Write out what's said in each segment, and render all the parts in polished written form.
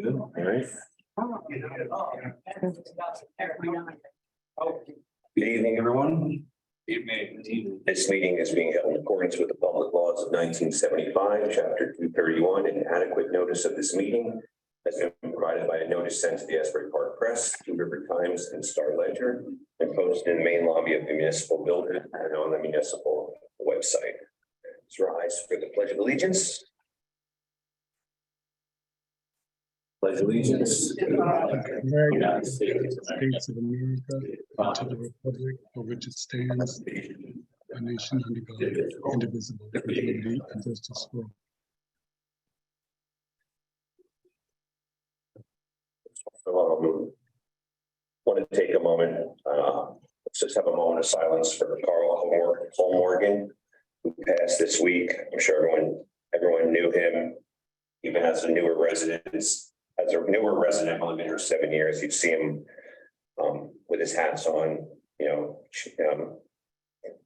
Good, all right. Good evening, everyone. This meeting is being held in accordance with the public laws of 1975, chapter 231, and adequate notice of this meeting has been provided by a notice sent to the Asbury Park Press, Two River Times, and Star Ledger, and posted in the main lobby of the municipal building and on the municipal website. Let's rise for the Pledge of Allegiance. Pledge allegiance to the United States of America, to the republic for which it stands, a nation under God, indivisible, with liberty and justice for all. Want to take a moment, let's just have a moment of silence for Carl Holmorgan, who passed this week. I'm sure everyone knew him, even as a newer resident. As a newer resident, only been here 7 years, you'd see him with his hats on,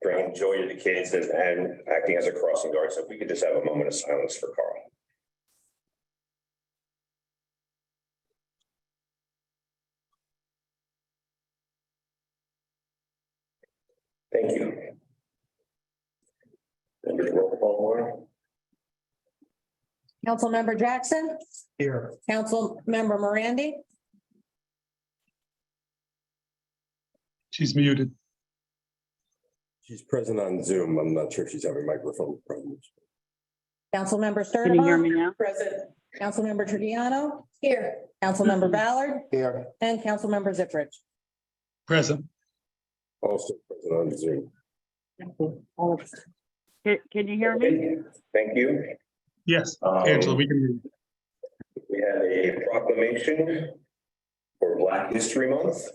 bringing joy to the kids and acting as a crossing guard. So if we could just have a moment of silence for Carl. Thank you. Roll call, Laura. Councilmember Jackson, Here. Councilmember Morandi, She's muted. She's present on Zoom. I'm not sure if she's having microphone problems. Councilmember Can you hear me Sturdivant, now? present. Councilmember Trujillo, here. Councilmember Ballard, Here. and Councilmember Ziprich. Present. Also present on Zoom. Can you hear me? Okay, thank you. Yes, Angela, we can hear you. We have a proclamation for Black History Month.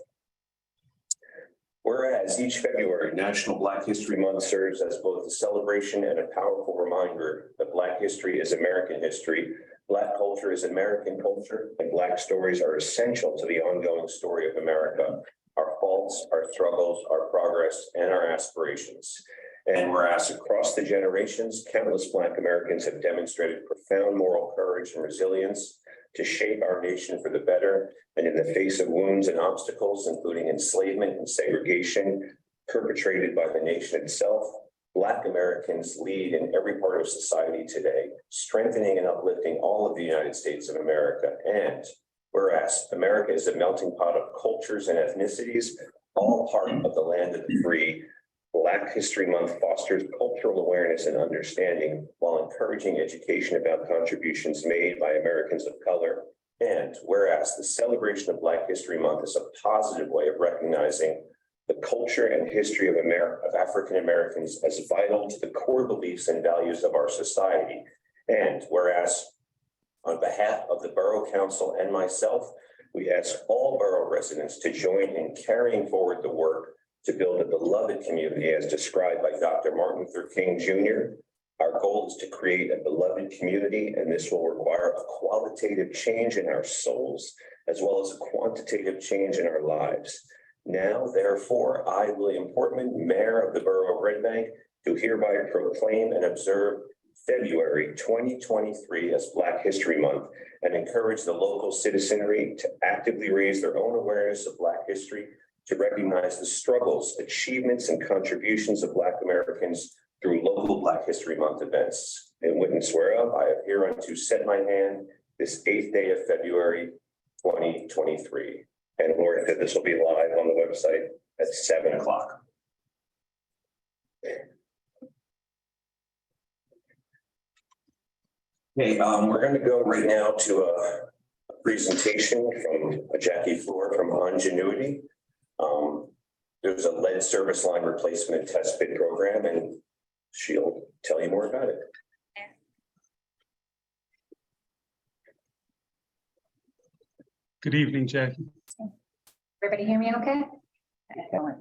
Whereas each February, National Black History Month serves as both a celebration and a powerful reminder that Black history is American history, Black culture is American culture, and Black stories are essential to the ongoing story of America, our faults, our struggles, our progress, and our aspirations. And whereas across the generations, countless Black Americans have demonstrated profound moral courage and resilience to shape our nation for the better, and in the face of wounds and obstacles, including enslavement and segregation perpetrated by the nation itself, Black Americans lead in every part of society today, strengthening and uplifting all of the United States of America. And whereas America is a melting pot of cultures and ethnicities, all part of the land of the free, Black History Month fosters cultural awareness and understanding while encouraging education about contributions made by Americans of color. And whereas the celebration of Black History Month is a positive way of recognizing the culture and history of African Americans as vital to the core beliefs and values of our society. And whereas on behalf of the Borough Council and myself, we ask all borough residents to join in carrying forward the work to build a beloved community as described by Dr. Martin Luther King Jr. Our goal is to create a beloved community, and this will require a qualitative change in our souls, as well as a quantitative change in our lives. Now, therefore, I, William Portman, Mayor of the Borough of Red Bank, do hereby proclaim and observe February 2023 as Black History Month and encourage the local citizenry to actively raise their own awareness of Black history, to recognize the struggles, achievements, and contributions of Black Americans through local Black History Month events. And witness whereof, I have hereunto set my hand this 8th day of February, 2023. And Laura said this will be live on the website at 7 o'clock. Okay, we're going to go right now to a presentation from Jackie Floor from Ongenuity. There's a lead service line replacement test bid program, and she'll tell you more about it. Good evening, Jackie. Everybody hear me okay? Excellent.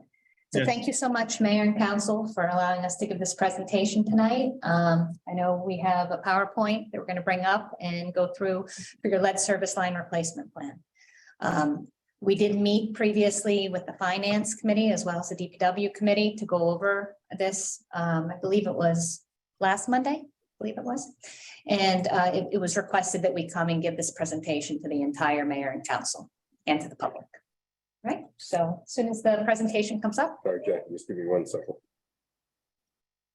So Yes. thank you so much, Mayor and Council, for allowing us to give this presentation tonight. I know we have a PowerPoint that we're going to bring up and go through for your lead service line replacement plan. We did meet previously with the Finance Committee as well as the DPW Committee to go over this. I believe it was last Monday. believe it was. And it was requested that we come and give this presentation to the entire mayor and council and to the public. Right, so as soon as the presentation comes up. Sorry, Jackie, just give me 1 second.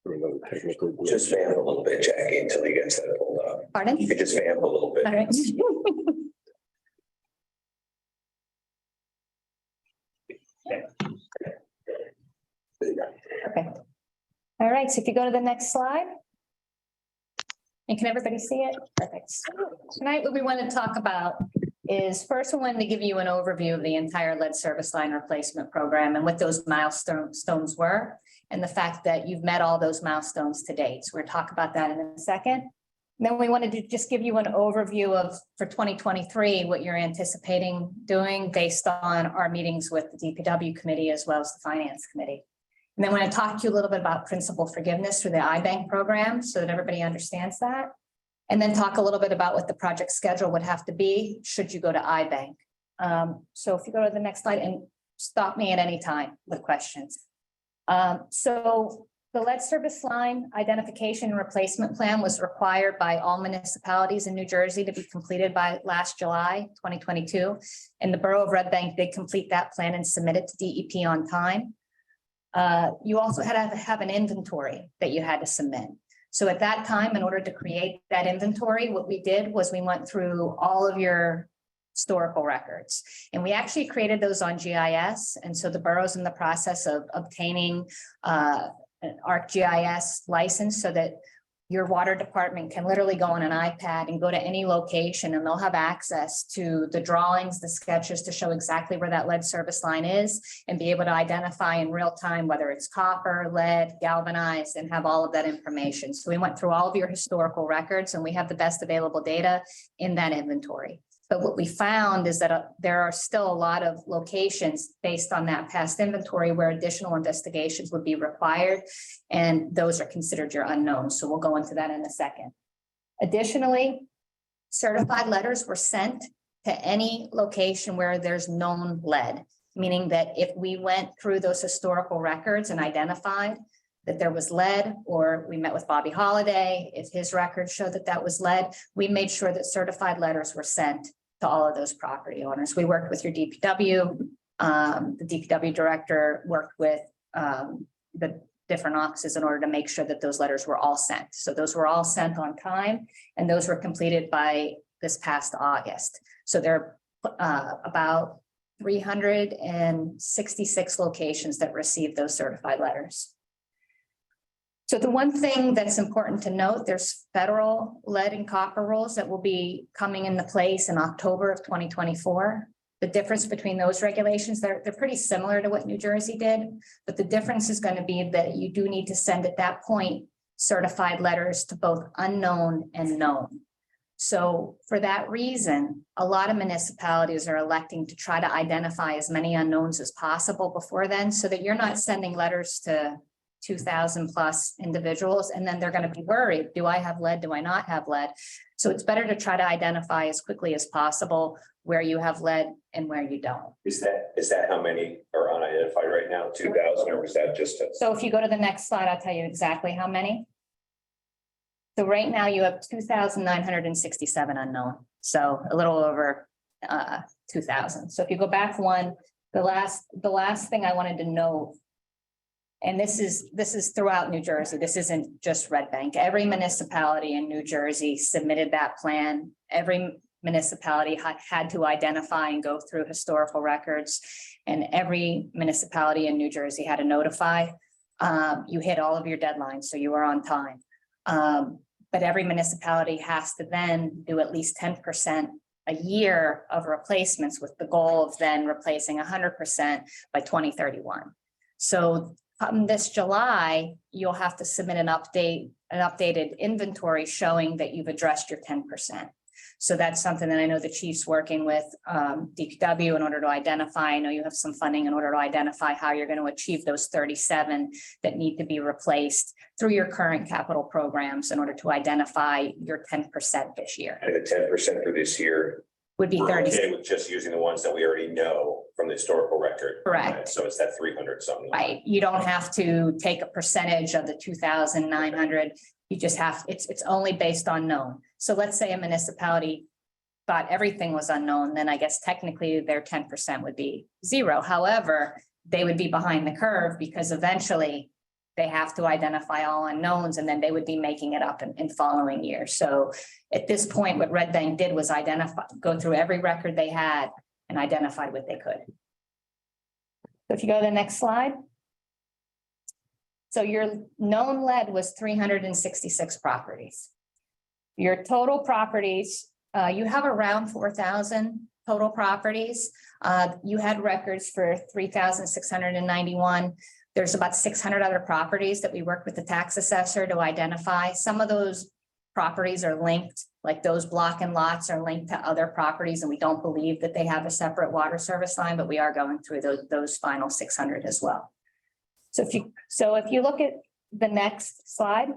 Through another technical glitch. Just vamp a little bit, Jackie, until he gets that pulled up. Pardon? You could just vamp a little bit. All right. There you go. Okay. All right, so if you go to the next slide. And can everybody see it? Perfect. Tonight, what we want to talk about is first, we wanted to give you an overview of the entire lead service line replacement program and what those milestones were, and the fact that you've met all those milestones to date. So we'll talk about that in a second. Then we wanted to just give you an overview of, for 2023, what you're anticipating doing based on our meetings with the DPW committee as well as the finance committee. And then I want to talk to you a little bit about principal forgiveness through the iBank program so that everybody understands that. And then talk a little bit about what the project schedule would have to be should you go to iBank. So if you go to the next slide and stop me at any time with questions. So the lead service line identification and replacement plan was required by all municipalities in New Jersey to be completed by last July 2022. And the Borough of Red Bank did complete that plan and submit it to DEP on time. You also had to have an inventory that you had to submit. So at that time, in order to create that inventory, what we did was we went through all of your historical records, and we actually created those on GIS. And so the borough's in the process of obtaining an ArcGIS license so that your water department can literally go on an iPad and go to any location, and they'll have access to the drawings, the sketches to show exactly where that lead service line is and be able to identify in real time whether it's copper, lead, galvanized, and have all of that information. So we went through all of your historical records, and we have the best available data in that inventory. But what we found is that there are still a lot of locations based on that past inventory where additional investigations would be required, and those are considered your unknowns. So we'll go into that in a second. Additionally, certified letters were sent to any location where there's known lead, meaning that if we went through those historical records and identified that there was lead, or we met with Bobby Holiday, if his records showed that that was lead, we made sure that certified letters were sent to all of those property owners. We worked with your DPW. The DPW director worked with the different offices in order to make sure that those letters were all sent. So those were all sent on time, and those were completed by this past August. So there are about 366 locations that received those certified letters. So the one thing that's important to note, there's federal lead and copper rules that will be coming into place in October of 2024. The difference between those regulations, they're pretty similar to what New Jersey did, but the difference is going to be that you do need to send at that point certified letters to both unknown and known. So for that reason, a lot of municipalities are electing to try to identify as many unknowns as possible before then, so that you're not sending letters to 2,000 plus individuals, and then they're going to be worried. Do I have lead? Do I not have lead? So it's better to try to identify as quickly as possible where you have lead and where you don't. Is that how many are unidentified right now? 2,000, or was that just a? So if you go to the next slide, I'll tell you exactly how many. So right now you have 2,967 unknown. So a little over 2,000. So if you go back one, the last thing I wanted to note, and this is throughout New Jersey. This isn't just Red Bank. Every municipality in New Jersey submitted that plan. Every municipality had to identify and go through historical records, and every municipality in New Jersey had to notify. You hit all of your deadlines, so you were on time. But every municipality has to then do at least 10% a year of replacements, with the goal of then replacing 100% by 2031. So this July, you'll have to submit an updated inventory showing that you've addressed your 10%. So that's something that I know the chief's working with DPW in order to identify. I know you have some funding in order to identify how you're going to achieve those 37 that need to be replaced through your current capital programs in order to identify your 10% this year. And the 10% for this year would be We're 30. okay with just using the ones that we already know from the historical record. Correct. So it's that 300 something. Right, you don't have to take a percentage of the 2,900. You just have, it's only based on known. So let's say a municipality thought everything was unknown, then I guess technically their 10% would be zero. However, they would be behind the curve because eventually they have to identify all unknowns and then they would be making it up in following years. So at this point, what Red Bank did was go through every record they had and identified what they could. So if you go to the next slide. So your known lead was 366 properties. Your total properties, you have around 4,000 total properties. You had records for 3,691. There's about 600 other properties that we worked with the tax assessor to identify. Some of those properties are linked, like those block and lots are linked to other properties, and we don't believe that they have a separate water service line, but we are going through those final 600 as well. So if you look at the next slide.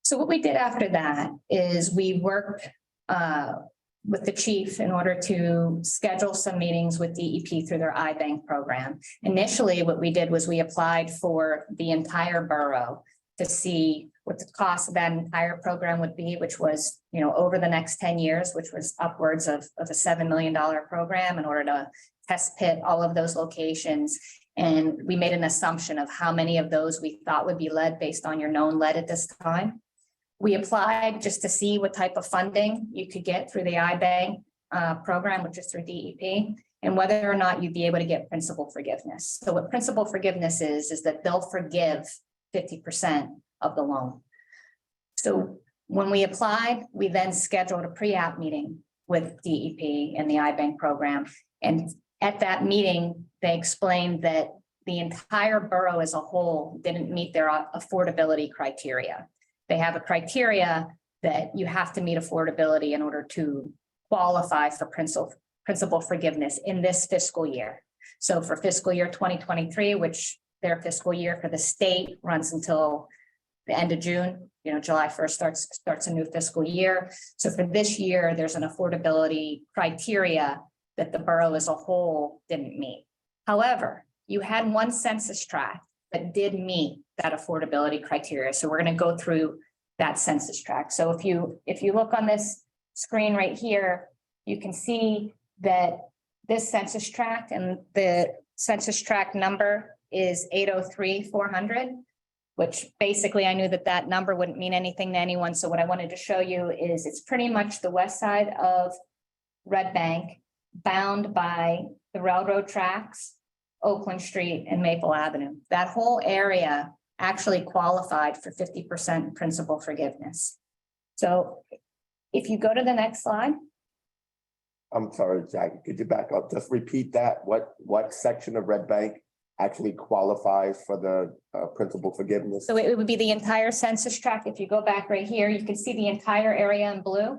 So what we did after that is we worked with the chief in order to schedule some meetings with DEP through their iBank program. Initially, what we did was we applied for the entire borough to see what the cost of that entire program would be, which was, over the next 10 years, which was upwards of a $7 million program in order to test pit all of those locations. And we made an assumption of how many of those we thought would be lead based on your known lead at this time. We applied just to see what type of funding you could get through the iBank program, which is through DEP, and whether or not you'd be able to get principal forgiveness. So what principal forgiveness is that they'll forgive 50% of the loan. So when we applied, we then scheduled a pre-app meeting with DEP and the iBank program. And at that meeting, they explained that the entire borough as a whole didn't meet their affordability criteria. They have a criteria that you have to meet affordability in order to qualify for principal forgiveness in this fiscal year. So for fiscal year 2023, which their fiscal year for the state runs until the end of June, July 1st starts a new fiscal year. So for this year, there's an affordability criteria that the borough as a whole didn't meet. However, you had one census tract that did meet that affordability criteria. So we're going to go through that census tract. So if you look on this screen right here, you can see that this census tract and the census tract number is 803-400, which basically I knew that number wouldn't mean anything to anyone. So what I wanted to show you is it's pretty much the west side of Red Bank, bound by the railroad tracks, Oakland Street and Maple Avenue. That whole area actually qualified for 50% principal forgiveness. So if you go to the next slide. I'm sorry, Jackie, could you back up? Just repeat that. What section of Red Bank actually qualifies for the principal forgiveness? So it would be the entire census tract. If you go back right here, you can see the entire area in blue.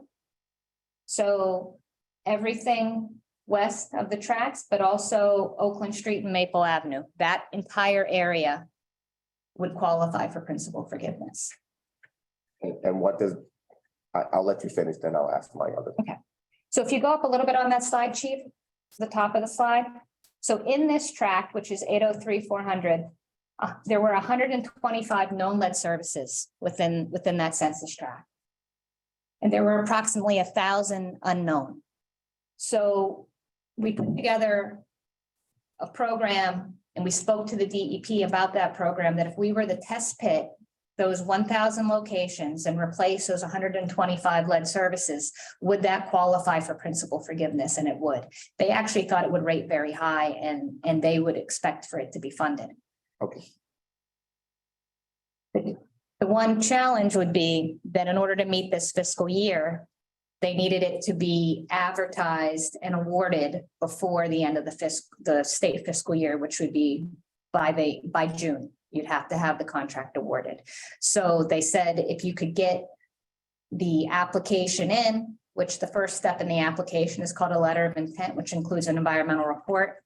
So everything west of the tracks, but also Oakland Street and Maple Avenue, that entire area would qualify for principal forgiveness. And what does, I'll let you finish, then I'll ask my other. Okay. So if you go up a little bit on that slide, Chief, to the top of the slide. So in this tract, which is 803-400, there were 125 known lead services within that census tract. And there were approximately 1,000 unknown. So we put together a program and we spoke to the DEP about that program, that if we were the test pit those 1,000 locations and replace those 125 lead services, would that qualify for principal forgiveness? And it would. They actually thought it would rate very high and they would expect for it to be funded. Okay. The one challenge would be that in order to meet this fiscal year, they needed it to be advertised and awarded before the end of the state fiscal year, which would be by June. You'd have to have the contract awarded. So they said if you could get the application in, which the first step in the application is called a letter of intent, which includes an environmental report.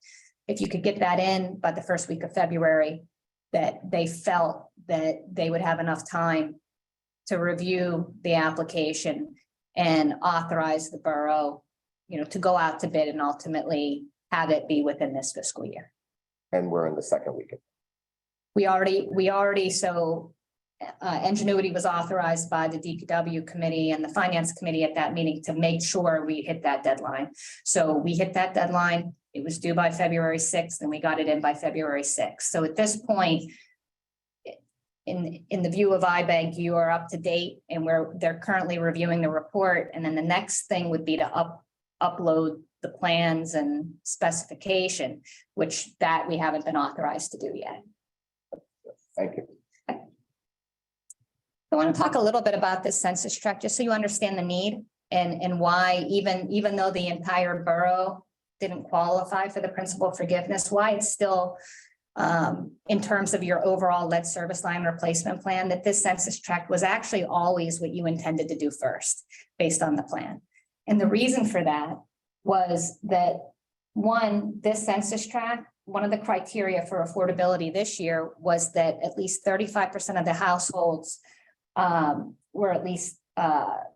If you could get that in by the first week of February, that they felt that they would have enough time to review the application and authorize the borough, to go out to bid and ultimately have it be within this fiscal year. And we're in the second weekend. We already, Ingenuity was authorized by the DPW committee and the finance committee at that meeting to make sure we hit that deadline. So we hit that deadline. It was due by February 6th and we got it in by February 6th. So at this point, in the view of iBank, you are up to date and they're currently reviewing the report. And then the next thing would be to upload the plans and specification, which that we haven't been authorized to do yet. Thank you. I want to talk a little bit about this census tract, just so you understand the need and why even though the entire borough didn't qualify for the principal forgiveness, why it's still in terms of your overall lead service line replacement plan, that this census tract was actually always what you intended to do first based on the plan. And the reason for that was that one, this census tract, one of the criteria for affordability this year was that at least 35% of the households were at least had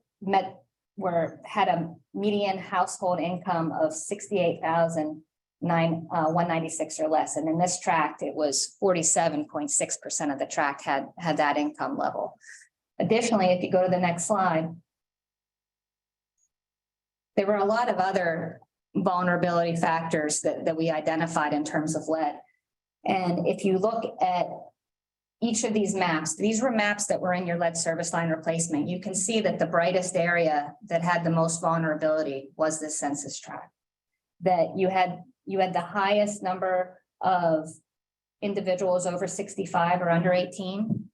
a median household income of 68,196 or less. And in this tract, it was 47.6% of the tract had that income level. Additionally, if you go to the next slide, there were a lot of other vulnerability factors that we identified in terms of lead. And if you look at each of these maps, these were maps that were in your lead service line replacement. You can see that the brightest area that had the most vulnerability was this census tract. That you had the highest number of individuals over 65 or under 18.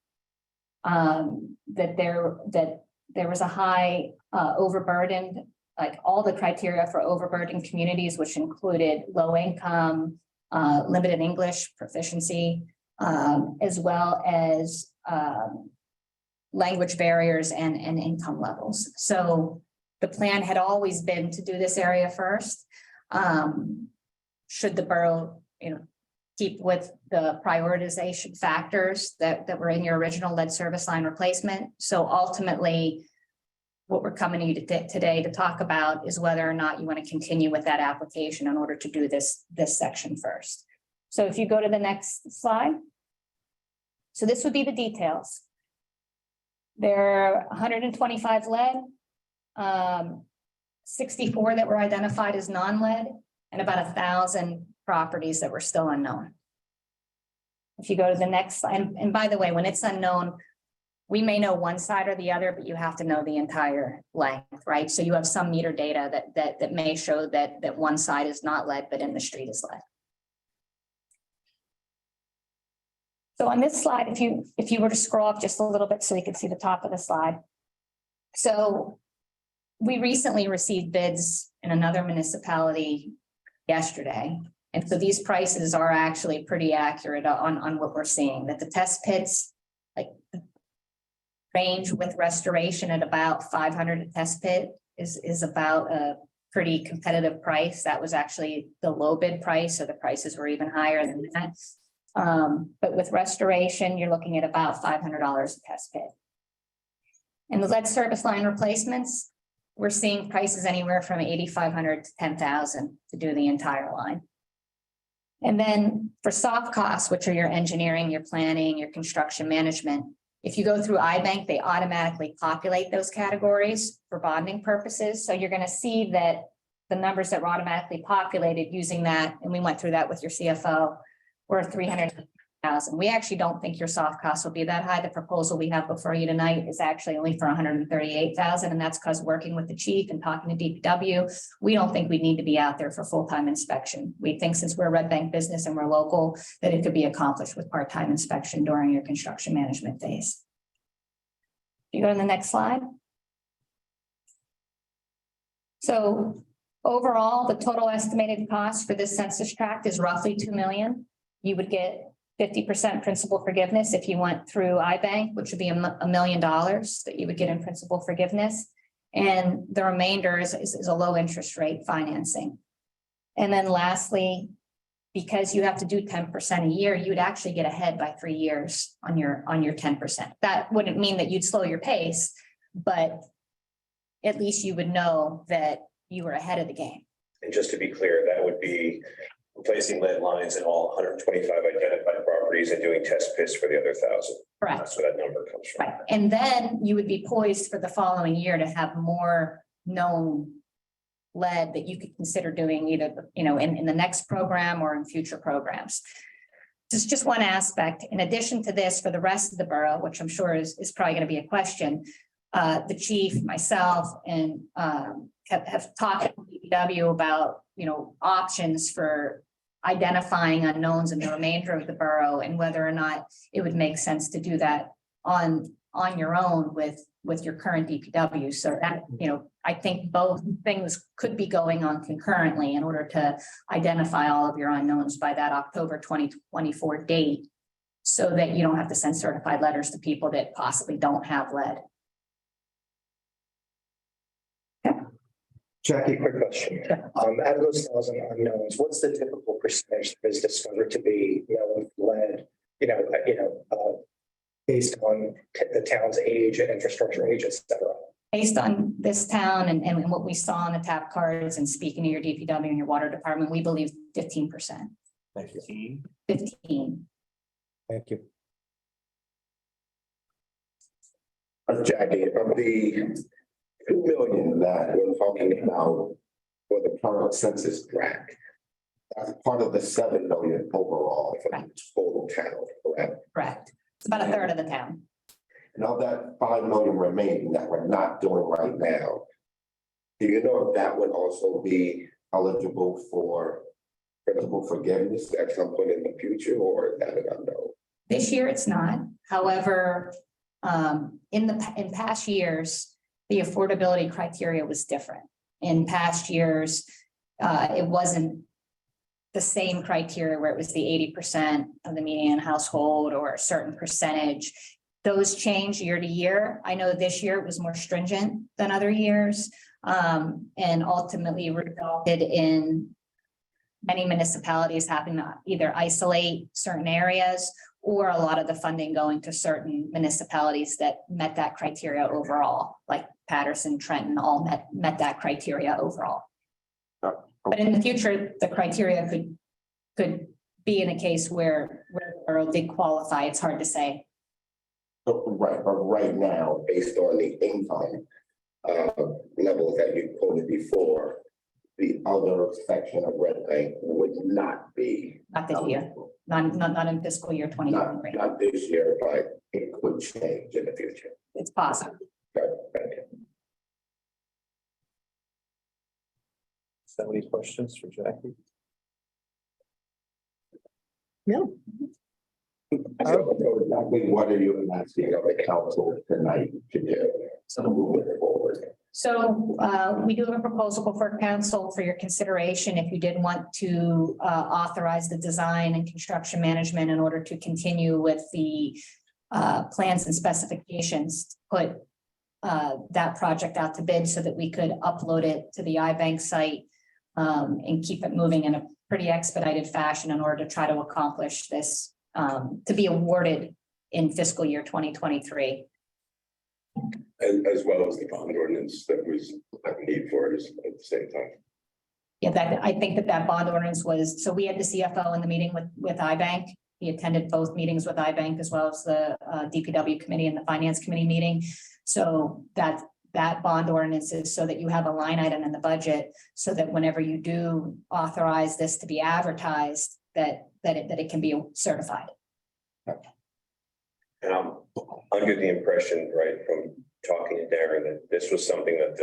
That there was a high overburdened, like all the criteria for overburdened communities, which included low income, limited English proficiency, as well as language barriers and income levels. So the plan had always been to do this area first. Should the borough, keep with the prioritization factors that were in your original lead service line replacement. So ultimately, what we're coming to you today to talk about is whether or not you want to continue with that application in order to do this section first. So if you go to the next slide. So this would be the details. There are 125 lead, 64 that were identified as non-lead, and about 1,000 properties that were still unknown. If you go to the next slide, and by the way, when it's unknown, we may know one side or the other, but you have to know the entire length, right? So you have some meter data that may show that one side is not lead, but in the street is lead. So on this slide, if you were to scroll up just a little bit so you can see the top of the slide. So we recently received bids in another municipality yesterday. And so these prices are actually pretty accurate on what we're seeing, that the test pits range with restoration at about 500 a test pit is about a pretty competitive price. That was actually the low bid price, so the prices were even higher than that. But with restoration, you're looking at about $500 a test pit. And the lead service line replacements, we're seeing prices anywhere from $8,500 to $10,000 to do the entire line. And then for soft costs, which are your engineering, your planning, your construction management, if you go through iBank, they automatically populate those categories for bonding purposes. So you're going to see that the numbers that were automatically populated using that, and we went through that with your CFO, were 300,000. We actually don't think your soft costs will be that high. The proposal we have before you tonight is actually only for 138,000, and that's because working with the chief and talking to DPW, we don't think we need to be out there for full-time inspection. We think since we're a Red Bank business and we're local, that it could be accomplished with part-time inspection during your construction management phase. You go to the next slide. So overall, the total estimated cost for this census tract is roughly $2 million. You would get 50% principal forgiveness if you went through iBank, which would be $1 million that you would get in principal forgiveness. And the remainder is a low interest rate financing. And then lastly, because you have to do 10% a year, you would actually get ahead by 3 years on your 10%. That wouldn't mean that you'd slow your pace, but at least you would know that you were ahead of the game. And just to be clear, that would be replacing lead lines in all 125 identified properties and doing test pits for the other 1,000. Correct. That's where that number comes from. Right. And then you would be poised for the following year to have more known lead that you could consider doing either, in the next program or in future programs. Just one aspect, in addition to this, for the rest of the borough, which I'm sure is probably going to be a question, the chief, myself, and have talked to DPW about, options for identifying unknowns in the remainder of the borough and whether or not it would make sense to do that on your own with your current DPW. So that, I think both things could be going on concurrently in order to identify all of your unknowns by that October 2024 date, so that you don't have to send certified letters to people that possibly don't have lead. Jackie, quick question. Out of those 1,000 unknowns, what's the typical percentage that is discovered to be known lead? Based on the town's age and infrastructure age, et cetera. Based on this town and what we saw on the tap cards and speaking to your DPW and your water department, we believe 15%. Thank you. 15. Thank you. Jackie, of the 2 million that we're talking about for the current census tract, that's part of the 7 million overall for the total town, correct? Correct. It's about a third of the town. And of that 5 million remaining that we're not doing right now, do you know if that would also be eligible for principal forgiveness at some point in the future, or is that an unknown? This year, it's not. However, in past years, the affordability criteria was different. In past years, it wasn't the same criteria where it was the 80% of the median household or a certain percentage. Those change year to year. I know this year it was more stringent than other years, and ultimately resulted in many municipalities having to either isolate certain areas or a lot of the funding going to certain municipalities that met that criteria overall, like Patterson, Trenton, all met that criteria overall. But in the future, the criteria could be in a case where the borough did qualify. It's hard to say. Right, but right now, based on the income levels that you quoted before, the other section of Red Bank would not be. Not this year, not in fiscal year 2023. Not this year, but it could change in the future. It's possible. Right, thank you. So any questions for Jackie? No. Exactly what are you asking of the council tonight to do? So moving forward. So we do have a proposal for council for your consideration. If you did want to authorize the design and construction management in order to continue with the plans and specifications, put that project out to bid so that we could upload it to the iBank site and keep it moving in a pretty expedited fashion in order to try to accomplish this to be awarded in fiscal year 2023. As well as the bond ordinance that was that need for it at the same time. Yeah, I think that bond ordinance was, so we had the CFO in the meeting with iBank. He attended both meetings with iBank as well as the DPW committee and the finance committee meeting. So that bond ordinance is so that you have a line item in the budget so that whenever you do authorize this to be advertised, that it can be certified. And I'm under the impression, right, from talking to Darren, that this was something that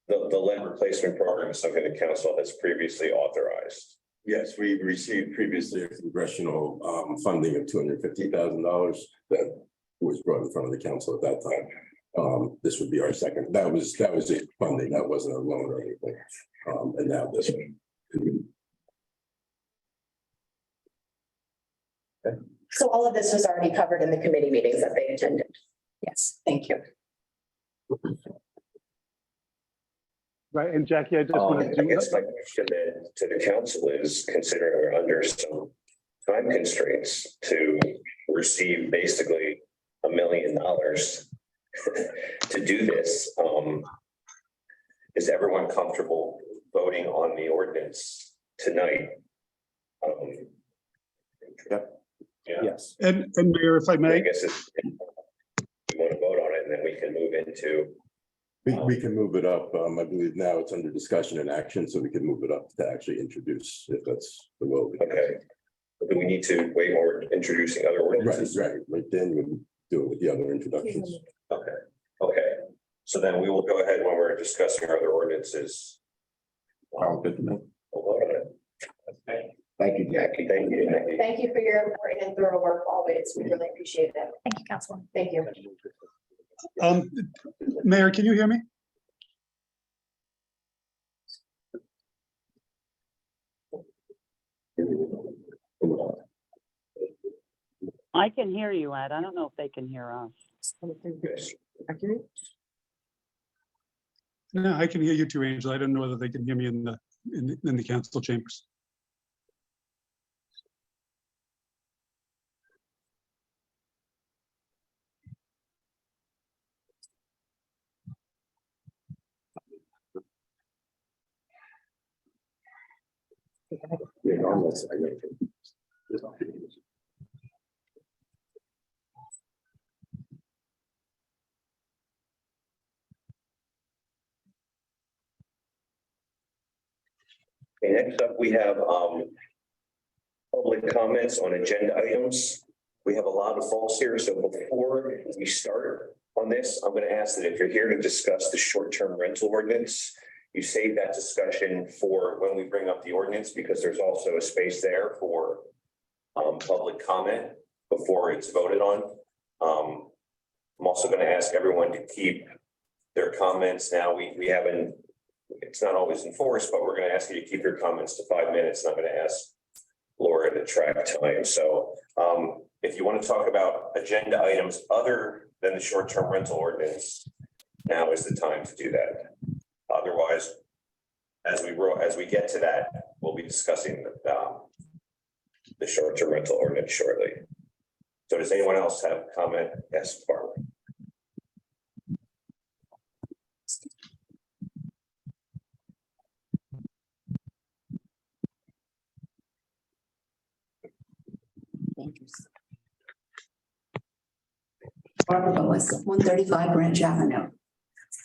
the lead replacement program is something the council has previously authorized. Yes, we received previously congressional funding of $250,000 that was brought in front of the council at that time. This would be our second. That was it funding. That wasn't a loan or anything. And now this one. So all of this was already covered in the committee meetings that they attended. Yes. Thank you. Right, and Jackie, I just wanted I to, guess my question then to the council is, considering we're under some time constraints to receive basically $1 million to do this, is everyone comfortable voting on the ordinance tonight? Yeah. Yes. and Mayor, if I I may, guess if we want to vote on it, and then we can move into, We can move it up. I believe now it's under discussion and action, so we can move it up to actually introduce if that's the will. okay. Do we need to wait more introducing other Right, ordinances? right then you do it with the other introductions. Okay. So then we will go ahead when we're discussing our other ordinances. Sounds good to me. We'll vote on it. Okay. Thank you, Jackie. Thank you. Jackie. Thank you for your important and thorough work always. We really appreciate that. Thank you, Councilwoman. Thank you. Mayor, can you hear me? I can hear you, Ed. I don't know if they can hear us. No, I can hear you too, Angela. I don't know whether they can hear me in the council chambers. Okay, next up, we have public comments on agenda items. We have a lot of folks here, so before we start on this, I'm going to ask that if you're here to discuss the short-term rental ordinance, you save that discussion for when we bring up the ordinance, because there's also a space there for public comment before it's voted on. I'm also going to ask everyone to keep their comments now. We haven't, it's not always enforced, but we're going to ask you to keep your comments to 5 minutes. And I'm going to ask Laura to track time. So if you want to talk about agenda items other than the short-term rental ordinance, now is the time to do that. Otherwise, as we get to that, we'll be discussing the short-term rental ordinance shortly. So does anyone else have a comment? Yes, Barbara. Barbara Boas, 135 Branch Avenue.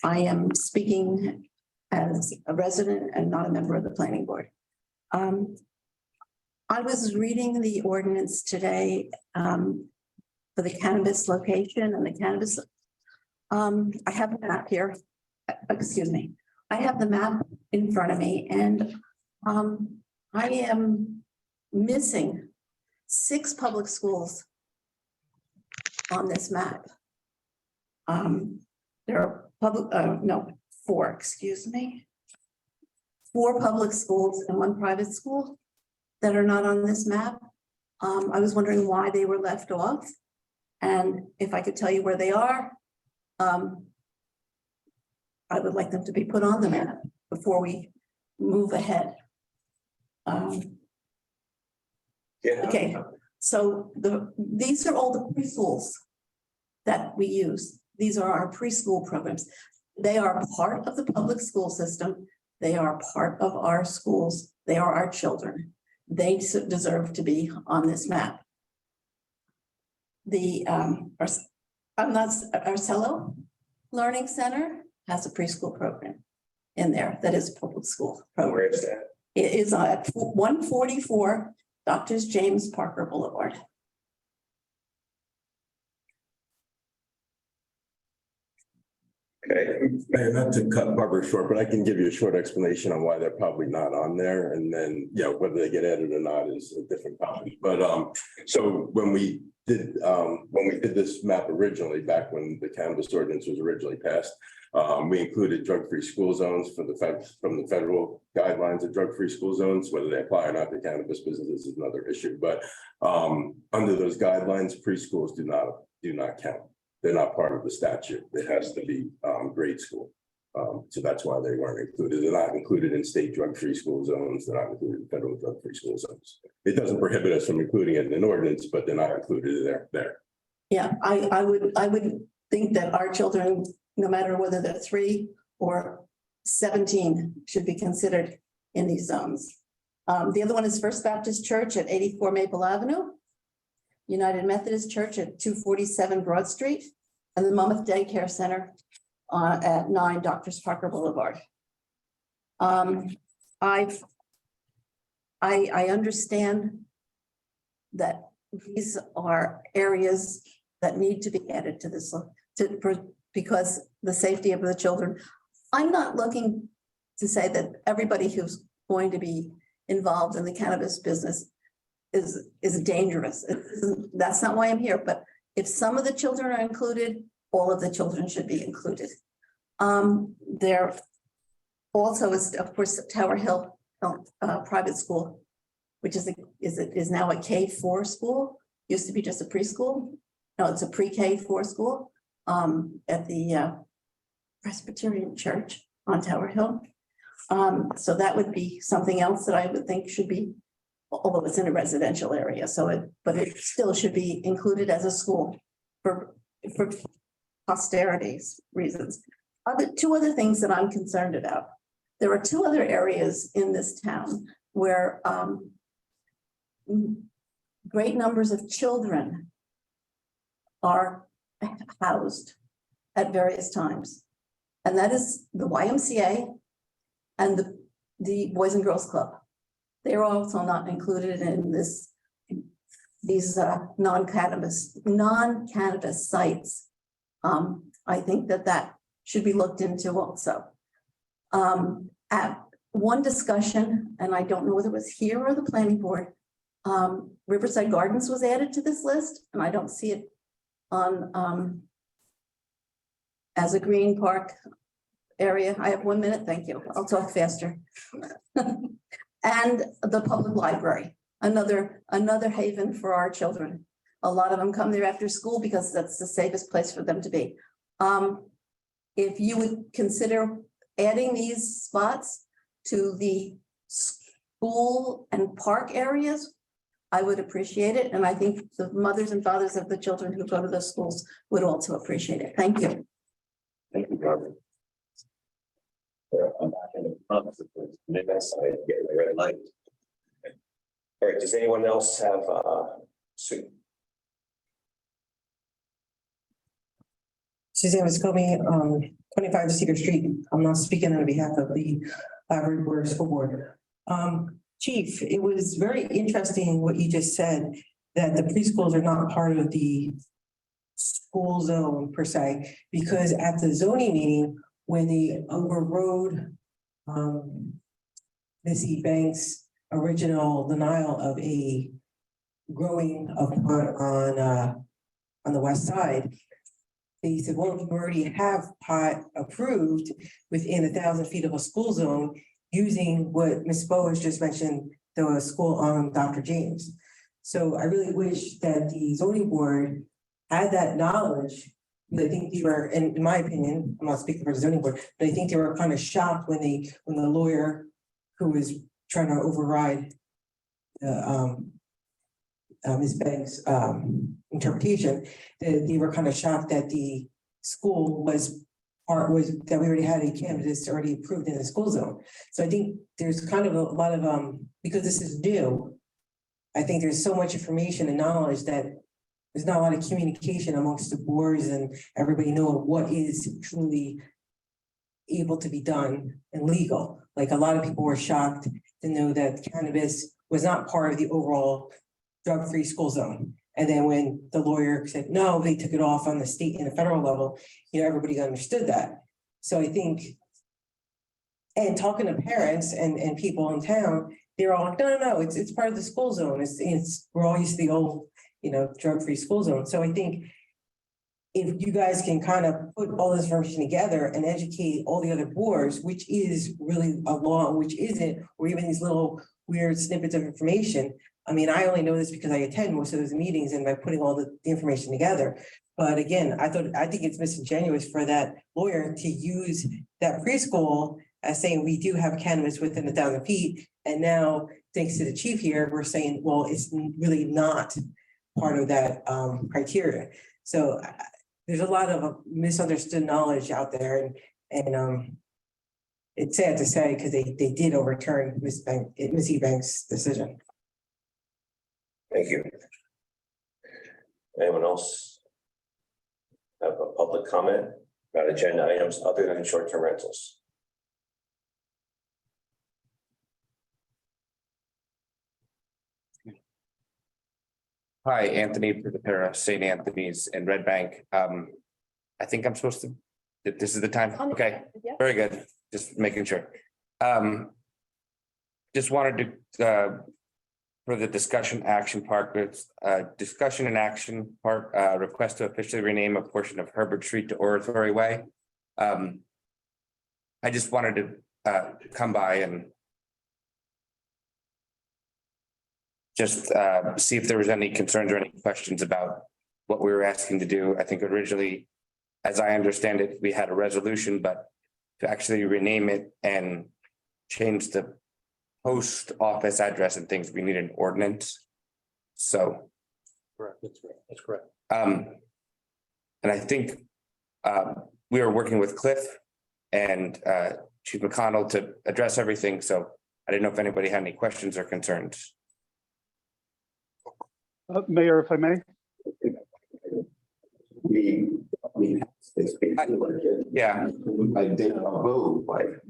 I am speaking as a resident and not a member of the planning board. I was reading the ordinance today for the cannabis location and the cannabis. I have a map here. Excuse me. I have the map in front of me, and I am missing 6 public schools on this map. There are public, 4, excuse me. 4 public schools and 1 private school that are not on this map. I was wondering why they were left off. And if I could tell you where they are, I would like them to be put on the map before we move ahead. Yeah. Okay, so these are all the preschools that we use. These are our preschool programs. They are part of the public school system. They are part of our schools. They are our children. They deserve to be on this map. The Arcello Learning Center has a preschool program in there that is a public school program. Where is that? It is at 144 Dr. James Parker Boulevard. Okay. Not to cut Barbara short, but I can give you a short explanation on why they're probably not on there. And then, whether they get added or not is a different topic. But so when we did this map originally, back when the cannabis ordinance was originally passed, we included drug-free school zones from the federal guidelines of drug-free school zones. Whether they apply or not to cannabis businesses is another issue. But under those guidelines, preschools do not count. They're not part of the statute. It has to be grade school. So that's why they weren't included. They're not included in state drug-free school zones. They're not included in federal drug-free school zones. It doesn't prohibit us from including it in an ordinance, but they're not included there. Yeah, I would think that our children, no matter whether they're 3 or 17, should be considered in these zones. The other one is First Baptist Church at 84 Maple Avenue, United Methodist Church at 247 Broad Street, and the Monmouth Daycare Center at 9 Doctors Parker Boulevard. I understand that these are areas that need to be added to this, because the safety of the children. I'm not looking to say that everybody who's going to be involved in the cannabis business is dangerous. That's not why I'm here, but if some of the children are included, all of the children should be included. There also is, of course, Tower Hill private school, which is now a K-4 school. Used to be just a preschool. No, it's a pre-K-4 school at the Presbyterian Church on Tower Hill. So that would be something else that I would think should be, although it's in a residential area, but it still should be included as a school for posterity's reasons. Two other things that I'm concerned about. There are 2 other areas in this town where great numbers of children are housed at various times. And that is the YMCA and the Boys and Girls Club. They're also not included in these non-cannabis sites. I think that should be looked into also. At one discussion, and I don't know whether it was here or the planning board, Riverside Gardens was added to this list, and I don't see it on as a green park area. I have 1 minute, thank you. I'll talk faster. And the public library, another haven for our children. A lot of them come there after school because that's the safest place for them to be. If you would consider adding these spots to the school and park areas, I would appreciate it. And I think the mothers and fathers of the children who go to those schools would also appreciate it. Thank you. Thank you, Robert. I'm not in the front of the midnight side, getting the red light. All right, does anyone else have Sue? Suzanne Viscomi, 25 Cedar Street. I'm not speaking on behalf of the Library Board School Board. Chief, it was very interesting what you just said, that the preschools are not part of the school zone per se, because at the zoning meeting, when they overrode Missy Banks' original denial of a growing of on the west side, they said, well, you already have pot approved within 1,000 feet of a school zone using what Ms. Boas just mentioned, the school on Dr. James. So I really wish that the zoning board had that knowledge. I think they were, in my opinion, I'm not speaking for the zoning board, but I think they were kind of shocked when the lawyer who was trying to override the Ms. Banks' interpretation, that they were kind of shocked that the school that we already had a cannabis already approved in the school zone. So I think there's kind of a lot of because this is new, I think there's so much information and knowledge that there's not a lot of communication amongst the boards and everybody know what is truly able to be done and legal. Like a lot of people were shocked to know that cannabis was not part of the overall drug-free school zone. And then when the lawyer said, no, they took it off on the state and the federal level, everybody understood that. So I think, and talking to parents and people in town, they're all like, no, it's part of the school zone. We're all used to the old, drug-free school zone. So I think if you guys can kind of put all this information together and educate all the other boards, which is really a law, which isn't, or even these little weird snippets of information. I mean, I only know this because I attend most of those meetings and by putting all the information together. But again, I think it's disingenuous for that lawyer to use that preschool as saying we do have cannabis within 1,000 feet. And now, thanks to the chief here, we're saying, well, it's really not part of that criteria. So there's a lot of misunderstood knowledge out there and it's sad to say because they did overturn Ms. Ebank's decision. Thank you. Anyone else have a public comment about agenda items other than short-term rentals? Hi, Anthony Pratapera, St. Anthony's in Red Bank. I think I'm supposed to, this is the time. Okay, very good. Just making sure. Just wanted to, for the discussion action part, discussion and action part, request to officially rename a portion of Herbert Street to Oratory Way. I just wanted to come by and just see if there was any concerns or any questions about what we were asking to do. I think originally, as I understand it, we had a resolution, but to actually rename it and change the post office address and things, we need an ordinance. So. Correct, that's correct. And I think we were working with Cliff and Chief McConnell to address everything. So I didn't know if anybody had any questions or concerns. Mayor, if I may. Yeah. I did a vote, like.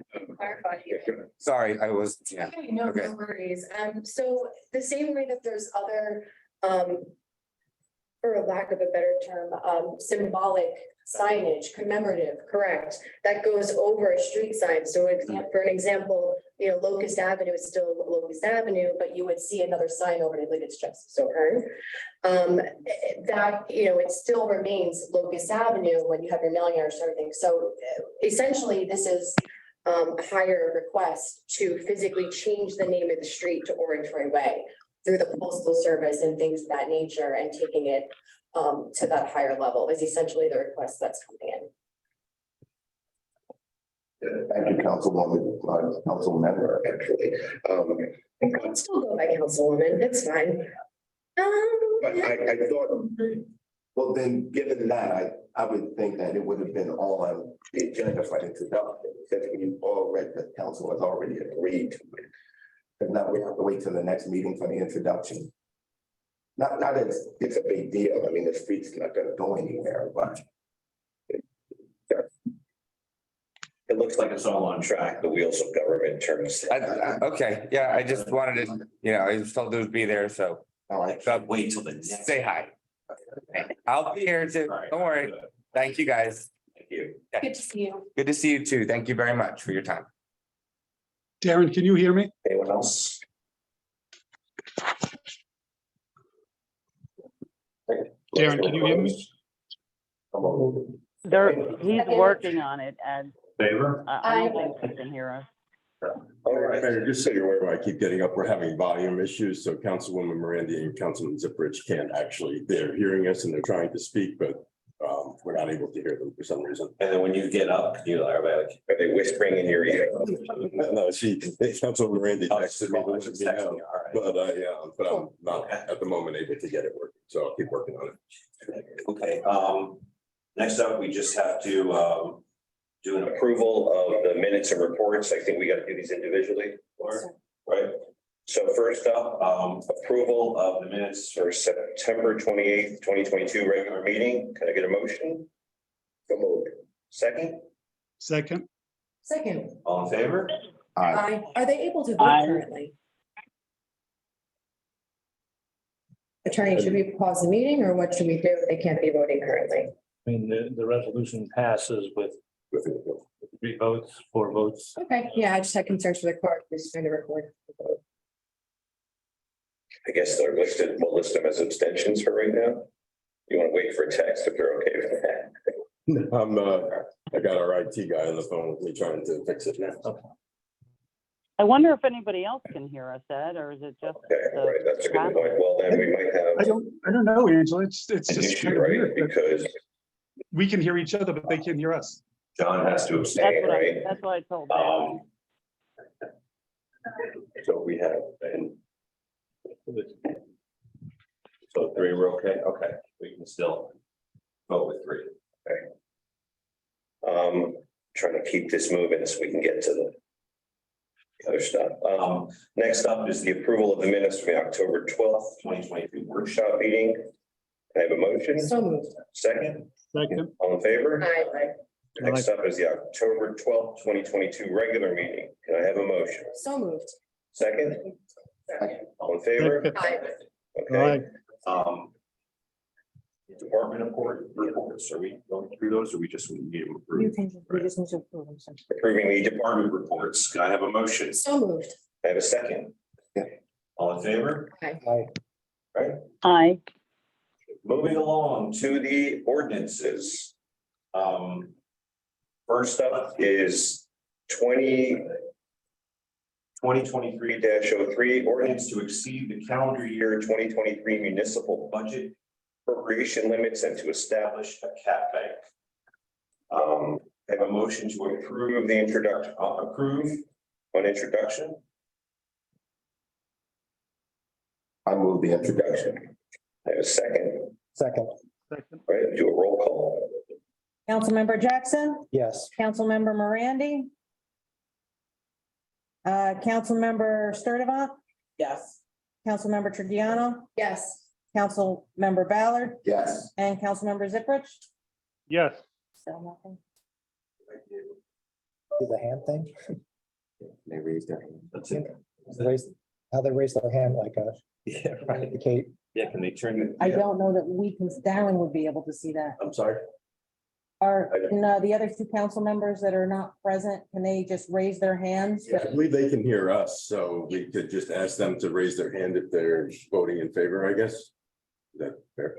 Sorry, I was, yeah. Okay, no Okay. worries. So the same way that there's other, for lack of a better term, symbolic signage, commemorative, correct, that goes over a street sign. So for an example, you know, Locust Avenue is still Locust Avenue, but you would see another sign over it, I believe it's Justice O'Hearn. That, you know, it still remains Locust Avenue when you have your mailing hours and everything. So essentially, this is a higher request to physically change the name of the street to Oratory Way through the postal service and things of that nature, and taking it to that higher level is essentially the request that's coming in. Thank you, Councilwoman, council member, actually. I can still go by Councilwoman, it's fine. But I thought, well, then, given that, I would think that it would have been all on the agenda for introduction, since we already, the council has already agreed to it. And now we have to wait till the next meeting for the introduction. Not that it's a big deal. I mean, the street's not gonna go anywhere, but. It looks like it's all on track. The wheels of government turns. Okay, yeah, I just wanted to, you know, I was told it would be there, so. All right. Wait till the next. Say hi. I'll be here too. Don't worry. Thank you, guys. Thank you. Good to see you. Good to see you too. Thank you very much for your time. Darren, can you hear me? Anyone else? Darren, can you hear me? He's working on it, and Favor? I don't think he can hear us. All right. Mayor, just so you're aware, I keep getting up, we're having volume issues, so Councilwoman Morandi and Councilman Zipperich can't actually, they're hearing us and they're trying to speak, but we're not able to hear them for some reason. And then when you get up, are they whispering in your ear? No, Councilwoman Morandi texted me, Oh, letting me know, but I'm not at the moment able to get it working, so I'll keep working on it. Okay, next up, we just have to do an approval of the minutes and reports. I think we got to do these individually, Laura, right? So first up, approval of the minutes for September 28th, 2022 regular meeting. Can I get a motion? So moved. Second, Second. all in favor? Are they able to Aye. vote currently? Attorney, should we pause the meeting or what should we do if they can't be voting currently? I mean, the resolution passes with 3 votes, 4 votes. Okay, yeah, I just had concerns for the court, just trying to record. I guess they're listed, we'll list them as abstentions for right now. You want to wait for a text if you're okay with that? I got our IT guy on the phone with me trying to fix it now. I wonder if anybody else can hear us, Ed, or is it just? Okay, right, that's a good point. Well, then we might I have don't know, Angela. It's an just issue, kind of right? weird that Because we can hear each other, but they can't hear us. John has to That's abstain, what right? that's what I told them. So we have, and so three, we're okay? Okay, we can still vote with three. Okay. Trying to keep this moving so we can get to the other stuff. Next up is the approval of the minutes from the October 12th, 2022 workshop meeting. Can I have a motion? So moved. Second, Second. all in favor? Aye. Next up is the October 12th, 2022 regular meeting. Can I have a motion? So moved. Second? All in favor? Aye. Okay. Department reports, are we going through those or we just need them approved? Approving the department reports. Can I have a motion? So moved. I have a second. Yeah. All in favor? Aye. Right? Aye. Moving along to the ordinances. First up is 2023-03 ordinance to exceed the calendar year 2023 municipal budget appropriation limits and to establish a cap bank. I have a motion to approve the introduction, approve on introduction. I move the introduction. I have a second. Second, Second. All right, do a roll call. Councilmember Jackson, yes. Councilmember Morandi. Councilmember Sturdivant, Yes. Councilmember Trigiano, Yes. Councilmember Ballard, Yes. and Councilmember Ziprich. Yes. So nothing. Do the hand thing? They raised their hand. That's it. How they raise their hand like a. Yeah, right. Indicate. Yeah, can they turn it? I don't know that we can, Darren would be able to see that. I'm sorry. Can the other two council members that are not present, can they just raise their hands? I believe they can hear us, so we could just ask them to raise their hand if they're voting in favor, I guess. Is that fair?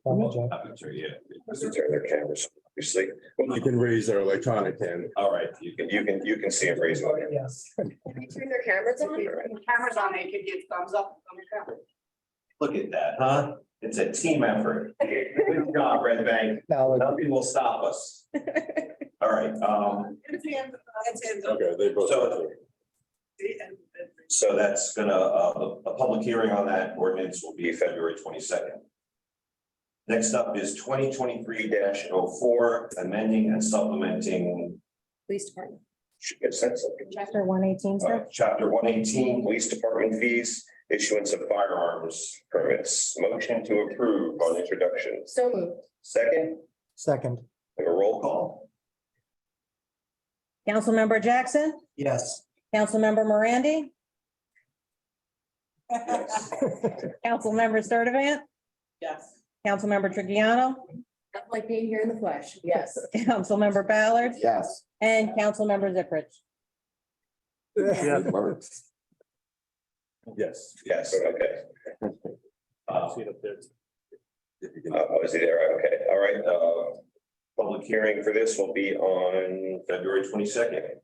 Yeah, to turn their cameras, obviously. They can raise their electronic hand. All right, you can see it raising. Yes. Can they turn their cameras on? Cameras on, they could give thumbs up, thumbs down. Look at that, huh? It's a team effort. Good job, Red Bank. Now, Nothing will stop us. All right, Okay, they both. so that's gonna, a public hearing on that ordinance will be February 22nd. Next up is 2023-04, amending and supplementing. Police department. Should get sense of it. Chapter 118, sir. Chapter 118, police department fees, issuance of firearms permits. Motion to approve on introduction. So moved. Second, second, have a roll call. Councilmember Jackson, yes. Councilmember Morandi, Councilmember Sturdivant, Yes. Councilmember Trigiano, Not like being here in the flesh. Yes. Councilmember Ballard, Yes. and Councilmember Ziprich. It works. Yes. Yes, okay. If you can- Was he there? Okay, all right. Public hearing for this will be on February 22nd.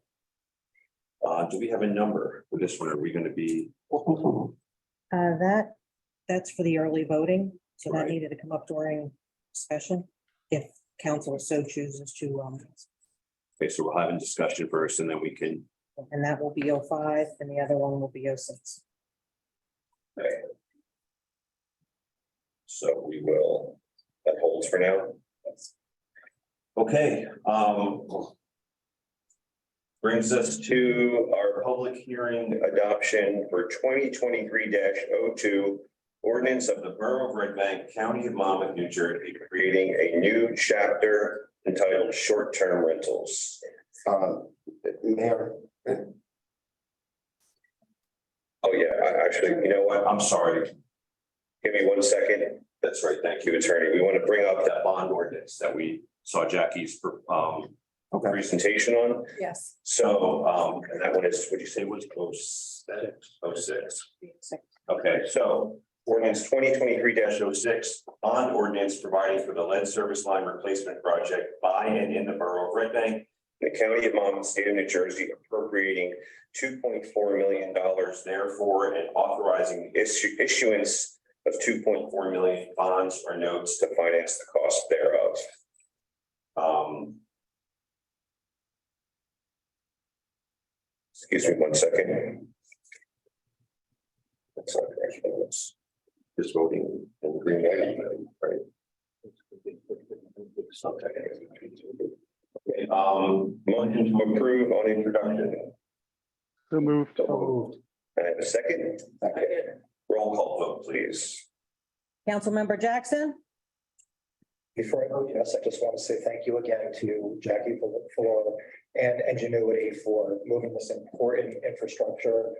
Do we have a number for this one? Are we going to be? That's for the early voting, so that Right. needed to come up during session, if council so chooses to, Okay, so we'll have a discussion first and then we can. and that will be 05, and the other one will be 06. Okay. So we will, that holds for now. Okay, brings us to our public hearing adoption for 2023-02. Ordinance of the Borough of Red Bank, County of Monmouth, New Jersey, creating a new chapter entitled Short-Term Rentals. Mayor, Oh, yeah, actually, you know what? I'm sorry. Give me 1 second. That's right. Thank you, attorney. We want to bring up that bond ordinance that we saw Jackie's presentation on. Yes. So, and that one is, what'd you say was 06? Okay, so ordinance 2023-06, bond ordinance providing for the lead service line replacement project by and in the Borough of Red Bank, the County of Monmouth, State of New Jersey, appropriating $2.4 million therefore, and authorizing issuance of 2.4 million bonds or notes to finance the cost thereof. Excuse me 1 second. That's not correct. It's just voting in green, right? Okay, motion to approve on introduction. So moved. I have a second. Roll call vote, please. Councilmember Jackson, Before I vote yes, I just want to say thank you again to Jackie for and Ingenuity for moving this important infrastructure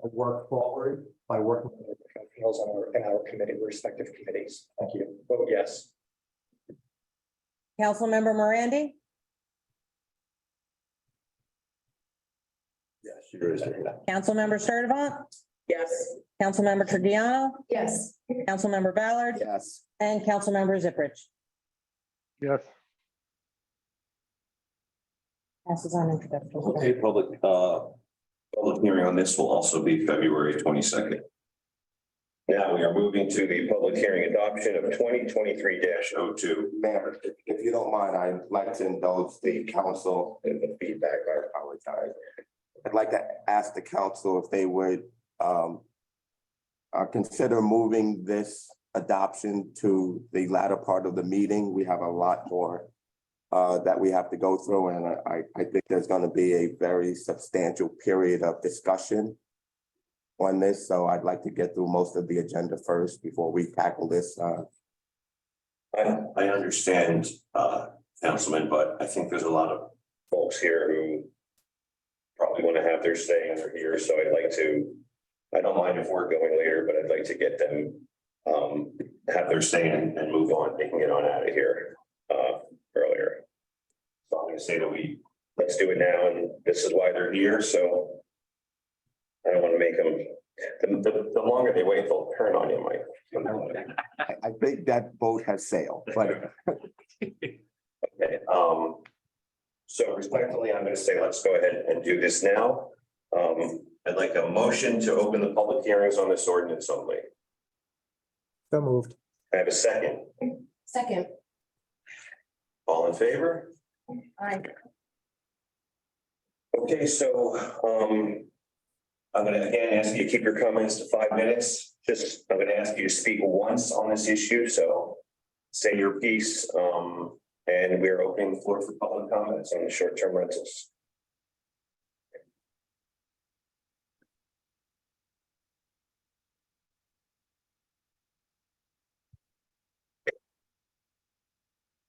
work forward by working with the professionals in our committee, respective committees. Thank you. Vote yes. Councilmember Morandi, Yeah, sure is. Councilmember Sturdivant, Yes. Councilmember Tridiano, Yes. Councilmember Ballard, Yes. and Councilmember Ziprich. Yes. Passes on introduction. Okay, public hearing on this will also be February 22nd. Now we are moving to the public hearing adoption of 2023-02. Mayor, if you don't mind, I'd like to indulge the council in the feedback. I apologize. I'd like to ask the council if they would consider moving this adoption to the latter part of the meeting. We have a lot more that we have to go through, and I think there's going to be a very substantial period of discussion on this, so I'd like to get through most of the agenda first before we tackle this. I understand, Councilman, but I think there's a lot of folks here who probably want to have their say and they're here, so I'd like to, I don't mind if we're going later, but I'd like to get them have their say and move on. They can get on out of here earlier. So I'm going to say that let's do it now, and this is why they're here, so I don't want to make them, the longer they wait, they'll turn on you, Mike. I think that boat has sailed, but Okay, so respectfully, I'm going to say, let's go ahead and do this now. I'd like a motion to open the public hearings on this ordinance only. So moved. I have a second. Second. All in favor? Aye. Okay, so, I'm going to again ask you to keep your comments to 5 minutes. I'm going to ask you to speak once on this issue, so say your piece. And we're opening the floor for public comments on the short-term rentals.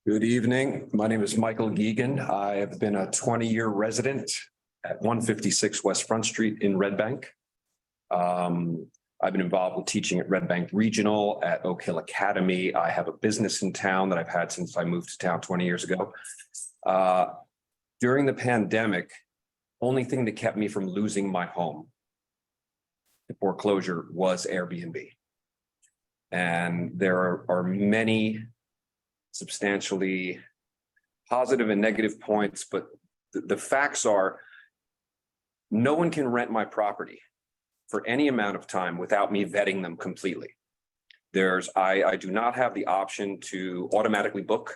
Good evening. My name is Michael Geegan. I have been a 20-year resident at 156 West Front Street in Red Bank. I've been involved with teaching at Red Bank Regional, at Oak Hill Academy. I have a business in town that I've had since I moved to town 20 years ago. During the pandemic, only thing that kept me from losing my home to foreclosure was Airbnb. And there are many substantially positive and negative points, but the facts are no one can rent my property for any amount of time without me vetting them completely. I do not have the option to automatically book.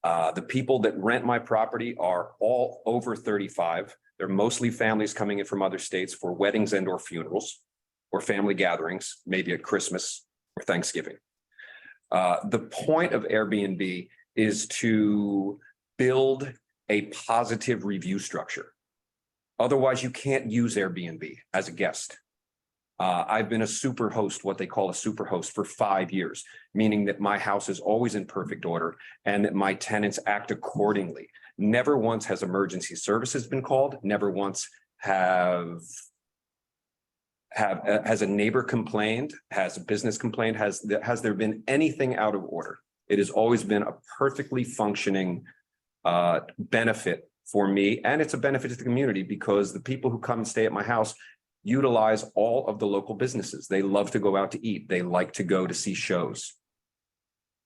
The people that rent my property are all over 35. They're mostly families coming in from other states for weddings and or funerals or family gatherings, maybe at Christmas or Thanksgiving. The point of Airbnb is to build a positive review structure. Otherwise, you can't use Airbnb as a guest. I've been a super host, what they call a super host, for 5 years, meaning that my house is always in perfect order and that my tenants act accordingly. Never once has emergency services been called. Never once has a neighbor complained, has a business complained, has there been anything out of order? It has always been a perfectly functioning benefit for me, and it's a benefit to the community because the people who come and stay at my house utilize all of the local businesses. They love to go out to eat. They like to go to see shows.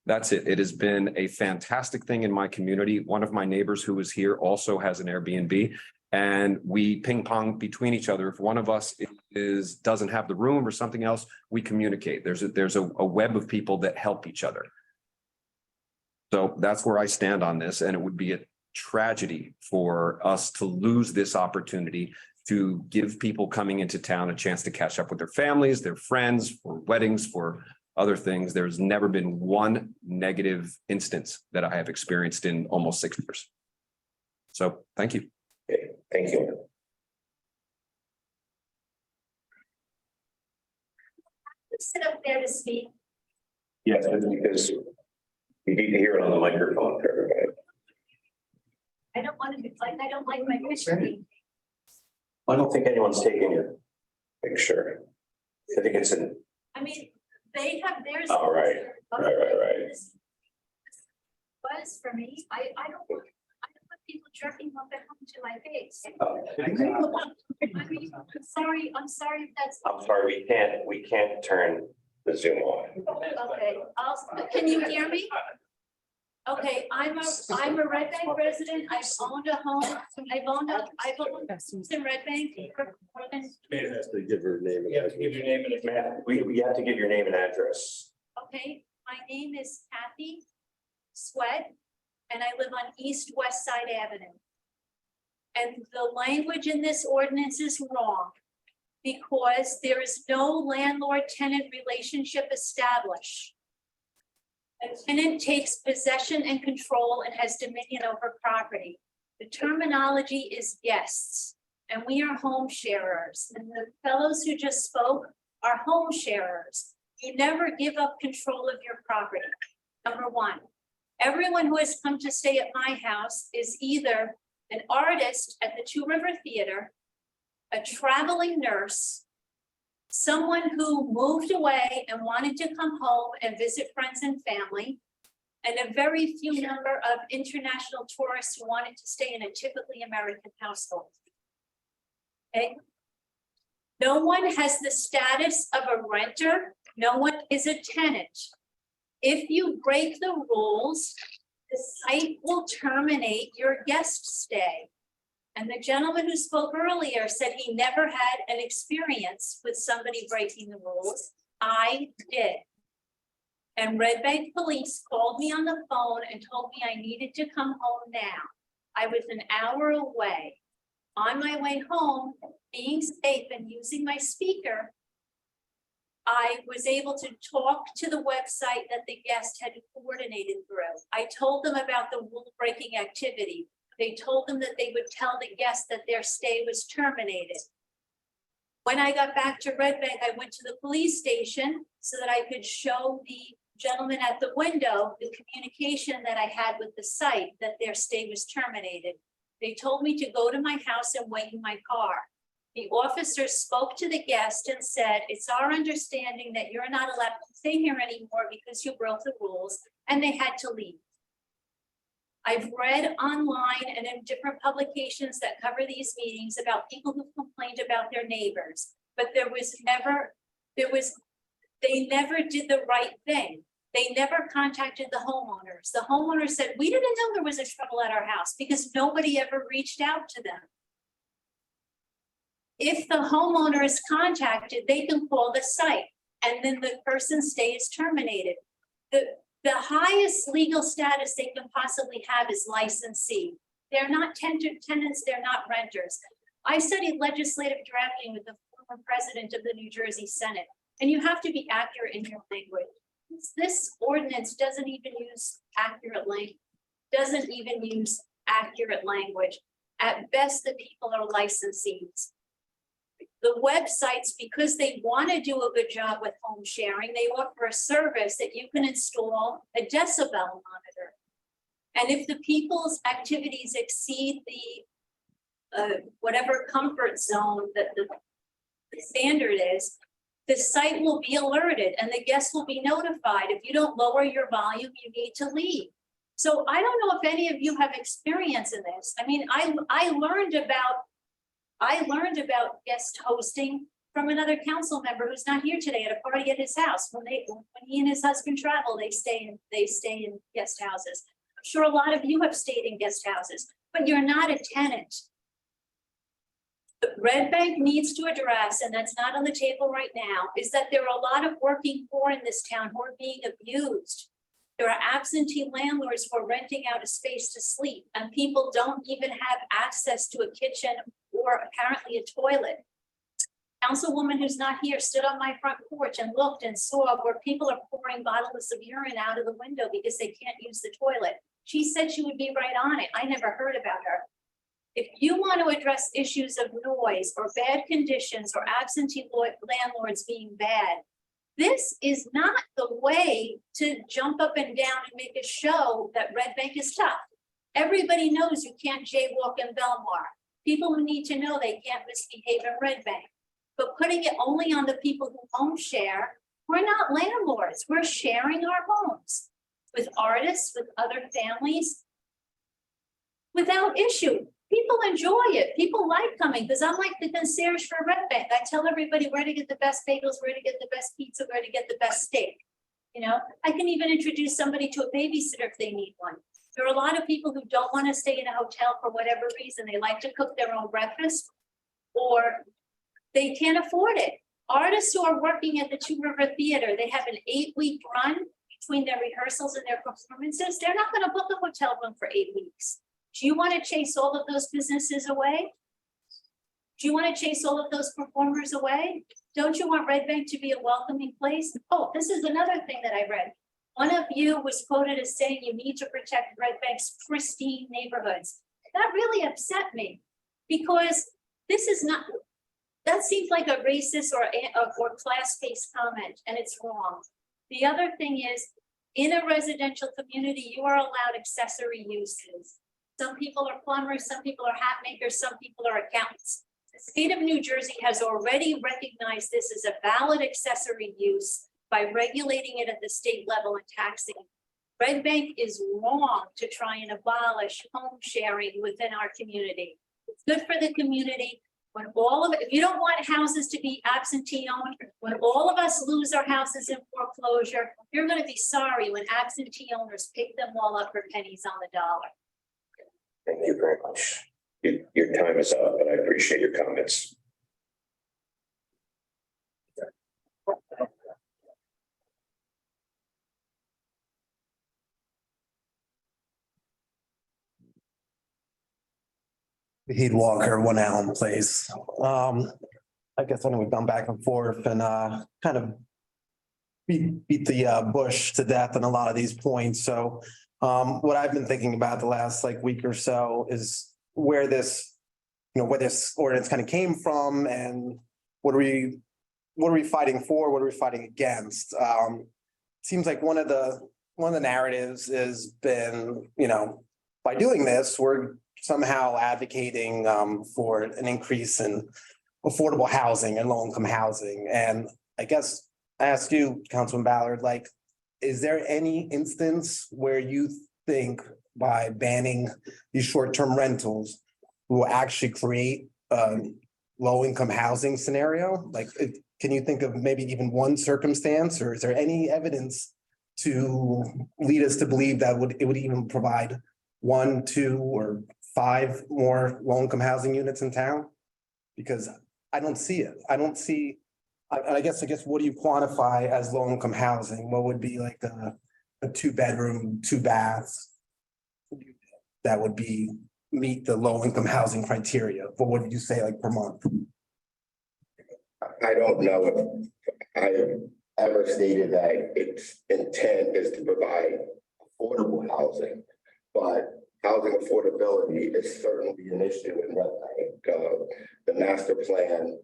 That's it. It has been a fantastic thing in my community. One of my neighbors who is here also has an Airbnb. And we ping pong between each other. If one of us doesn't have the room or something else, we communicate. There's a web of people that help each other. So that's where I stand on this, and it would be a tragedy for us to lose this opportunity to give people coming into town a chance to catch up with their families, their friends, for weddings, for other things. There's never been one negative instance that I have experienced in almost 6 years. So thank you. Okay, thank you. Sit up there to speak. Yes, because you need to hear it on the microphone for everybody. I don't want to be like, I don't like my picture. I don't think anyone's taking your picture. I think it's in, I mean, they have theirs. oh, right. Was for me, I don't want people jerking off at home to my face. I mean, I'm sorry if that's. I'm sorry, we can't turn the Zoom on. Okay, can you hear me? Okay, I'm a Red Bank resident. I've owned a home. I've owned in Red Bank. To give her name. You have to give your name and address. We have to give your name and address. Okay, my name is Kathy Sweat, and I live on East West Side Avenue. And the language in this ordinance is wrong because there is no landlord-tenant relationship established. A tenant takes possession and control and has dominion over property. The terminology is guests, and we are home sharers. And the fellows who just spoke are home sharers. You never give up control of your property. Number one, everyone who has come to stay at my house is either an artist at the Two River Theater, a traveling nurse, someone who moved away and wanted to come home and visit friends and family, and a very few number of international tourists who wanted to stay in a typically American household. Okay. No one has the status of a renter. No one is a tenant. If you break the rules, the site will terminate your guest stay. And the gentleman who spoke earlier said he never had an experience with somebody breaking the rules. I did. And Red Bank Police called me on the phone and told me I needed to come home now. I was an hour away. On my way home, being safe and using my speaker, I was able to talk to the website that the guest had coordinated through. I told them about the rule-breaking activity. They told them that they would tell the guest that their stay was terminated. When I got back to Red Bank, I went to the police station so that I could show the gentleman at the window the communication that I had with the site that their stay was terminated. They told me to go to my house and wait in my car. The officer spoke to the guest and said, it's our understanding that you're not allowed to stay here anymore because you broke the rules, and they had to leave. I've read online and in different publications that cover these meetings about people who complained about their neighbors, but they never did the right thing. They never contacted the homeowners. The homeowner said, we didn't know there was a trouble at our house because nobody ever reached out to them. If the homeowner is contacted, they can call the site and then the person's stay is terminated. The highest legal status they can possibly have is licensee. They're not tenants, they're not renters. I studied legislative drafting with the former president of the New Jersey Senate, and you have to be accurate in your language. This ordinance doesn't even use accurate language. At best, the people are licensees. The websites, because they want to do a good job with home sharing, they offer a service that you can install a decibel monitor. And if the people's activities exceed the whatever comfort zone that the standard is, the site will be alerted and the guests will be notified. If you don't lower your volume, you need to leave. So I don't know if any of you have experience in this. I mean, I learned about guest hosting from another council member who's not here today at a party at his house. When he and his husband travel, they stay in guest houses. I'm sure a lot of you have stayed in guest houses, but you're not a tenant. But Red Bank needs to address, and that's not on the table right now, is that there are a lot of working poor in this town who are being abused. There are absentee landlords who are renting out a space to sleep, and people don't even have access to a kitchen or apparently a toilet. Councilwoman who's not here stood on my front porch and looked and saw where people are pouring bottles of urine out of the window because they can't use the toilet. She said she would be right on it. I never heard about her. If you want to address issues of noise or bad conditions or absentee landlords being bad, this is not the way to jump up and down and make a show that Red Bank is tough. Everybody knows you can't jaywalk in Belmar. People need to know they can't misbehave in Red Bank. But putting it only on the people who home share, we're not landlords. We're sharing our homes with artists, with other families, without issue. People enjoy it. People like coming because I'm like the concierge for Red Bank. I tell everybody where to get the best bagels, where to get the best pizza, where to get the best steak. You know, I can even introduce somebody to a babysitter if they need one. There are a lot of people who don't want to stay in a hotel for whatever reason. They like to cook their own breakfast or they can't afford it. Artists who are working at the Two River Theater, they have an 8-week run between their rehearsals and their performances. They're not going to book a hotel room for 8 weeks. Do you want to chase all of those businesses away? Do you want to chase all of those performers away? Don't you want Red Bank to be a welcoming place? Oh, this is another thing that I read. One of you was quoted as saying you need to protect Red Bank's pristine neighborhoods. That really upset me because this is not, that seems like a racist or class-based comment, and it's wrong. The other thing is, in a residential community, you are allowed accessory uses. Some people are plumbers, some people are hat makers, some people are accountants. The state of New Jersey has already recognized this as a valid accessory use by regulating it at the state level and taxing it. Red Bank is wrong to try and abolish home sharing within our community. It's good for the community. When all of it, if you don't want houses to be absentee owned, when all of us lose our houses in foreclosure, you're going to be sorry when absentee owners pick them all up for pennies on the dollar. Thank you very much. Your time is up, but I appreciate your comments. Heath Walker, 1 Allen Place. I guess I know we've gone back and forth and kind of beat the bush to death on a lot of these points. So what I've been thinking about the last week or so is where this, where this ordinance kind of came from and what are we fighting for? What are we fighting against? Seems like one of the narratives has been, by doing this, we're somehow advocating for an increase in affordable housing and low-income housing. And I guess I ask you, Councilman Ballard, is there any instance where you think by banning these short-term rentals will actually create a low-income housing scenario? Can you think of maybe even one circumstance, or is there any evidence to lead us to believe that it would even provide 1, 2, or 5 more low-income housing units in town? Because I don't see it. I don't see, I guess, what do you quantify as low-income housing? What would be like a 2-bedroom, 2 baths that would meet the low-income housing criteria? What would you say per month? I don't know if I have ever stated that its intent is to provide affordable housing, but housing affordability is certainly an issue in Red Bank. The master plan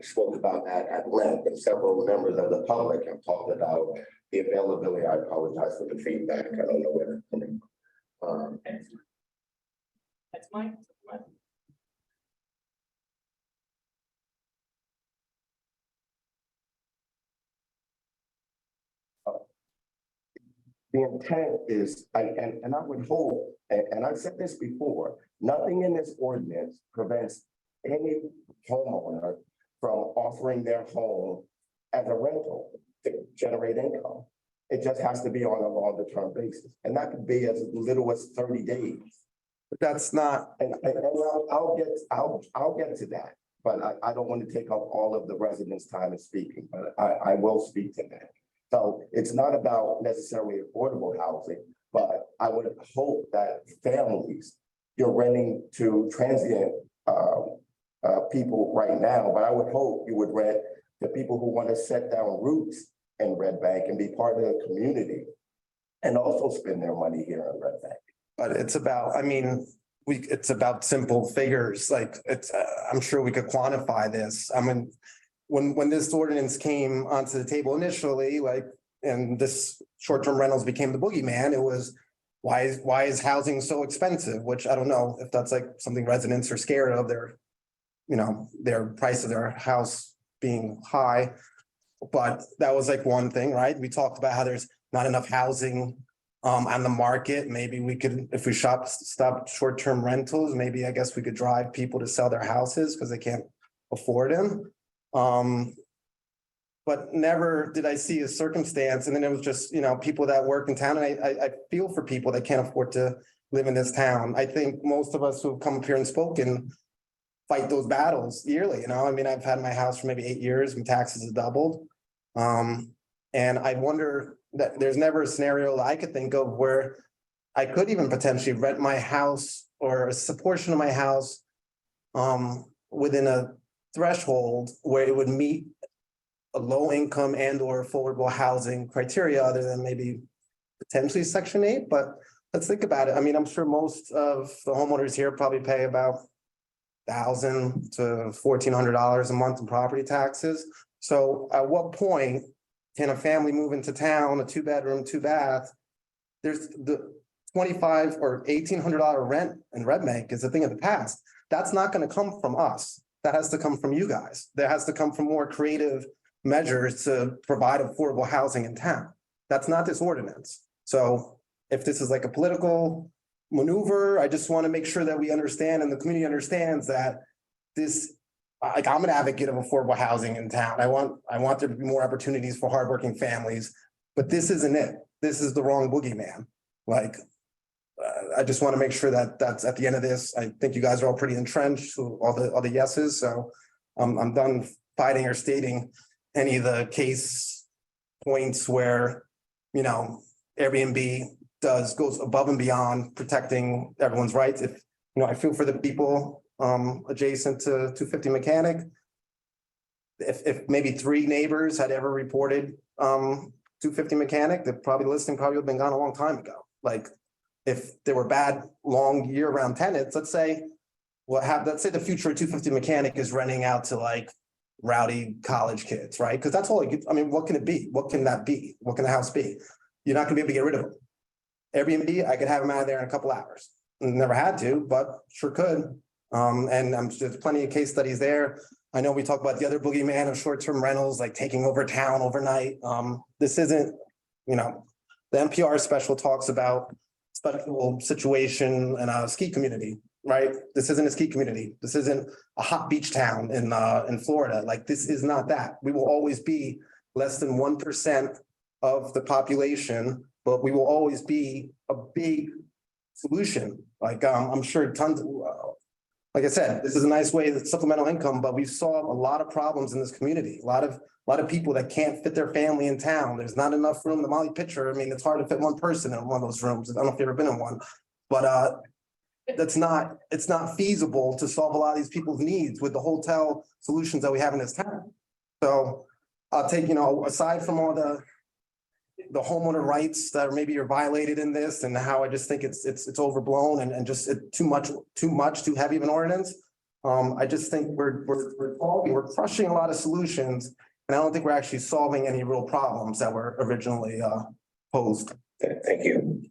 spoke about that at length, and several members of the public have talked about the availability. I apologize for the feedback. I don't know where it's coming from. That's mine. The intent is, and I would hope, and I've said this before, nothing in this ordinance prevents any homeowner from offering their home as a rental to generate income. It just has to be on a longer term basis, and that could be as little as 30 days. But that's not, And I'll get to that, but I don't want to take up all of the residents' time in speaking, but I will speak to that. So it's not about necessarily affordable housing, but I would hope that families, you're renting to transient people right now, but I would hope you would rent to people who want to set down roots in Red Bank and be part of the community and also spend their money here in Red Bank. but it's about, I mean, it's about simple figures, like it's, I'm sure we could quantify this. I mean, when this ordinance came onto the table initially, like, and this short-term rentals became the boogeyman, it was, why is housing so expensive? Which I don't know if that's like something residents are scared of, their price of their house being high. But that was like one thing, right? We talked about how there's not enough housing on the market. Maybe we could, if we stop short-term rentals, maybe I guess we could drive people to sell their houses because they can't afford them. But never did I see a circumstance, and then it was just, people that work in town, and I feel for people that can't afford to live in this town. I think most of us who've come up here and spoken fight those battles yearly, I mean, I've had my house for maybe 8 years, my taxes have doubled. And I wonder that there's never a scenario that I could think of where I could even potentially rent my house or a portion of my house within a threshold where it would meet a low income and or affordable housing criteria other than maybe potentially Section 8, but let's think about it. I mean, I'm sure most of the homeowners here probably pay about $1,000 to $1,400 a month in property taxes. So at what point can a family move into town, a 2-bedroom, 2-bath? There's the $2,500 or $1,800 rent in Red Bank is a thing of the past. That's not going to come from us. That has to come from you guys. That has to come from more creative measures to provide affordable housing in town. That's not this ordinance. So if this is like a political maneuver, I just want to make sure that we understand and the community understands that this, like, I'm an advocate of affordable housing in town. I want there to be more opportunities for hardworking families, but this isn't it. This is the wrong boogeyman. Like, I just want to make sure that that's at the end of this. I think you guys are all pretty entrenched, all the yeses. So I'm done fighting or stating any of the case points where, Airbnb goes above and beyond protecting everyone's rights. If, I feel for the people adjacent to 250 Mechanic. If maybe 3 neighbors had ever reported 250 Mechanic, the listing probably would have been gone a long time ago. Like, if there were bad, long year-round tenants, let's say the future of 250 Mechanic is renting out to like rowdy college kids, right? Because that's all what can it be? What can that be? What can the house be? You're not gonna be able to get rid of them. Airbnb, I could have them out of there in a couple hours. Never had to, but sure could. And there's plenty of case studies there. I know we talk about the other boogeyman of short-term rentals, like taking over town overnight. This isn't, the NPR special talks about special situation in a ski community, right? This isn't a ski community. This isn't a hot beach town in Florida. Like, this is not that. We will always be less than 1% of the population, but we will always be a big solution. Like, I'm sure tons of, like I said, this is a nice way to supplemental income, but we've solved a lot of problems in this community. A lot of people that can't fit their family in town. There's not enough room. The Molly picture, I mean, it's hard to fit one person in one of those rooms. I don't know if you've ever been in one, but it's not feasible to solve a lot of these people's needs with the hotel solutions that we have in this town. So I'll take, aside from all the homeowner rights that maybe are violated in this, and how I just think it's overblown and just too heavy of an ordinance. I just think we're crushing a lot of solutions, and I don't think we're actually solving any real problems that were originally posed. Thank you.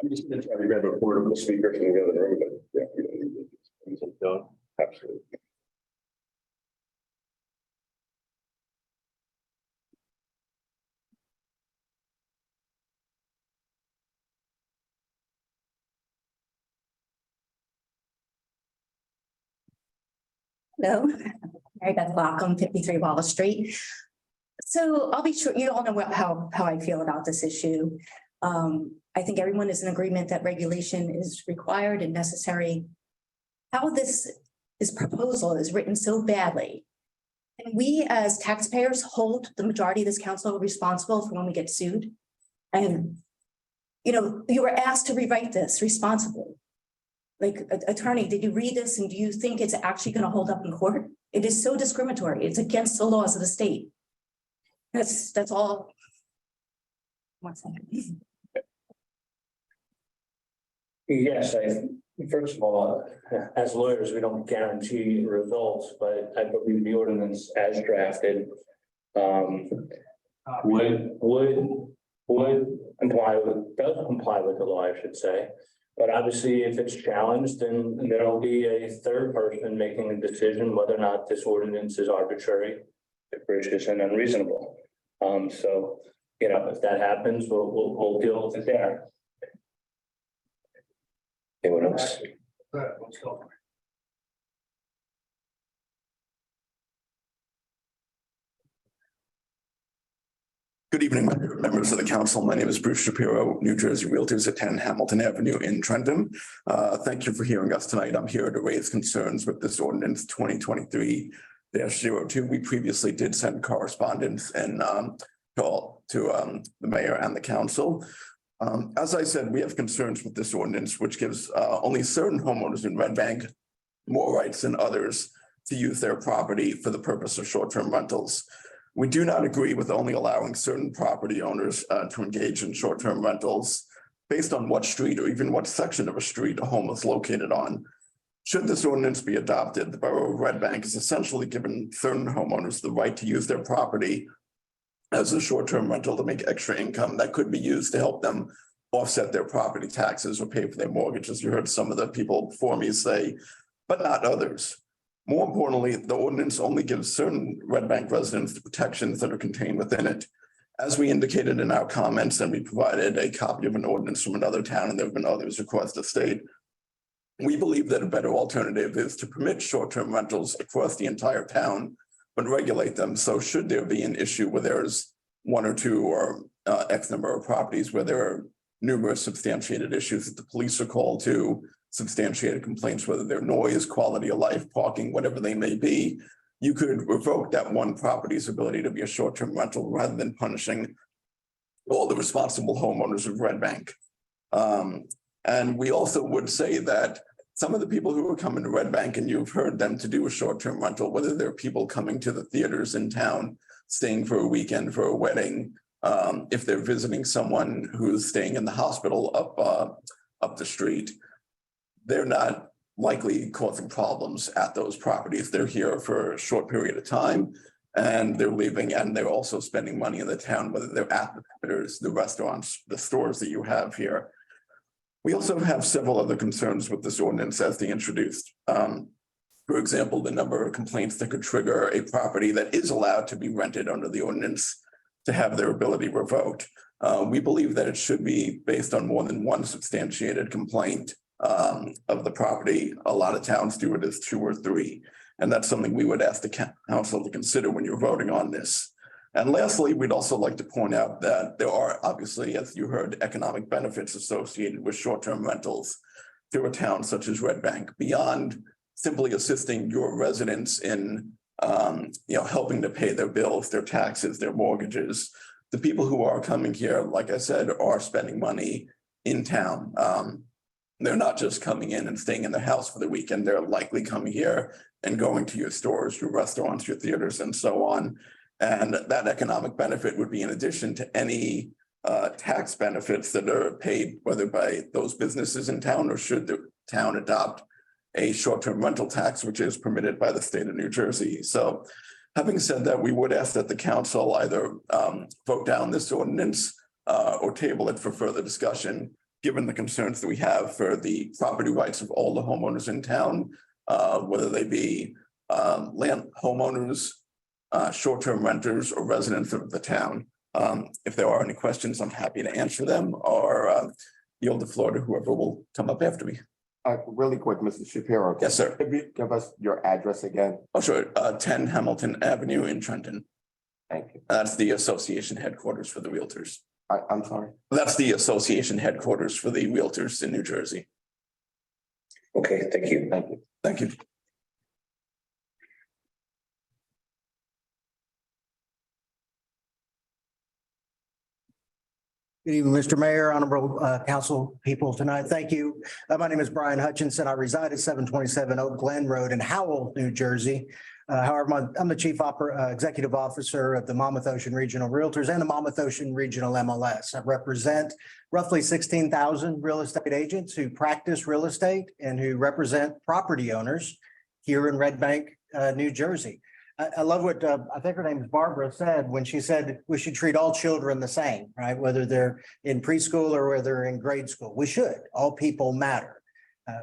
I'm just going to try to grab a portable speaker from the other room, but yeah, we don't need it. Absolutely. Hello, Mary Beth Lockham, 53 Wallace Street. So I'll be sure, you all know how I feel about this issue. I think everyone is in agreement that regulation is required and necessary. How this proposal is written so badly. And we as taxpayers hold the majority of this council responsible for when we get sued. And, you know, you were asked to rewrite this responsibly. Like, attorney, did you read this and do you think it's actually going to hold up in court? It is so discriminatory. It's against the laws of the state. That's all. 1 second. Yes, first of all, as lawyers, we don't guarantee results, but I believe the ordinance as drafted would does comply with the law, I should say. But obviously, if it's challenged, then there'll be a third person making a decision whether or not this ordinance is arbitrary, capricious, and unreasonable. So, you know, if that happens, we'll deal with it there. Anyone else? Let's go. Good evening, members of the council. My name is Bruce Shapiro, New Jersey Realtors at 10 Hamilton Avenue in Trenton. Thank you for hearing us tonight. I'm here to raise concerns with this ordinance 2023-02. We previously did send correspondence and to the mayor and the council. As I said, we have concerns with this ordinance, which gives only certain homeowners in Red Bank more rights than others to use their property for the purpose of short-term rentals. We do not agree with only allowing certain property owners to engage in short-term rentals based on what street or even what section of a street a home is located on. Should this ordinance be adopted, the Borough of Red Bank is essentially giving certain homeowners the right to use their property as a short-term rental to make extra income that could be used to help them offset their property taxes or pay for their mortgages. You heard some of the people before me say, but not others. More importantly, the ordinance only gives certain Red Bank residents the protections that are contained within it. As we indicated in our comments, and we provided a copy of an ordinance from another town, and there have been others across the state, we believe that a better alternative is to permit short-term rentals across the entire town, but regulate them. So should there be an issue where there's one or two or X number of properties where there are numerous substantiated issues that the police are called to, substantiated complaints, whether they're noise, quality of life, parking, whatever they may be, you could revoke that one property's ability to be a short-term rental rather than punishing all the responsible homeowners of Red Bank. And we also would say that some of the people who are coming to Red Bank, and you've heard them to do a short-term rental, whether they're people coming to the theaters in town, staying for a weekend for a wedding, if they're visiting someone who's staying in the hospital up the street, they're not likely causing problems at those properties. They're here for a short period of time and they're leaving, and they're also spending money in the town, whether they're at the theaters, the restaurants, the stores that you have here. We also have several other concerns with this ordinance as they introduced. For example, the number of complaints that could trigger a property that is allowed to be rented under the ordinance to have their ability revoked. We believe that it should be based on more than one substantiated complaint of the property. A lot of towns do it as 2 or 3. And that's something we would ask the council to consider when you're voting on this. And lastly, we'd also like to point out that there are obviously, as you heard, economic benefits associated with short-term rentals to a town such as Red Bank, beyond simply assisting your residents in helping to pay their bills, their taxes, their mortgages. The people who are coming here, like I said, are spending money in town. They're not just coming in and staying in their house for the weekend. They're likely coming here and going to your stores, your restaurants, your theaters, and so on. And that economic benefit would be in addition to any tax benefits that are paid, whether by those businesses in town or should the town adopt a short-term rental tax, which is permitted by the state of New Jersey. So having said that, we would ask that the council either vote down this ordinance or table it for further discussion, given the concerns that we have for the property rights of all the homeowners in town, whether they be land homeowners, short-term renters, or residents of the town. If there are any questions, I'm happy to answer them or yield the floor to whoever will come up after me. Really quick, Mr. Shapiro. Yes, sir. Could you give us your address again? Oh, sure, 10 Hamilton Avenue in Trenton. Thank you. That's the association headquarters for the Realtors. I'm sorry. That's the association headquarters for the Realtors in New Jersey. Okay, thank you. Thank you. Thank you. Good evening, Mr. Mayor, honorable council people tonight. Thank you. My name is Brian Hutchinson. I reside at 727 Oak Glen Road in Howell, New Jersey. However, I'm the chief executive officer of the Monmouth Ocean Regional Realtors and the Monmouth Ocean Regional MLS. I represent roughly 16,000 real estate agents who practice real estate and who represent property owners here in Red Bank, New Jersey. I love what I think her name is Barbara said when she said we should treat all children the same, right? Whether they're in preschool or whether they're in grade school. We should. All people matter.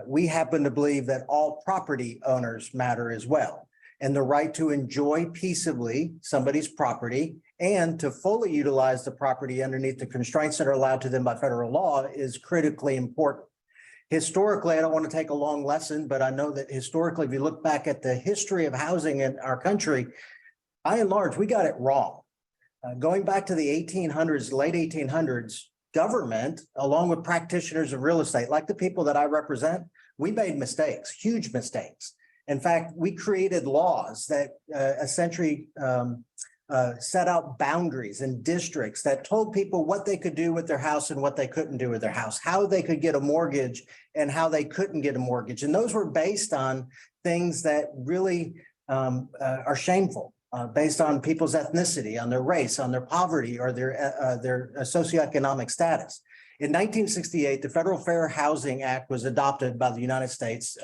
We happen to believe that all property owners matter as well. And the right to enjoy peaceably somebody's property and to fully utilize the property underneath the constraints that are allowed to them by federal law is critically important. Historically, I don't want to take a long lesson, but I know that historically, if you look back at the history of housing in our country, by and large, we got it wrong. Going back to the 1800s, late 1800s, government, along with practitioners of real estate, like the people that I represent, we made mistakes, huge mistakes. In fact, we created laws that essentially set out boundaries and districts that told people what they could do with their house and what they couldn't do with their house, how they could get a mortgage and how they couldn't get a mortgage. And those were based on things that really are shameful, based on people's ethnicity, on their race, on their poverty, or their socioeconomic status. In 1968, the Federal Fair Housing Act was adopted by the United States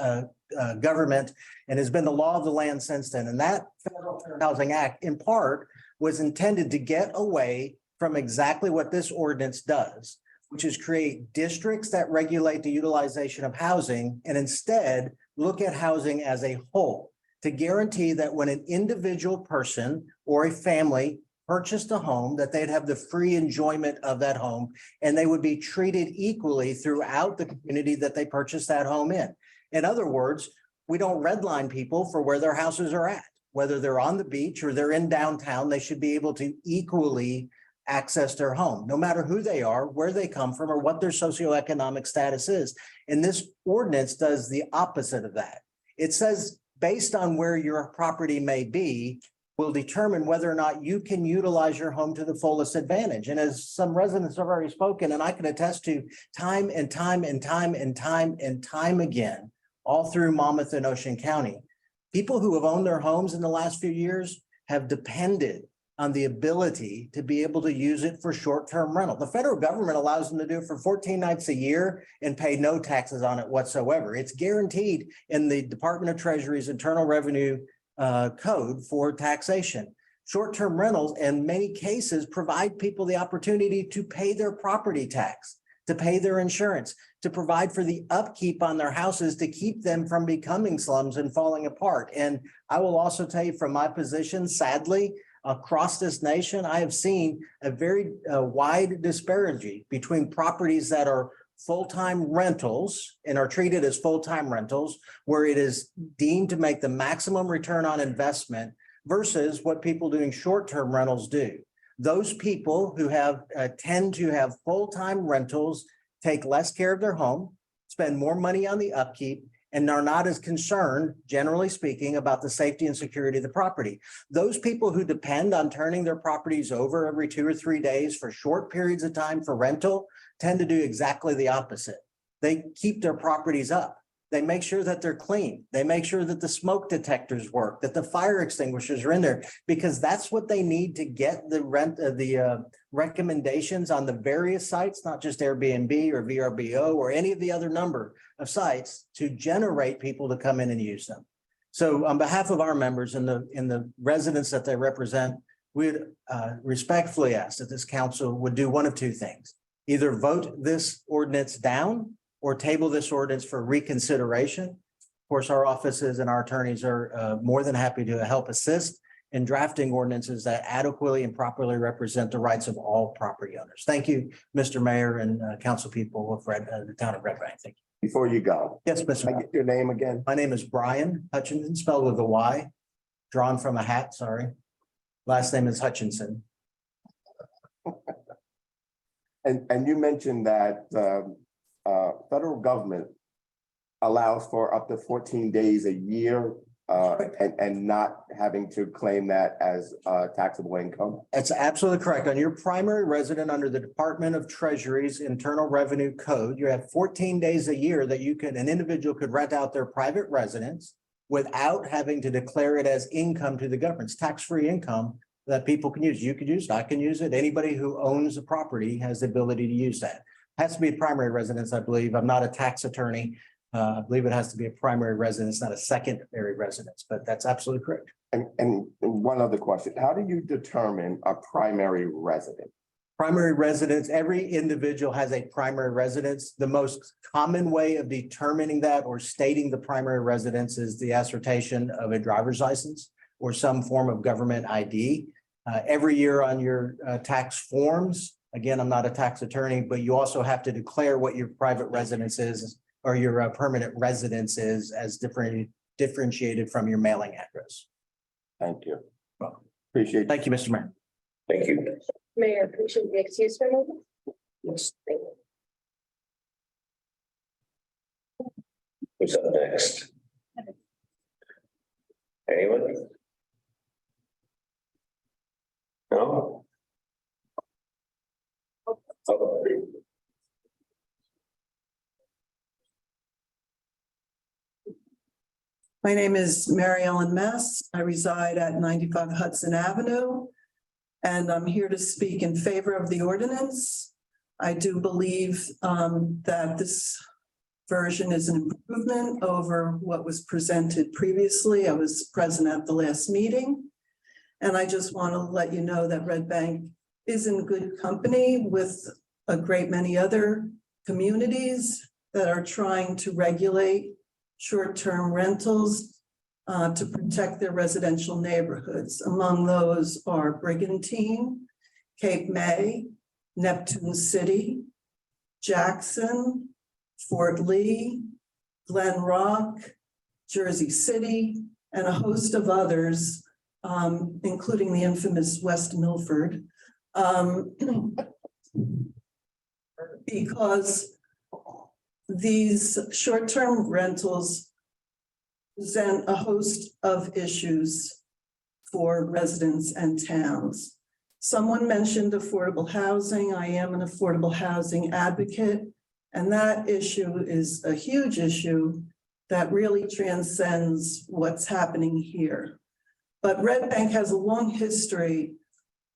government and has been the law of the land since then. And that Federal Fair Housing Act, in part, was intended to get away from exactly what this ordinance does, which is create districts that regulate the utilization of housing and instead look at housing as a whole to guarantee that when an individual person or a family purchased a home, that they'd have the free enjoyment of that home and they would be treated equally throughout the community that they purchased that home in. In other words, we don't redline people for where their houses are at. Whether they're on the beach or they're in downtown, they should be able to equally access their home, no matter who they are, where they come from, or what their socioeconomic status is. And this ordinance does the opposite of that. It says, based on where your property may be, will determine whether or not you can utilize your home to the fullest advantage. And as some residents have already spoken, and I can attest to time and time and time and time and time again, all through Monmouth and Ocean County, people who have owned their homes in the last few years have depended on the ability to be able to use it for short-term rental. The federal government allows them to do it for 14 nights a year and pay no taxes on it whatsoever. It's guaranteed in the Department of Treasury's Internal Revenue Code for taxation. Short-term rentals in many cases provide people the opportunity to pay their property tax, to pay their insurance, to provide for the upkeep on their houses to keep them from becoming slums and falling apart. And I will also tell you from my position, sadly, across this nation, I have seen a very wide disparity between properties that are full-time rentals and are treated as full-time rentals, where it is deemed to make the maximum return on investment versus what people doing short-term rentals do. Those people who have tend to have full-time rentals take less care of their home, spend more money on the upkeep, and are not as concerned, generally speaking, about the safety and security of the property. Those people who depend on turning their properties over every 2 or 3 days for short periods of time for rental tend to do exactly the opposite. They keep their properties up. They make sure that they're clean. They make sure that the smoke detectors work, that the fire extinguishers are in there, because that's what they need to get the recommendations on the various sites, not just Airbnb or VRBO or any of the other number of sites to generate people to come in and use them. So on behalf of our members and the residents that they represent, we would respectfully ask that this council would do one of two things. Either vote this ordinance down or table this ordinance for reconsideration. Of course, our offices and our attorneys are more than happy to help assist in drafting ordinances that adequately and properly represent the rights of all property owners. Thank you, Mr. Mayor and council people of the town of Red Bank. Thank you. Before you go, Yes, Mr. can I Mayor. get your name again? My name is Brian Hutchinson, spelled with a Y, drawn from a hat, sorry. Last name is Hutchinson. And you mentioned that federal government allows for up to 14 days a year and not having to claim that as taxable income. That's absolutely correct. On your primary resident under the Department of Treasury's Internal Revenue Code, you have 14 days a year that an individual could rent out their private residence without having to declare it as income to the government. It's tax-free income that people can use. You could use it, I can use it. Anybody who owns a property has the ability to use that. Has to be a primary residence, I believe. I'm not a tax attorney. I believe it has to be a primary residence, not a secondary residence, but that's absolutely correct. And one other question, how do you determine a primary resident? Primary residence, every individual has a primary residence. The most common way of determining that or stating the primary residence is the assertion of a driver's license or some form of government ID. Every year on your tax forms, again, I'm not a tax attorney, but you also have to declare what your private residence is or your permanent residence is as differentiated from your mailing address. Thank you. Welcome. Appreciate it. Thank you, Mr. Mayor. Thank you. Mayor, appreciate the excuse for a moment. Yes. Thank you. Who's up next? Anyone? No? Oh. My name is Mary Ellen Mess. I reside at 95 Hudson Avenue, and I'm here to speak in favor of the ordinance. I do believe that this version is an improvement over what was presented previously. I was present at the last meeting, and I just want to let you know that Red Bank is in good company with a great many other communities that are trying to regulate short-term rentals to protect their residential neighborhoods. Among those are Brigantine, Cape May, Neptune City, Jackson, Fort Lee, Glen Rock, Jersey City, and a host of others, including the infamous West Milford. Because these short-term rentals present a host of issues for residents and towns. Someone mentioned affordable housing. I am an affordable housing advocate, and that issue is a huge issue that really transcends what's happening here. But Red Bank has a long history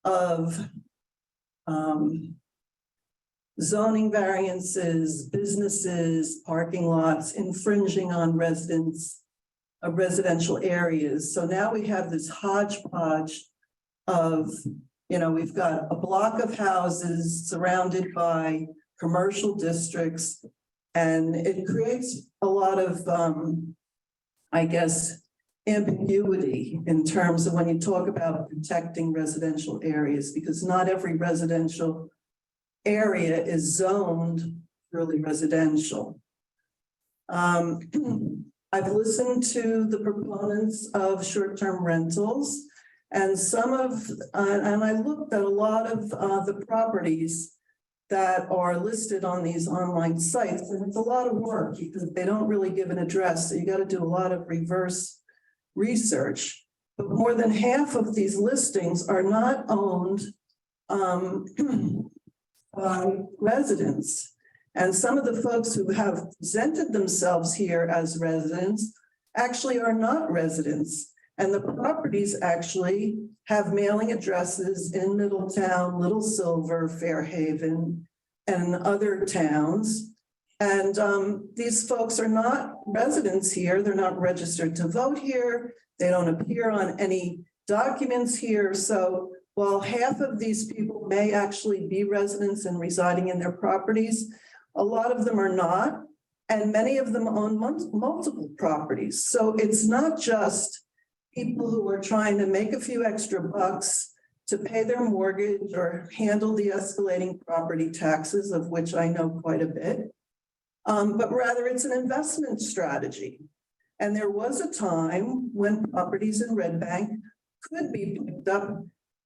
of zoning variances, businesses, parking lots, infringing on residential areas. So now we have this hodgepodge of, we've got a block of houses surrounded by commercial districts, and it creates a lot of, ambiguity in terms of when you talk about protecting residential areas, because not every residential area is zoned purely residential. I've listened to the proponents of short-term rentals, and and I looked at a lot of the properties that are listed on these online sites, and it's a lot of work because they don't really give an address, so you got to do a lot of reverse research. But more than half of these listings are not owned by residents. And some of the folks who have presented themselves here as residents actually are not residents. And the properties actually have mailing addresses in Middletown, Little Silver, Fairhaven, and other towns. And these folks are not residents here. They're not registered to vote here. They don't appear on any documents here. So while half of these people may actually be residents and residing in their properties, a lot of them are not, and many of them own multiple properties. So it's not just people who are trying to make a few extra bucks to pay their mortgage or handle the escalating property taxes, of which I know quite a bit. but rather it's an investment strategy. And there was a time when properties in Red Bank could be picked up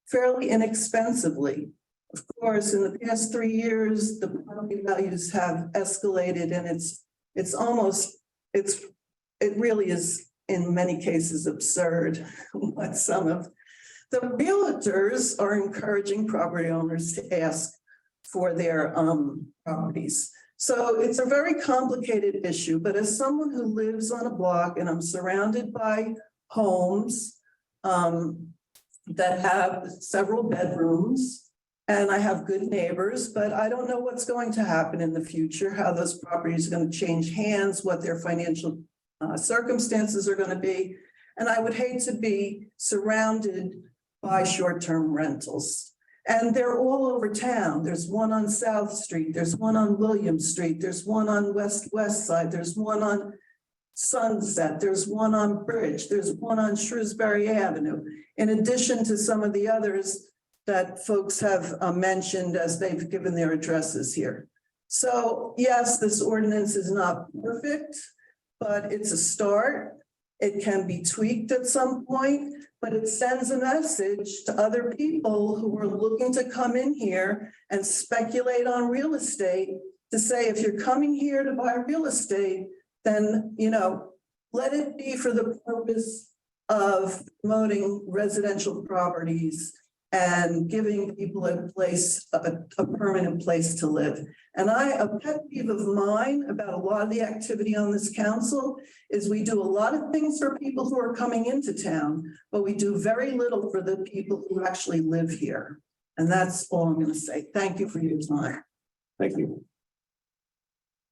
fairly inexpensively. Of course, in the past 3 years, the property values have escalated and it really is in many cases absurd what some of the realtors are encouraging property owners to ask for their properties. So it's a very complicated issue, but as someone who lives on a block and I'm surrounded by homes that have several bedrooms, and I have good neighbors, but I don't know what's going to happen in the future, how those properties are going to change hands, what their financial circumstances are going to be. And I would hate to be surrounded by short-term rentals. And they're all over town. There's one on South Street, there's one on William Street, there's one on West Side, there's one on Sunset, there's one on Bridge, there's one on Shrewsbury Avenue, in addition to some of the others that folks have mentioned as they've given their addresses here. So yes, this ordinance is not perfect, but it's a start. It can be tweaked at some point, but it sends a message to other people who are looking to come in here and speculate on real estate to say, if you're coming here to buy real estate, then, let it be for the purpose of promoting residential properties and giving people a place, a permanent place to live. And a pet peeve of mine about a lot of the activity on this council is we do a lot of things for people who are coming into town, but we do very little for the people who actually live here. And that's all I'm going to say. Thank you for your time. Thank you.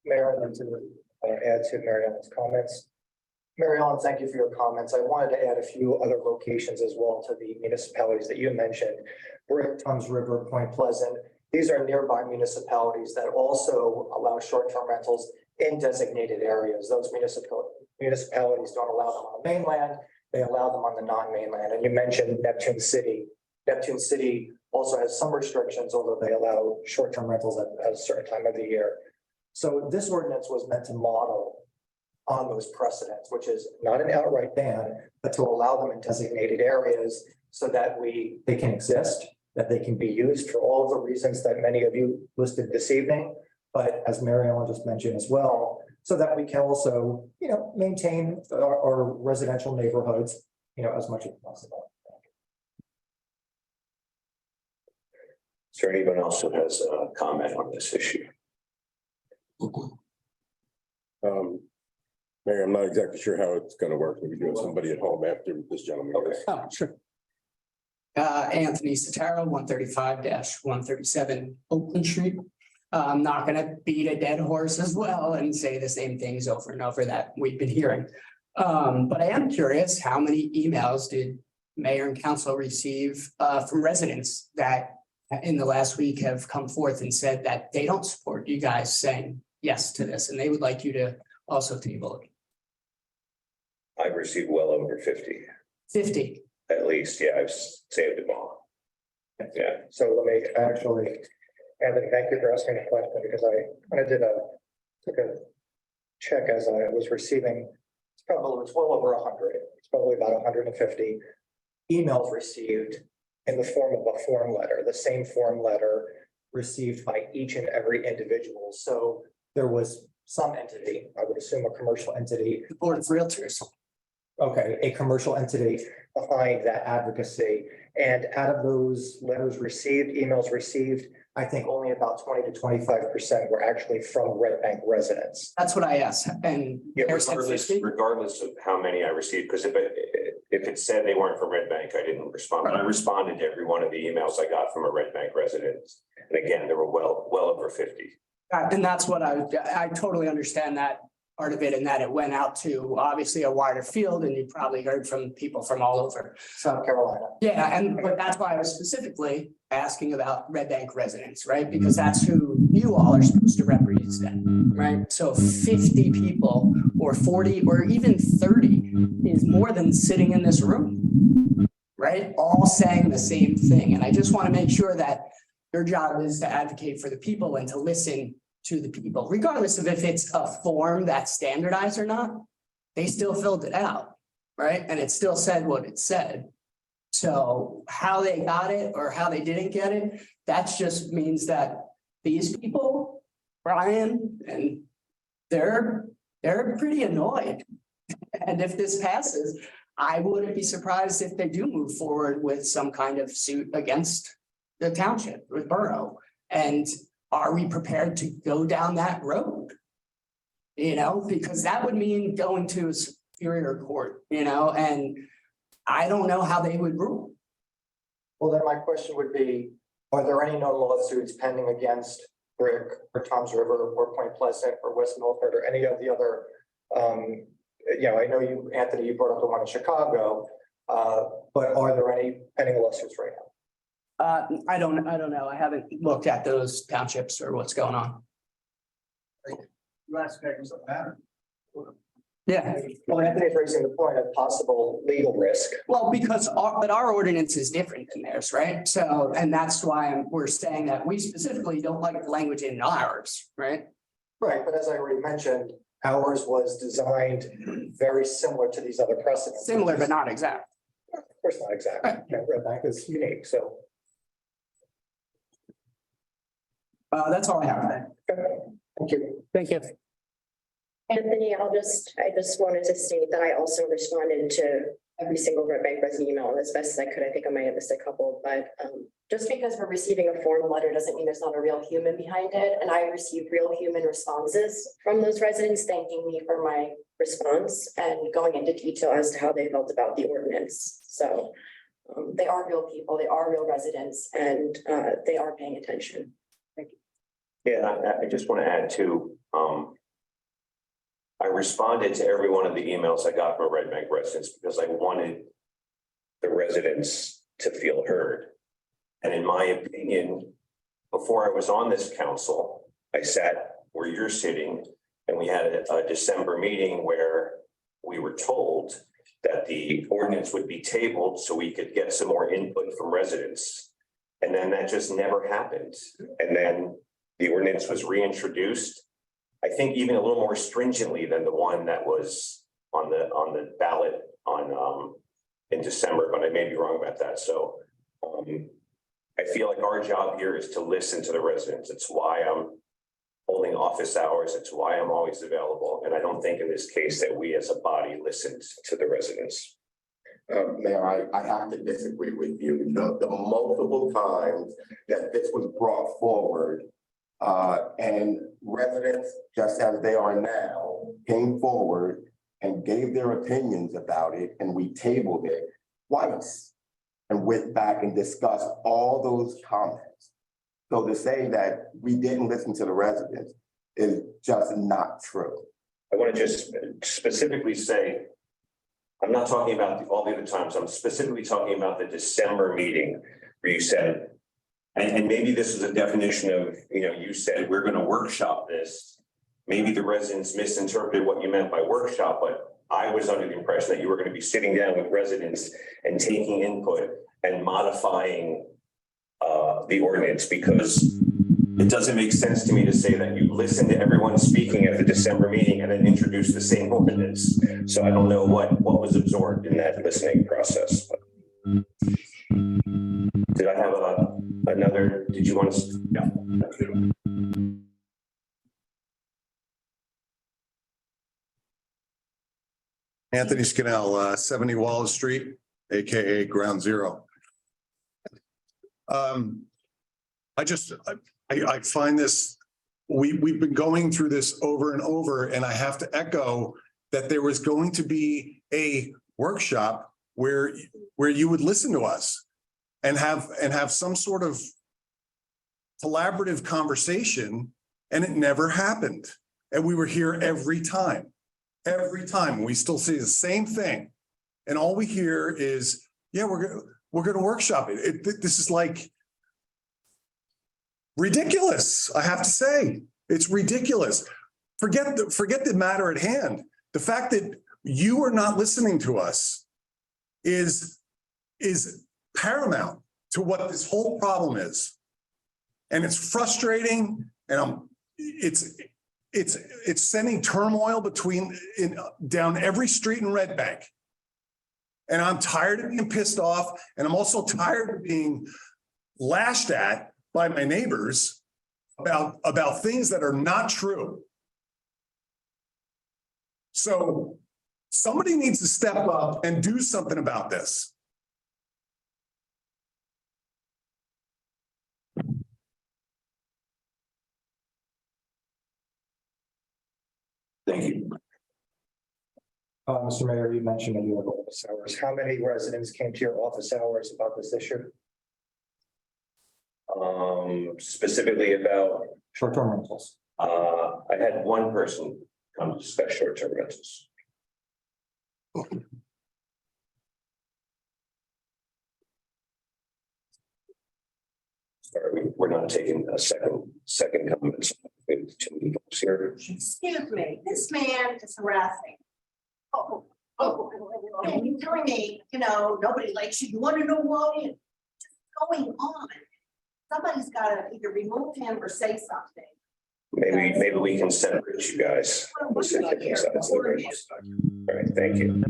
Mayor, I'd like to add to Mary Ellen's comments. Mary Ellen, thank you for your comments. I wanted to add a few other locations as well to the municipalities that you mentioned. Brick, Tums River, Point Pleasant. These are nearby municipalities that also allow short-term rentals in designated areas. Those municipalities don't allow them on the mainland. They allow them on the non-mainland. And you mentioned Neptune City. Neptune City also has some restrictions, although they allow short-term rentals at a certain time of the year. So this ordinance was meant to model on those precedents, which is not an outright ban, but to allow them in designated areas so that they can exist, that they can be used for all of the reasons that many of you listed this evening. But as Mary Ellen just mentioned as well, so that we can also, maintain our residential neighborhoods, as much as possible. Is there anyone else who has a comment on this issue? Mayor, I'm not exactly sure how it's gonna work. Maybe doing somebody at home after this gentleman. goes. Oh, sure. Anthony Sotaro, 135-137 Oakland Street. I'm not gonna beat a dead horse as well and say the same things over and over that we've been hearing. But I am curious, how many emails did mayor and council receive from residents that in the last week have come forth and said that they don't support you guys saying yes to this, and they would like you to also table it? I've received well over 50. 50. At least, yeah, I've saved them all. Yeah. So let me actually, Anthony, thank you for asking the question, because I kind of took a check as I was receiving. It's well over 100. It's probably about 150 emails received in the form of a form letter, the same form letter received by each and every individual. So there was some entity, I would assume a commercial entity. The Board of Realtors. Okay, a commercial entity behind that advocacy. And out of those letters received, emails received, I think only about 20 to 25% were actually from Red Bank residents. That's what I asked. And Yeah, regardless of how many I received, because if it said they weren't from Red Bank, I didn't respond. But I responded to every one of the emails I got from a Red Bank resident. And again, there were well over 50. And that's what I totally understand that part of it, and that it went out to obviously a wider field, and you probably heard from people from all over. South Carolina. Yeah, but that's why I was specifically asking about Red Bank residents, right? Because that's who you all are supposed to represent, right? So 50 people or 40 or even 30 is more than sitting in this room, right? All saying the same thing. And I just want to make sure that your job is to advocate for the people and to listen to the people, regardless of if it's a form that's standardized or not. They still filled it out, right? And it still said what it said. So how they got it or how they didn't get it, that just means that these people, Brian, and they're pretty annoyed. And if this passes, I wouldn't be surprised if they do move forward with some kind of suit against the township, with borough. And are we prepared to go down that road? You know, because that would mean going to a superior court, you know, and I don't know how they would rule. Well, then my question would be, are there any known lawsuits pending against Brick or Tom's River or Point Pleasant or West Milford or any of the other, I know you, Anthony, you brought up the one in Chicago, but are there any pending lawsuits right now? I don't know. I haven't looked at those townships or what's going on. Last papers that matter. Yeah. Well, Anthony's raising the point of possible legal risk. Well, because our ordinance is different than theirs, right? So, and that's why we're saying that we specifically don't like the language in ours, right? Right, but as I already mentioned, ours was designed very similar to these other precedents. Similar, but not exact. Of course, not exact. Red Bank is unique, so. That's all I have. Thank you. Thank you. Anthony, I just wanted to state that I also responded to every single Red Bank resident email as best as I could. I think I might have missed a couple, but just because we're receiving a form letter doesn't mean there's not a real human behind it. And I received real human responses from those residents thanking me for my response and going into detail as to how they felt about the ordinance. So they are real people, they are real residents, and they are paying attention. Thank you. Yeah, I just want to add too, I responded to every one of the emails I got from Red Bank residents because I wanted the residents to feel heard. And in my opinion, before I was on this council, I sat where you're sitting and we had a December meeting where we were told that the ordinance would be tabled so we could get some more input from residents. And then that just never happened. And then the ordinance was reintroduced. I think even a little more stringently than the one that was on the ballot in December, but I may be wrong about that. So I feel like our job here is to listen to the residents. It's why I'm holding office hours. It's why I'm always available. And I don't think in this case that we as a body listened to the residents. Mayor, I have to disagree with you. The multiple times that this was brought forward, and residents, just as they are now, came forward and gave their opinions about it, and we tabled it twice and went back and discussed all those comments. So to say that we didn't listen to the residents is just not true. I want to just specifically say, I'm not talking about all the other times. I'm specifically talking about the December meeting where you said, and maybe this is a definition of, you said, we're going to workshop this. Maybe the residents misinterpreted what you meant by workshop, but I was under the impression that you were going to be sitting down with residents and taking input and modifying the ordinance, because it doesn't make sense to me to say that you listened to everyone speaking at the December meeting and then introduce the same ordinance. So I don't know what was absorbed in that listening process. Did I have another, did you want to? Yeah. Anthony Scannell, 70 Wallace Street, AKA Ground Zero. I find this, we've been going through this over and over, and I have to echo that there was going to be a workshop where you would listen to us and have some sort of collaborative conversation, and it never happened. And we were here every time. We still see the same thing. And all we hear is, yeah, we're going to workshop it. This is like ridiculous. I have to say, it's ridiculous. Forget the matter at hand. The fact that you are not listening to us is paramount to what this whole problem is. And it's frustrating. And it's sending turmoil down every street in Red Bank. And I'm tired of being pissed off, and I'm also tired of being lashed at by my neighbors about things that are not true. So somebody needs to step up and do something about this. Thank you. Mr. Mayor, you mentioned that you have office hours. How many residents came to your office hours about this issue? Specifically about, Short-term rentals. I had one person come to discuss short-term rentals. Sorry, we're not taking a second comments. Too many folks here. Excuse me, this man is harassing. And you're telling me, nobody likes you. You want to know what's going on? Somebody's got to either remove him or say something. Maybe we can separate you guys. All right, thank you.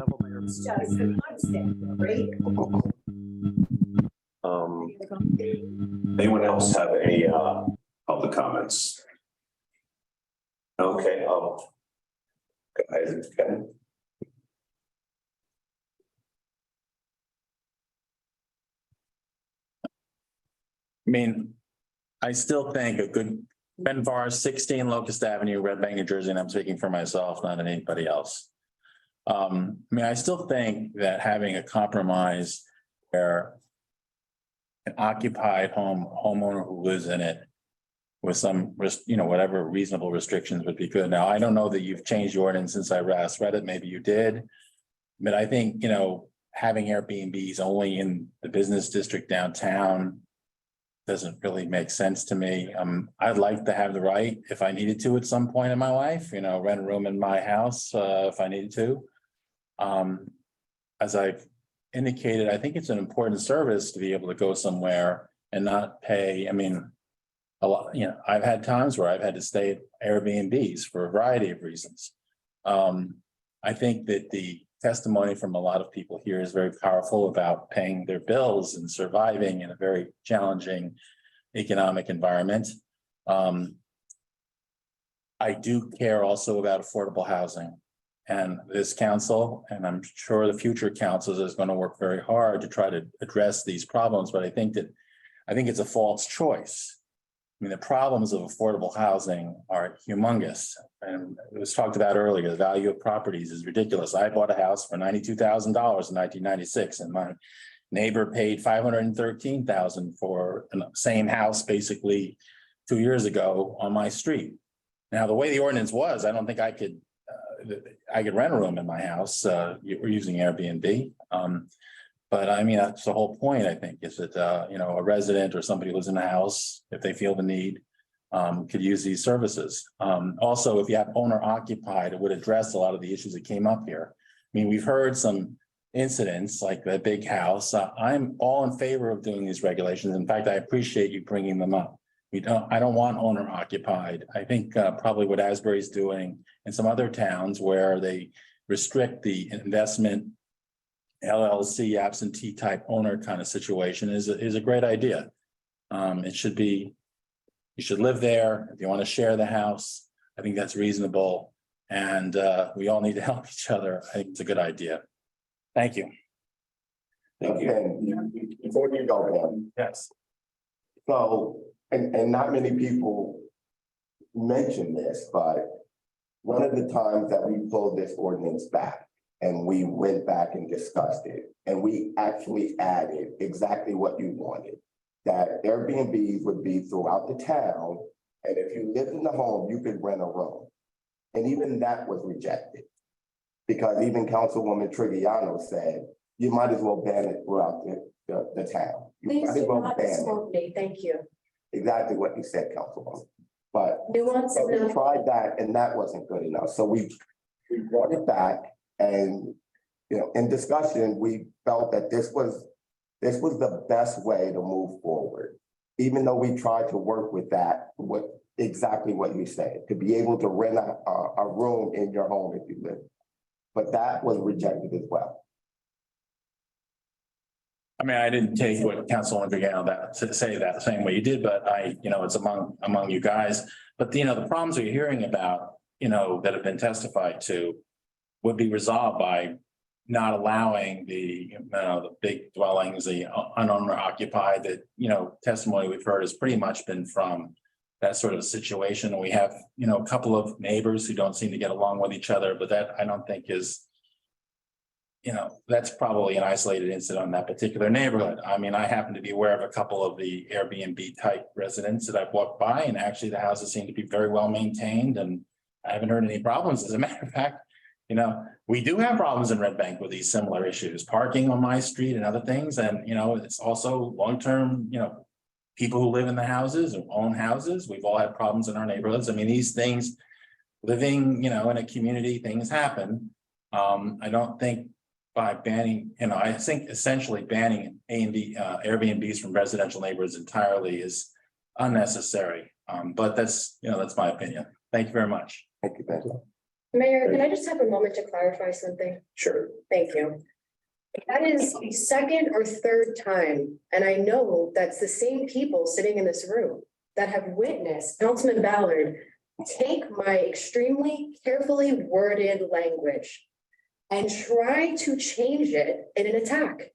Anyone else have any public comments? Okay, go ahead. Ken. I mean, I still think a good Ben Var, 16 Locust Avenue, Red Bank, New Jersey, and I'm speaking for myself, not anybody else. I still think that having a compromise where an occupied homeowner who lives in it with some, whatever reasonable restrictions would be good. Now, I don't know that you've changed your ordinance since I last read it. Maybe you did. But I think, having Airbnbs only in the business district downtown doesn't really make sense to me. I'd like to have the right, if I needed to at some point in my life, rent a room in my house if I needed to. As I've indicated, I think it's an important service to be able to go somewhere and not pay. A lot, I've had times where I've had to stay at Airbnbs for a variety of reasons. I think that the testimony from a lot of people here is very powerful about paying their bills and surviving in a very challenging economic environment. I do care also about affordable housing, and this council, and I'm sure the future councils, is going to work very hard to try to address these problems. But I think it's a false choice. The problems of affordable housing are humongous, and it was talked about earlier. The value of properties is ridiculous. I bought a house for $92,000 in 1996, and my neighbor paid $513,000 for the same house basically 2 years ago on my street. Now, the way the ordinance was, I don't think I could rent a room in my house. We're using Airbnb. But that's the whole point, I think, is that, a resident or somebody who lives in a house, if they feel the need, could use these services. Also, if you have owner occupied, it would address a lot of the issues that came up here. We've heard some incidents like that big house. I'm all in favor of doing these regulations. In fact, I appreciate you bringing them up. I don't want owner occupied. I think probably what Asbury's doing in some other towns where they restrict the investment LLC absentee type owner kind of situation is a great idea. It should be, you should live there. If you want to share the house, I think that's reasonable. And we all need to help each other. I think it's a good idea. Thank you. Thank you. Before you go, Ben. Yes. So, and not many people mention this, but one of the times that we pulled this ordinance back, and we went back and discussed it, and we actually added exactly what you wanted, that Airbnbs would be throughout the town, and if you lived in the home, you could rent a room. And even that was rejected, because even Councilwoman Triviano said, you might as well ban it throughout the town. You Please might as do well not ban it. misquote me. Thank you. Exactly what you said, Councilwoman. But Nuance we enough. tried that, and that wasn't good enough. So we brought it back, and in discussion, we felt that this was the best way to move forward. Even though we tried to work with that, with exactly what you said, to be able to rent a room in your home if you live. But that was rejected as well. I mean, I didn't take what Councilwoman Dragano to say that the same way you did, but it's among you guys. But the problems we're hearing about, that have been testified to would be resolved by not allowing the big dwellings, the unowner occupied, that, testimony we've heard has pretty much been from that sort of situation. We have, a couple of neighbors who don't seem to get along with each other, but that I don't think is, that's probably an isolated incident in that particular neighborhood. I mean, I happen to be aware of a couple of the Airbnb type residents that I've walked by, and actually the houses seem to be very well maintained, and I haven't heard any problems. As a matter of fact, we do have problems in Red Bank with these similar issues, parking on my street and other things. And, it's also long-term, people who live in the houses or own houses. We've all had problems in our neighborhoods. I mean, these things, living, in a community, things happen. I don't think by banning, I think essentially banning Airbnbs from residential neighborhoods entirely is unnecessary. But that's my opinion. Thank you very much. Thank you, Becky. Mayor, can I just have a moment to clarify something? Sure. Thank you. That is the second or third time, and I know that's the same people sitting in this room that have witnessed Councilman Ballard take my extremely carefully worded language and try to change it in an attack.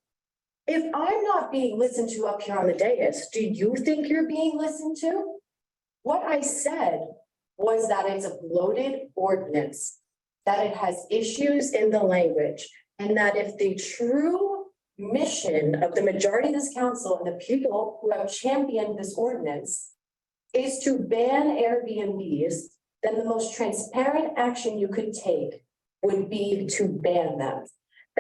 If I'm not being listened to up here on the dais, do you think you're being listened to? What I said was that it's a bloated ordinance, that it has issues in the language, and that if the true mission of the majority of this council and the people who have championed this ordinance is to ban Airbnbs, then the most transparent action you could take would be to ban them.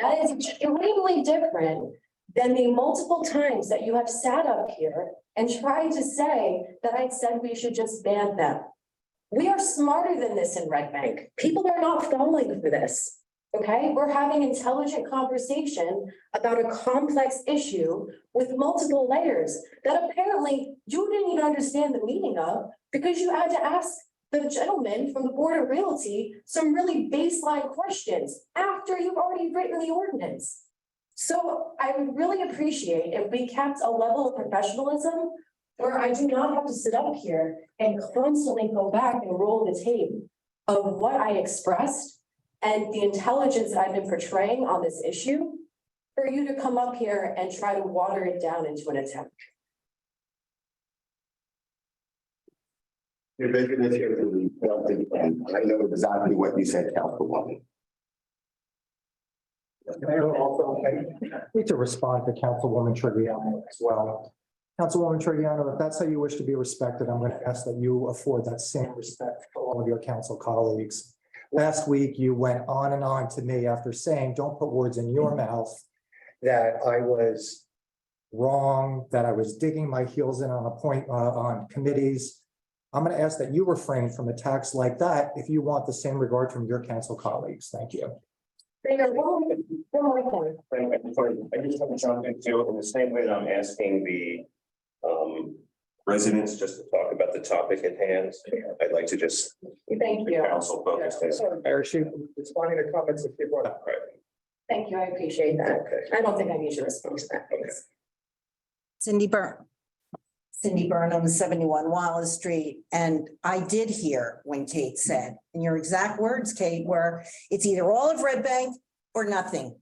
That is extremely different than the multiple times that you have sat up here and tried to say that I said we should just ban them. We are smarter than this in Red Bank. People are not falling for this. Okay, we're having intelligent conversation about a complex issue with multiple layers that apparently you didn't even understand the meaning of, because you had to ask the gentleman from the Board of Realty some really baseline questions after you've already written the ordinance. So I would really appreciate if we kept a level of professionalism where I do not have to sit up here and constantly go back and roll the tape of what I expressed and the intelligence that I've been portraying on this issue for you to come up here and try to water it down into an attack. Your vision is here to be built, and I know exactly what you said, Councilwoman. Mayor, also, I need to respond to Councilwoman Triviano as well. Councilwoman Triviano, if that's how you wish to be respected, I'm going to ask that you afford that same respect to all of your council colleagues. Last week, you went on and on to me after saying, don't put words in your mouth, that I was wrong, that I was digging my heels in on on committees. I'm going to ask that you refrain from attacks like that if you want the same regard from your council colleagues. Thank you. Mayor, one more thing. I just want to jump into it in the same way that I'm asking the residents just to talk about the topic at hand. I'd like to just. Thank you. Council focus. Mayor, she responding to comments that people are. Thank you. I appreciate that. I don't think I need to respond to that. Cindy Burnham, 71 Wallace Street. And I did hear when Kate said, and your exact words, Kate, were it's either all of Red Bank or nothing.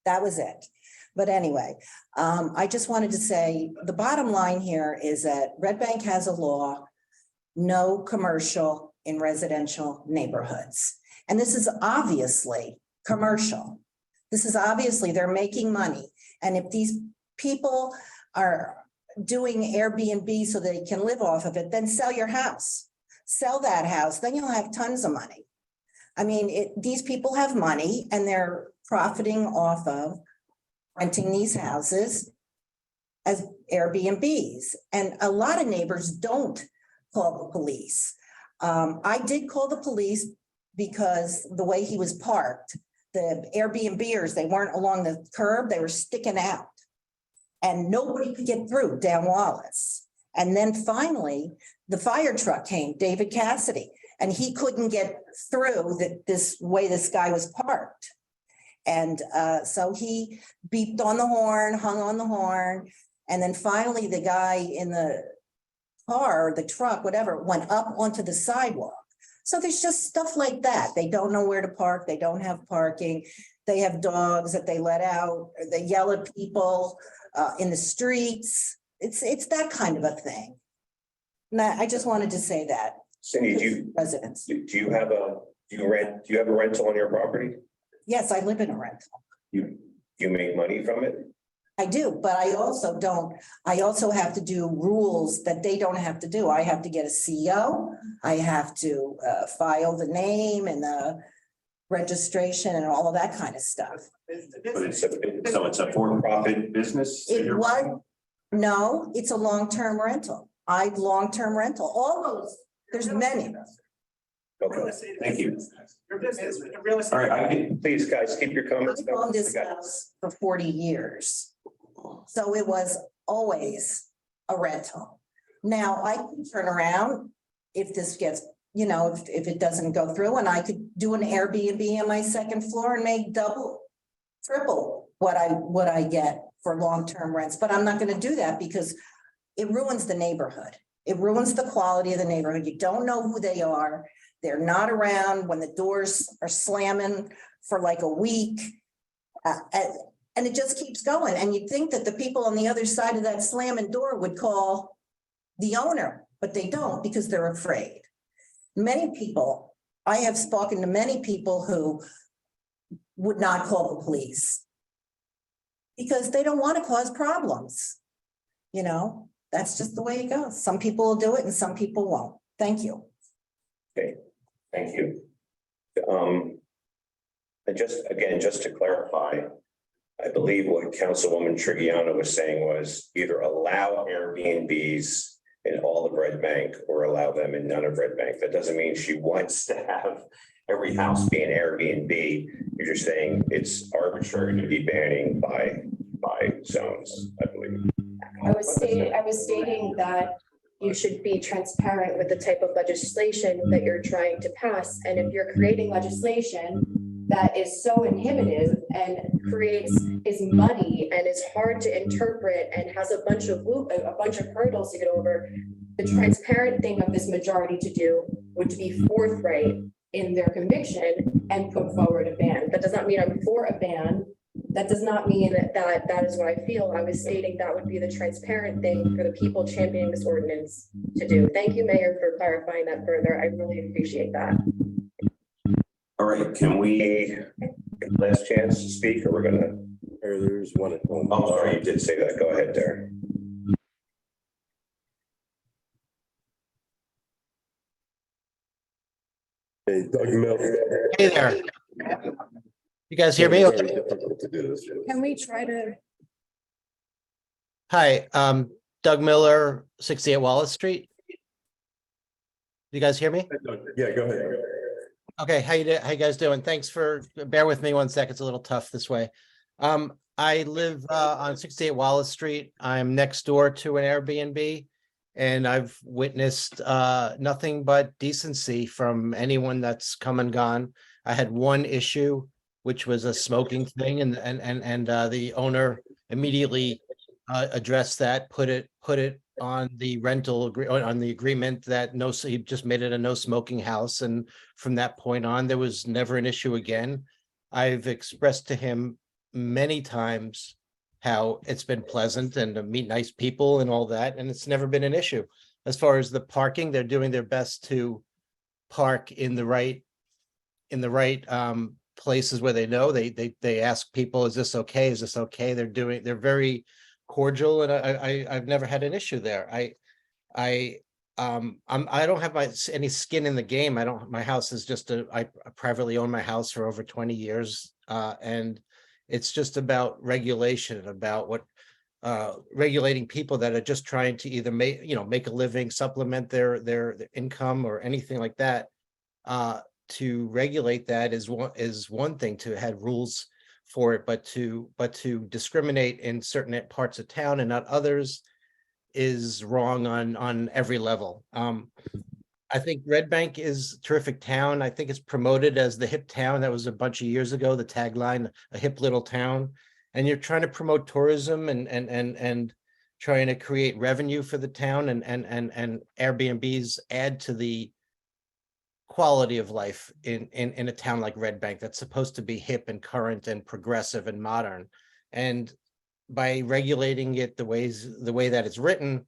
That was it. But anyway, I just wanted to say the bottom line here is that Red Bank has a law, no commercial in residential neighborhoods. And this is obviously commercial. This is obviously they're making money. And if these people are doing Airbnb so they can live off of it, then sell your house. Sell that house, then you'll have tons of money. I mean, these people have money and they're profiting off of renting these houses as Airbnbs. And a lot of neighbors don't call the police. I did call the police because the way he was parked, the Airbnbers, they weren't along the curb, they were sticking out. And nobody could get through down Wallace. And then finally, the fire truck came, David Cassidy, and he couldn't get through this way this guy was parked. And so he beeped on the horn, hung on the horn, and then finally the guy in the car, the truck, whatever, went up onto the sidewalk. So there's just stuff like that. They don't know where to park. They don't have parking. They have dogs that they let out. They yell at people in the streets. It's that kind of a thing. And I just wanted to say that. Cindy, do Residents. you have a rental on your property? Yes, I live in a rental. You make money from it? I do, but I also don't. I also have to do rules that they don't have to do. I have to get a CO. I have to file the name and the registration and all of that kind of stuff. But it's a for-profit business? It was, no, it's a long-term rental. Long-term rental, all those, there's many. Okay, thank you. All right, please, guys, keep your comments. I've owned this house for 40 years. So it was always a rental. Now I can turn around if this gets, if it doesn't go through, and I could do an Airbnb on my second floor and make double, triple what I get for long-term rents. But I'm not going to do that because it ruins the neighborhood. It ruins the quality of the neighborhood. You don't know who they are. They're not around when the doors are slamming for like a week. And it just keeps going. And you'd think that the people on the other side of that slamming door would call the owner, but they don't because they're afraid. Many people, I have spoken to many people who would not call the police because they don't want to cause problems. That's just the way it goes. Some people will do it and some people won't. Thank you. Okay, thank you. And just to clarify, I believe what Councilwoman Trigiano was saying was either allow Airbnbs in all of Red Bank or allow them in none of Red Bank. That doesn't mean she wants to have every house be an Airbnb. You're just saying it's arbitrary to be banning by zones, I believe. I was stating that you should be transparent with the type of legislation that you're trying to pass. And if you're creating legislation that is so inhibitive and is muddy and is hard to interpret and has a bunch of hurdles to get over, the transparent thing of this majority to do would be forthright in their conviction and put forward a ban. That does not mean I'm for a ban. That does not mean that is what I feel. I was stating that would be the transparent thing for the people championing this ordinance to do. Thank you, Mayor, for clarifying that further. I really appreciate that. All right, can we get the last chance to speak, or we're gonna? There's one at home. I'm sorry, you did say that. Go ahead, Darren. Hey, Doug Miller. Hey there. You guys hear me? Okay. Can we try to? Hi, Doug Miller, 68 Wallace Street. You guys hear me? Yeah, go ahead. Okay, how you guys doing? Thanks for, bear with me one sec. It's a little tough this way. I live on 68 Wallace Street. I'm next door to an Airbnb, and I've witnessed nothing but decency from anyone that's come and gone. I had one issue, which was a smoking thing, and the owner immediately addressed that, put it on the on the agreement that he just made it a no smoking house, and from that point on, there was never an issue again. I've expressed to him many times how it's been pleasant and to meet nice people and all that, and it's never been an issue. As far as the parking, they're doing their best to park in the right places where they know. They ask people, is this okay? Is this okay? They're very cordial, and I've never had an issue there. I don't have any skin in the game. My house is I privately own my house for over 20 years. And it's just about regulation, about what regulating people that are just trying to either make a living, supplement their income or anything like that. To regulate that is one thing, to have rules for it, but to discriminate in certain parts of town and not others is wrong on every level. I think Red Bank is a terrific town. I think it's promoted as the hip town. That was a bunch of years ago, the tagline, a hip little town. And you're trying to promote tourism and trying to create revenue for the town and Airbnbs add to the quality of life in a town like Red Bank that's supposed to be hip and current and progressive and modern. And by regulating it the way that it's written,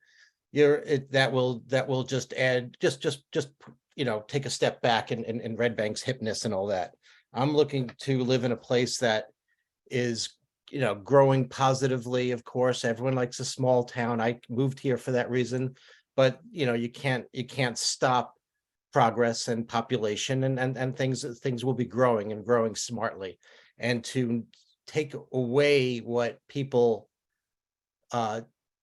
that will just add take a step back in Red Bank's hipness and all that. I'm looking to live in a place that is growing positively. Of course, everyone likes a small town. I moved here for that reason, but you can't stop progress and population and things will be growing and growing smartly. And to take away what people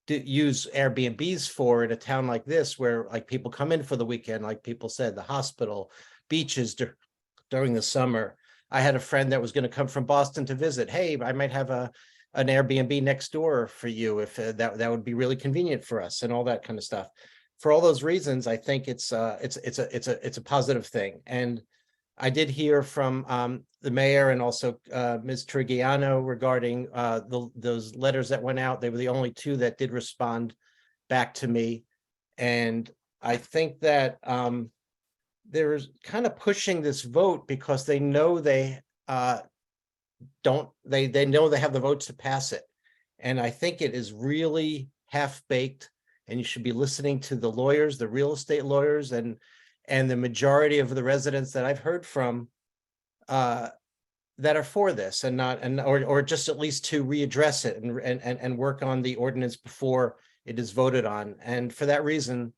use Airbnbs for in a town like this, where like people come in for the weekend, like people said, the hospital, beaches during the summer. I had a friend that was going to come from Boston to visit. Hey, I might have an Airbnb next door for you if that would be really convenient for us, and all that kind of stuff. For all those reasons, I think it's a positive thing. And I did hear from the mayor and also Ms. Trigiano regarding those letters that went out. They were the only two that did respond back to me. And I think that they're kind of pushing this vote because they know they know they have the votes to pass it. And I think it is really half-baked, and you should be listening to the lawyers, the real estate lawyers, and the majority of the residents that I've heard from that are for this, or just at least to readdress it and work on the ordinance before it is voted on. And for that reason,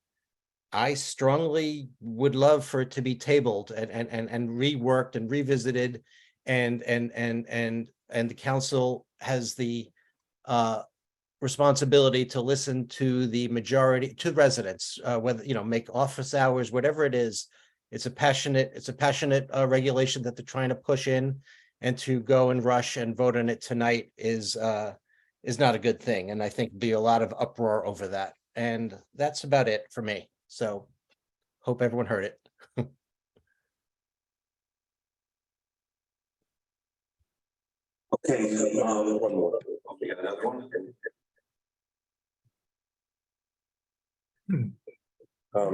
I strongly would love for it to be tabled and reworked and revisited, and the council has the responsibility to listen to the majority, to residents, whether make office hours, whatever it is. It's a passionate regulation that they're trying to push in, and to go and rush and vote on it tonight is not a good thing. And I think be a lot of uproar over that. And that's about it for me. So hope everyone heard it. Okay, one more. We got another one.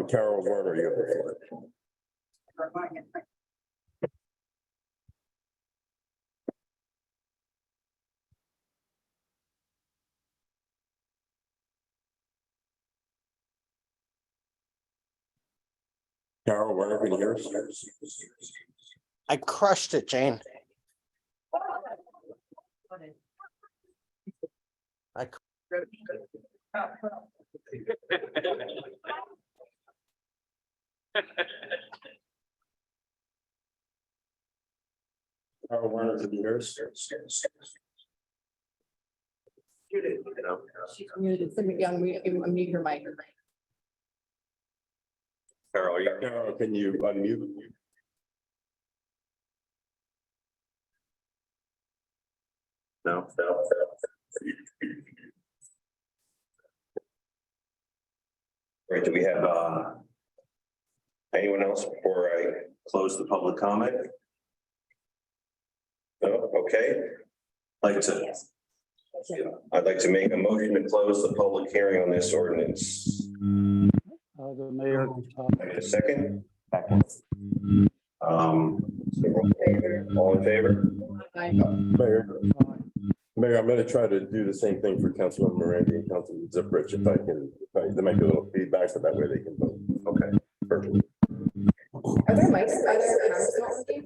Carol Werner, you have the floor. Carol Werner, can you hear us? I crushed it, Jane. Carol Werner, can you hear us? Unmute your mic. Carol, can you unmute? No. Right, do we have anyone else before I close the public comment? No, okay. I'd like to make a motion to close the public hearing on this ordinance. The mayor. A second. All in favor? Mayor, I'm gonna try to do the same thing for Councilman Morandi and Councilman Zubrich if I can, there might be a little feedback so that way they can vote. Okay, perfect. Are there mics? Are there cameras not working?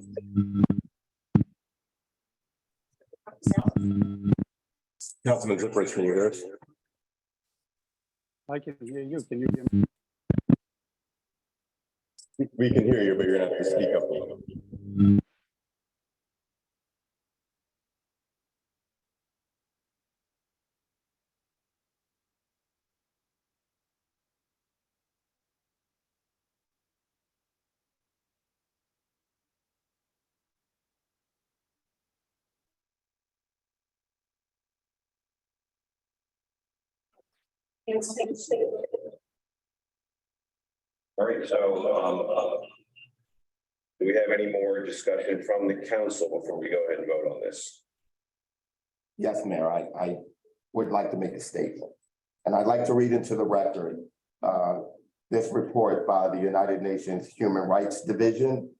Councilman Zubrich, can you hear us? I can hear you. Can you hear me? We can hear you, but you're gonna have to speak up a little. All right, so, do we have any more discussion from the council before we go ahead and vote on this? Yes, Mayor, I would like to make a statement. And I'd like to read into the record this report by the United Nations Human Rights Division.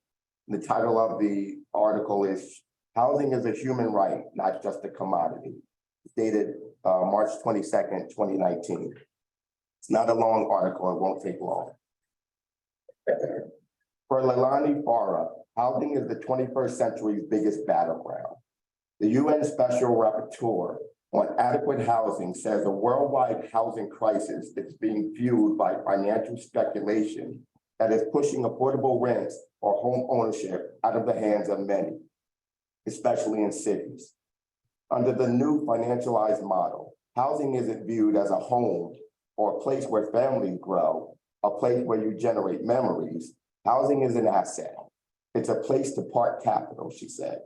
The title of the article is Housing is a Human Right, Not Just a Commodity. It's dated March 22nd, 2019. It's not a long article, it won't take long. For Leilani Farah, housing is the 21st century's biggest battleground. The UN Special Rapporteur on Adequate Housing says a worldwide housing crisis is being fueled by financial speculation that is pushing affordable rents or home ownership out of the hands of many, especially in cities. Under the new financialized model, housing isn't viewed as a home or a place where families grow, a place where you generate memories. Housing is an asset. It's a place to park capital, she said.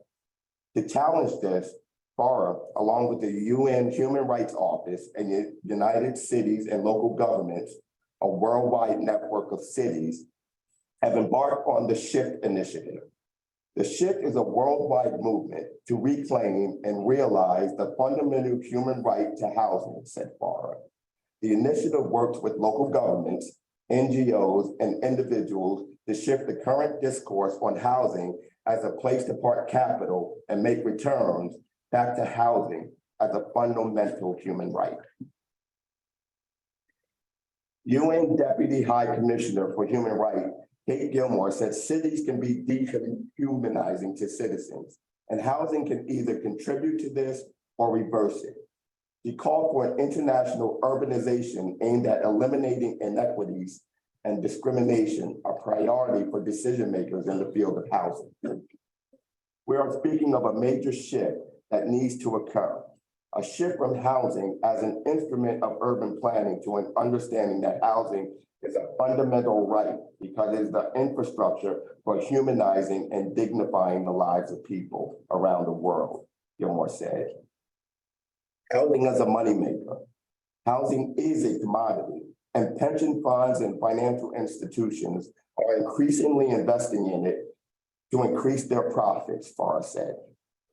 To challenge this, Farah, along with the UN Human Rights Office and United Cities and Local Governments, a worldwide network of cities, have embarked on the SHIFT initiative. The SHIFT is a worldwide movement to reclaim and realize the fundamental human right to housing, said Farah. The initiative works with local governments, NGOs, and individuals to shift the current discourse on housing as a place to park capital and make returns back to housing as a fundamental human right. UN Deputy High Commissioner for Human Rights, Kate Gilmore, said cities can be dehumanizing to citizens, and housing can either contribute to this or reverse it. She called for an international urbanization aimed at eliminating inequities and discrimination, a priority for decision makers in the field of housing. We are speaking of a major shift that needs to occur, a shift from housing as an instrument of urban planning to an understanding that housing is a fundamental right because it is the infrastructure for humanizing and dignifying the lives of people around the world, Gilmore said. Housing is a moneymaker. Housing is a commodity, and pension funds and financial institutions are increasingly investing in it to increase their profits, Farah said.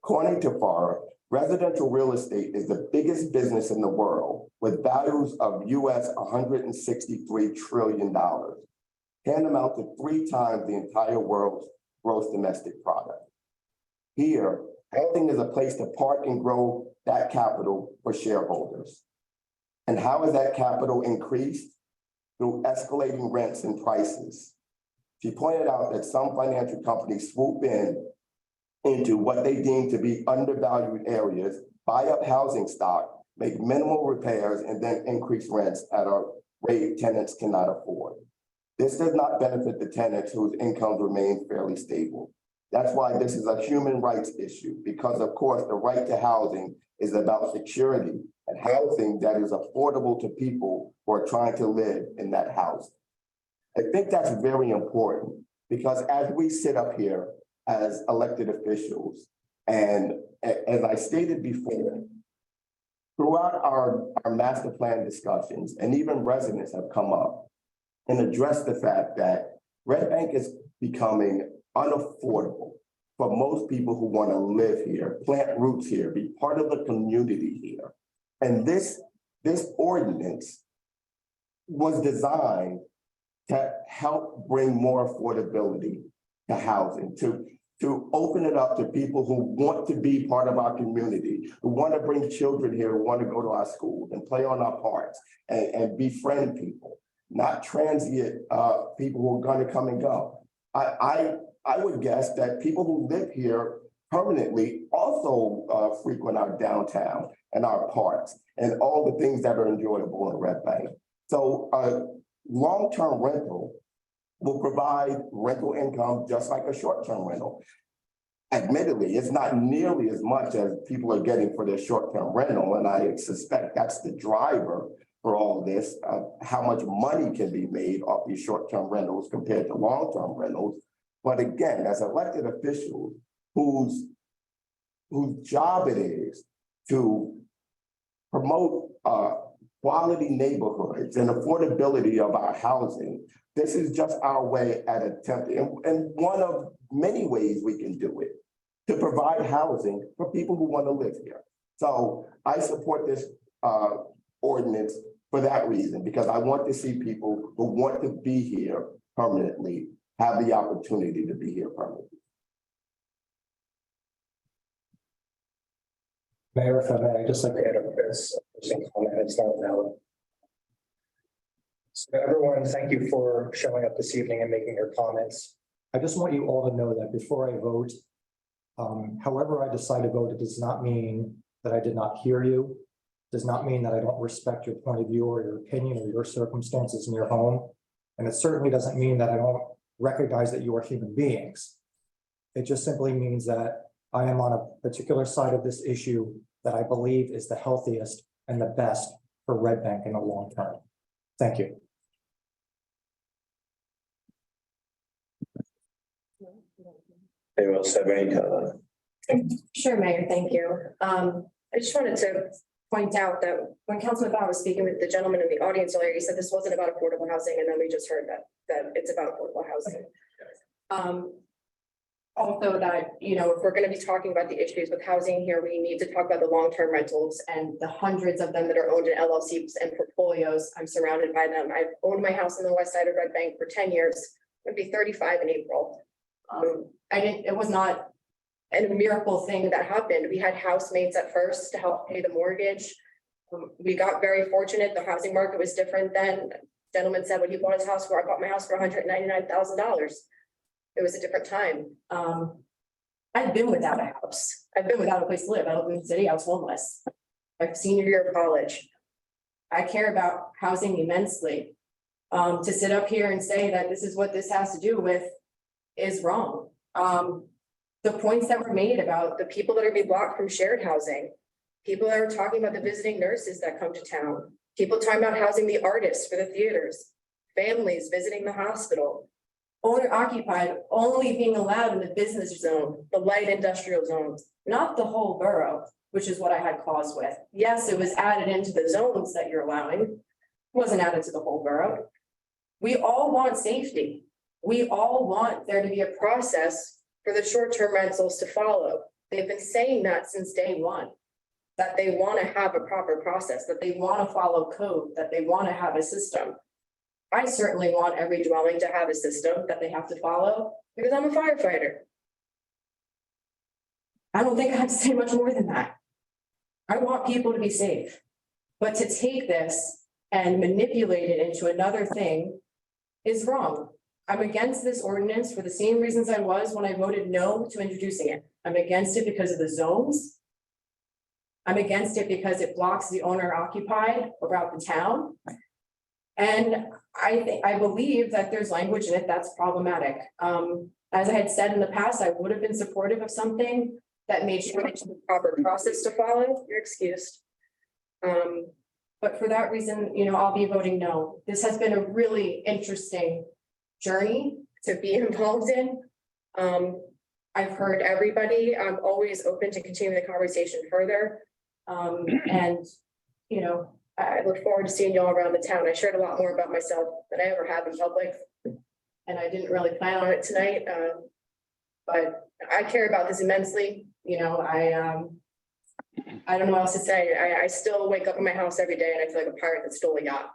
According to Farah, residential real estate is the biggest business in the world with values of US $163 trillion, tantamount to 3 times the entire world's gross domestic product. Here, housing is a place to park and grow that capital for shareholders. And how is that capital increased? Through escalating rents and prices. She pointed out that some financial companies swoop into what they deem to be undervalued areas, buy up housing stock, make minimal repairs, and then increase rents at a rate tenants cannot afford. This does not benefit the tenants whose incomes remain fairly stable. That's why this is a human rights issue, because of course, the right to housing is about security and housing that is affordable to people who are trying to live in that house. I think that's very important because as we sit up here as elected officials, and as I stated before, throughout our master plan discussions, and even residents have come up and addressed the fact that Red Bank is becoming unaffordable for most people who want to live here, plant roots here, be part of the community here. And this ordinance was designed to help bring more affordability to housing, to open it up to people who want to be part of our community, who want to bring children here, who want to go to our schools and play on our parks and befriend people, not transient people who are going to come and go. I would guess that people who live here permanently also frequent our downtown and our parks and all the things that are enjoyable in Red Bank. So long-term rental will provide rental income just like a short-term rental. Admittedly, it's not nearly as much as people are getting for their short-term rental, and I suspect that's the driver for all this, how much money can be made off these short-term rentals compared to long-term rentals. But again, as elected officials whose job it is to promote quality neighborhoods and affordability of our housing, this is just our way at attempting, and one of many ways we can do it, to provide housing for people who want to live here. So I support this ordinance for that reason, because I want to see people who want to be here permanently have the opportunity to be here permanently. Mayor, if I may, I'd just like to add a comment. It's not valid. So everyone, thank you for showing up this evening and making your comments. I just want you all to know that before I vote, however I decide to vote, it does not mean that I did not hear you. Does not mean that I don't respect your point of view or your opinion or your circumstances in your home. And it certainly doesn't mean that I don't recognize that you are human beings. It just simply means that I am on a particular side of this issue that I believe is the healthiest and the best for Red Bank in the long term. Thank you. Anyone else have any comment? Sure, Mayor, thank you. I just wanted to point out that when Councilman Bauer was speaking with the gentleman in the audience earlier, he said this wasn't about affordable housing, and then we just heard that it's about affordable housing. Also that, you know, if we're going to be talking about the issues with housing here, we need to talk about the long-term rentals and the hundreds of them that are owned in LLCs and portfolios. I'm surrounded by them. I've owned my house on the west side of Red Bank for 10 years. It'd be 35 in April. It was not a miracle thing that happened. We had housemates at first to help pay the mortgage. We got very fortunate. The housing market was different then. Gentleman said when he bought his house for, I bought my house for $199,000. It was a different time. I've been without a house. I've been without a place to live. I lived in the city. I was homeless. My senior year of college. I care about housing immensely. To sit up here and say that this is what this has to do with is wrong. The points that were made about the people that are being blocked from shared housing, people that are talking about the visiting nurses that come to town, people talking about housing the artists for the theaters, families visiting the hospital, owner occupied only being allowed in the business zone, the light industrial zones, not the whole borough, which is what I had cause with. Yes, it was added into the zones that you're allowing. It wasn't added to the whole borough. We all want safety. We all want there to be a process for the short-term rentals to follow. They've been saying that since day one, that they want to have a proper process, that they want to follow code, that they want to have a system. I certainly want every dwelling to have a system that they have to follow because I'm a firefighter. I don't think I have to say much more than that. I want people to be safe, but to take this and manipulate it into another thing is wrong. I'm against this ordinance for the same reasons I was when I voted no to introducing it. I'm against it because of the zones. I'm against it because it blocks the owner occupied about the town. And I believe that there's language in it that's problematic. As I had said in the past, I would have been supportive of something that made sure it's the proper process to follow. You're excused. But for that reason, you know, I'll be voting no. This has been a really interesting journey to be involved in. I've heard everybody. I'm always open to continuing the conversation further. And, you know, I look forward to seeing y'all around the town. I shared a lot more about myself than I ever have in public. And I didn't really plan on it tonight. But I care about this immensely. You know, I don't know what else to say. I still wake up in my house every day and I feel like a pirate that stole a yacht.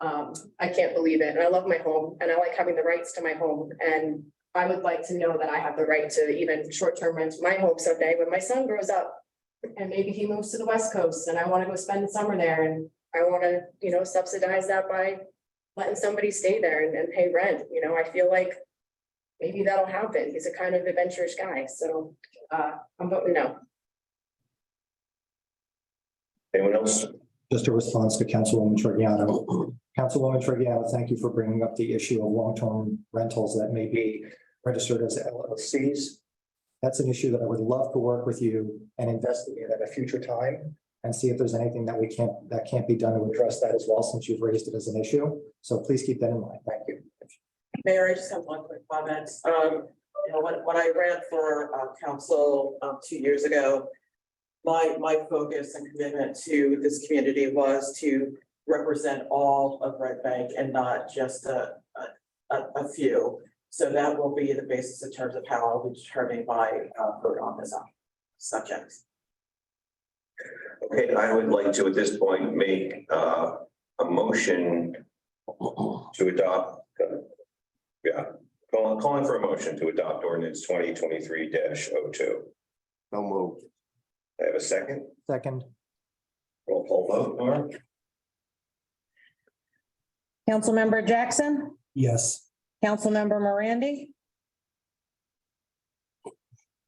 I can't believe it. And I love my home and I like having the rights to my home. And I would like to know that I have the right to even short-term rent my home someday when my son grows up and maybe he moves to the West Coast and I want to go spend the summer there. And I want to, you know, subsidize that by letting somebody stay there and pay rent. You know, I feel like maybe that'll happen. He's a kind of adventurous guy. So I'm voting no. Anyone else? Just a response to Councilwoman Trigiano. Councilwoman Trigiano, thank you for bringing up the issue of long-term rentals that may be registered as LLCs. That's an issue that I would love to work with you and investigate at a future time and see if there's anything that can't be done to address that as well, since you've raised it as an issue. So please keep that in mind. Thank you. Mayor, I just have one quick comment. You know, when I ran for council 2 years ago, my focus and commitment to this community was to represent all of Red Bank and not just a few. So that will be the basis in terms of how I'll be determining my vote on this subject. Okay, I would like to, at this point, make a motion to adopt. Calling for a motion to adopt ordinance 2023-02. So moved. I have a second. Second. Roll call vote, Nora? Councilmember Jackson, Yes. Councilmember Morandi, You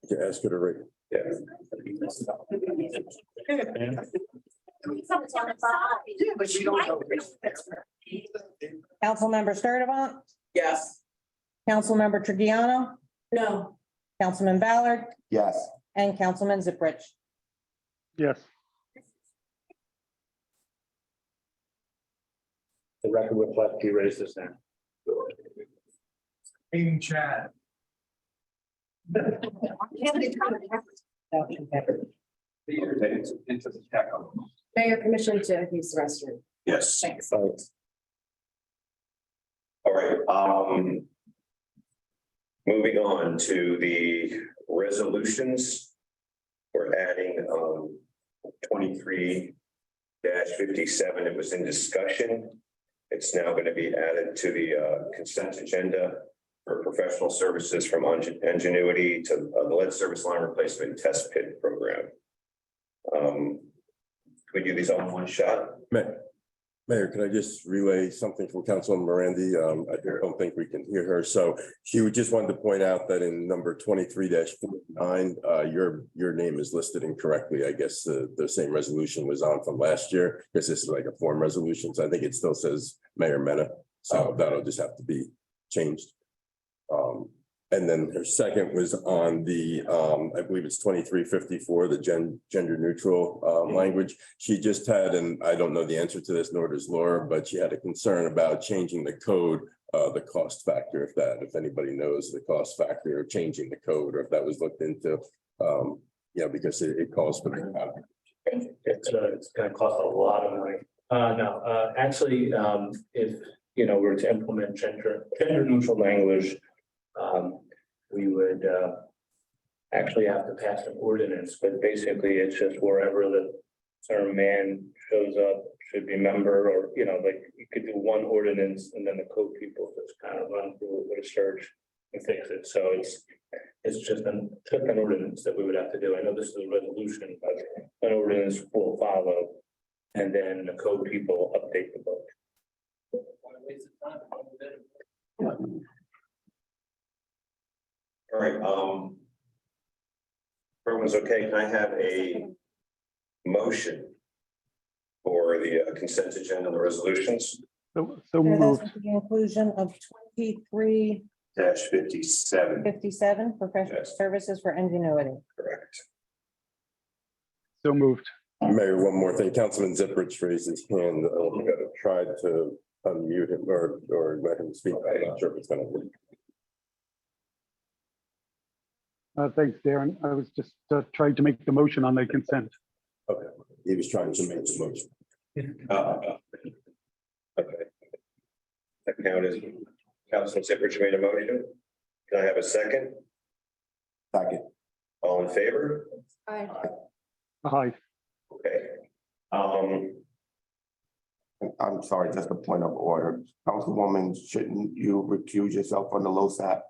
can ask her to rate. Yeah. Councilmember Sturdivant, Yes. Councilmember Trigiano, No. Councilman Ballard, Yes. and Councilman Ziprich. Yes. The record reflects you raised this hand. Meeting chat. Into the check. Mayor, permission to use the restroom. Yes. Thanks. All right, moving on to the resolutions. We're adding 23-57. It was in discussion. It's now going to be added to the consent agenda for professional services from Ingenuity to the lead service line replacement test pit program. Can we do these all in one shot? Mayor, can I just relay something from Councilwoman Morandi? I don't think we can hear her. So she just wanted to point out that in number 23-49, your name is listed incorrectly. I guess the same resolution was on from last year, because this is like a form resolution. So I think it still says Mayor Mena. So that'll just have to be changed. And then her second was on the, I believe it's 23-54, the gender neutral language. She just had, and I don't know the answer to this, nor does Laura, but she had a concern about changing the code, the cost factor, if anybody knows the cost factor of changing the code, or if that was looked into. Because it calls for the. It's gonna cost a lot of money. No, actually, if, we're to implement gender neutral language, we would actually have to pass an ordinance, but basically it's just wherever the term man shows up should be member, or, like you could do one ordinance and then the code people just kind of run through it with a search and fix it. So it's just an ordinance that we would have to do. I know this is a resolution, but an ordinance will follow, and then the code people update the book. All right, everyone's okay. Can I have a motion for the consent agenda and the resolutions? So That's moved. with the inclusion of 23-57 -57. professional Yes. services for Ingenuity. Correct. So moved. Mayor, one more thing. Councilman Zipperich raised his hand. I tried to unmute him or let him speak. I'm not sure if it's gonna work. Thanks, Darren. I was just trying to make the motion on the consent. Okay, he was trying to make the motion. Okay. That count is Councilman Zipperich made a motion. Can I have a second? Second. All in favor? Aye. Aye. Okay. I'm sorry, just a point of order. Councilwoman, shouldn't you recuse yourself on the LoSAP?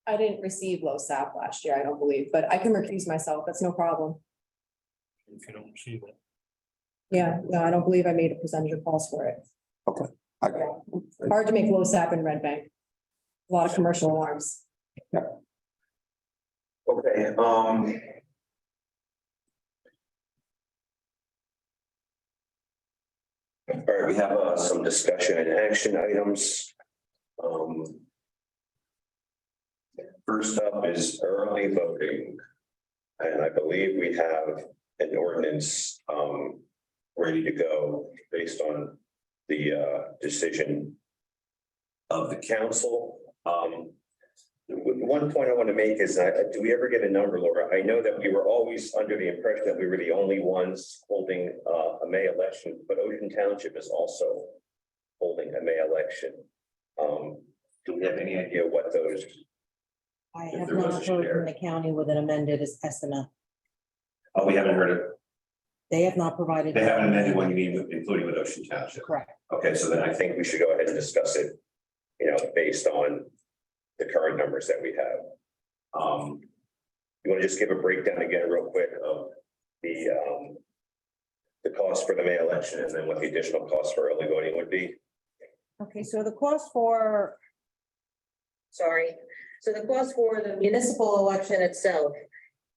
I didn't receive LoSAP last year, I don't believe, but I can recuse myself. That's no problem. If you don't receive it. Yeah, no, I don't believe I made a percentage of calls for it. Okay. Hard to make LoSAP in Red Bank. A lot of commercial alarms. Okay, all right, we have some discussion and action items. First up is early voting. And I believe we have an ordinance ready to go based on the decision of the council. One point I want to make is, do we ever get a number, Laura? I know that we were always under the impression that we were the only ones holding a May election, but Ocean Township is also holding a May election. Do we have any idea what those? I If have there was not a heard share. from the county with an amended estimate. Oh, we haven't heard of, They have not provided. they haven't amended one, you mean, including with Ocean Township? Correct. Okay, so then I think we should go ahead and discuss it, based on the current numbers that we have. You want to just give a breakdown again real quick of the cost for the May election and then what the additional cost for early voting would be? Okay, so the cost for. So the cost for the municipal election itself,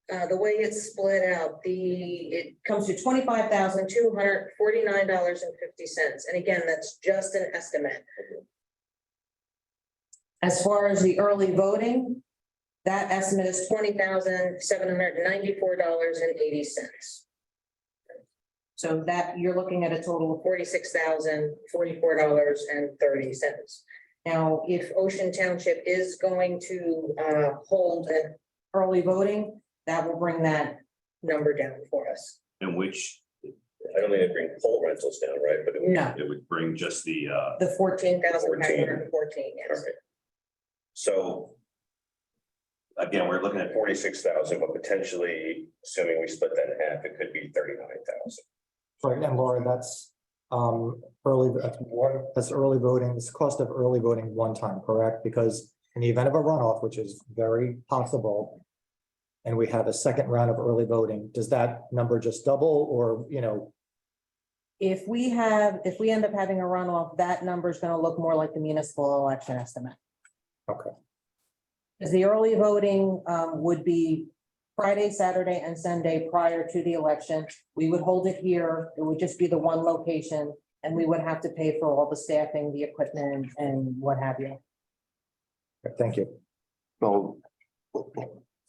the way it's split out, it comes to $25,249.50. And again, that's just an estimate. As far as the early voting, that estimate is $20,794.80. So that you're looking at a total of $46,044.30. Now, if Ocean Township is going to hold an early voting, that will bring that number down for us. And which, I don't think it bring poll rentals down, right? But No. it would bring just the. The 14,514, yes. Perfect. So. Again, we're looking at 46,000, but potentially, assuming we split that in half, it could be 39,000. Right, and Laura, that's that's early voting, it's the cost of early voting one time, correct? Because in the event of a runoff, which is very possible, and we have a second round of early voting, does that number just double or, If we end up having a runoff, that number is going to look more like the municipal election estimate. Okay. Because the early voting would be Friday, Saturday, and Sunday prior to the election. We would hold it here. It would just be the one location, and we would have to pay for all the staffing, the equipment, and what have you. Thank you. So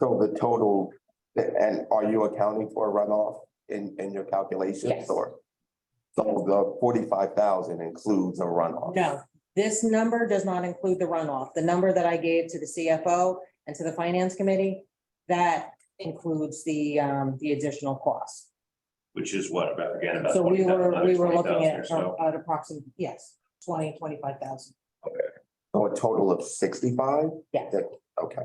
the total, and are you accounting for a runoff in your calculations? Yes. Or so the 45,000 includes a runoff? No, this number does not include the runoff. The number that I gave to the CFO and to the finance committee, that includes the additional cost. Which is what, about So we were looking at so. approximately, yes, 25,000. So a total of 65? Yes. Okay.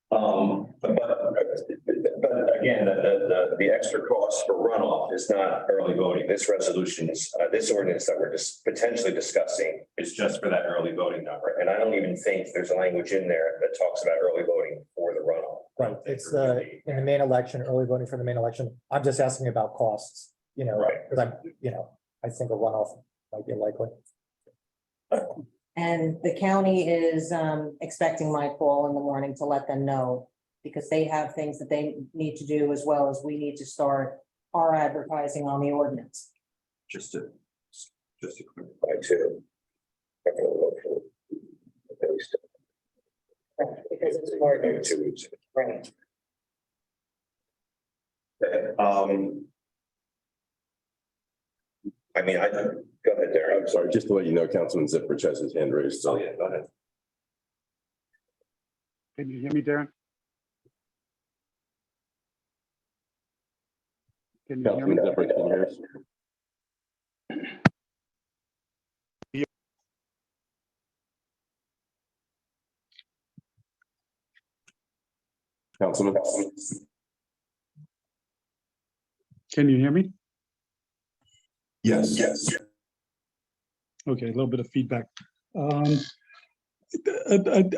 But again, the extra cost for runoff is not early voting. This resolution is, this ordinance that we're just potentially discussing is just for that early voting number. And I don't even think there's a language in there that talks about early voting for the runoff. Right, it's in the main election, early voting for the main election. I'm just asking about costs, Right. because I think a runoff might be likely. And the county is expecting my call in the morning to let them know, because they have things that they need to do as well as we need to start our advertising on the ordinance. Just to clarify too. Because it's ordinance. 2 weeks. Right. Okay, I mean, go ahead, Darren. I'm sorry, just to let you know, Councilman Zipperich has his hand raised. Oh, yeah, go ahead. Can you hear me, Darren? Can you hear me? Councilman Zipperich, can you hear us? Councilman. Can you hear me? Yes. Okay, a little bit of feedback. I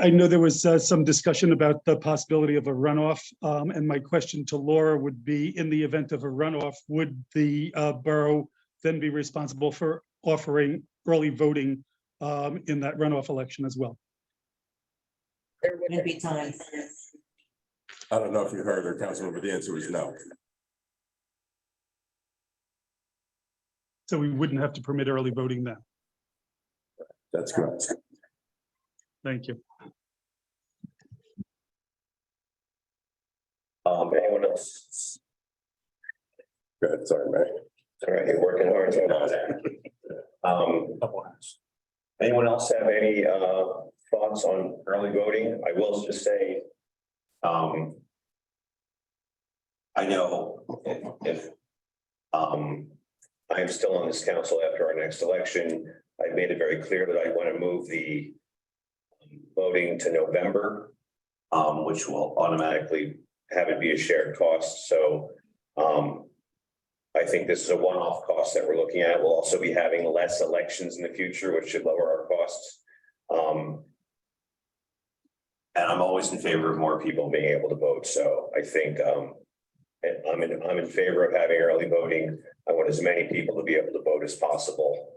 know there was some discussion about the possibility of a runoff, and my question to Laura would be, in the event of a runoff, would the borough then be responsible for offering early voting in that runoff election as well? There wouldn't be time. I don't know if you heard her, Councilman, but the answer was no. So we wouldn't have to permit early voting then? That's correct. Thank you. Anyone else? Good, sorry, Mary. All right, you're working hard. Anyone else have any thoughts on early voting? I will just say, I know if I am still on this council after our next election, I've made it very clear that I want to move the voting to November, which will automatically have it be a shared cost. So I think this is a one-off cost that we're looking at. We'll also be having less elections in the future, which should lower our costs. And I'm always in favor of more people being able to vote. So I think I'm in favor of having early voting. I want as many people to be able to vote as possible.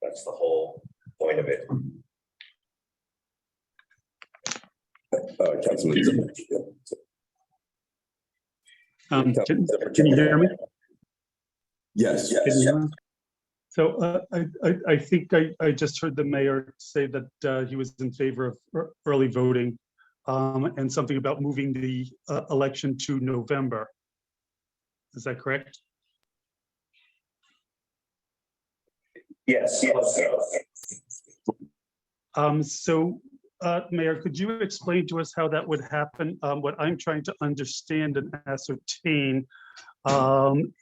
That's the whole point of it. Councilman Zimmer. Can you hear me? Yes. Can you hear me? So I think I just heard the mayor say that he was in favor of early voting and something about moving the election to November. Is that correct? Yes. So Mayor, could you explain to us how that would happen? What I'm trying to understand and ascertain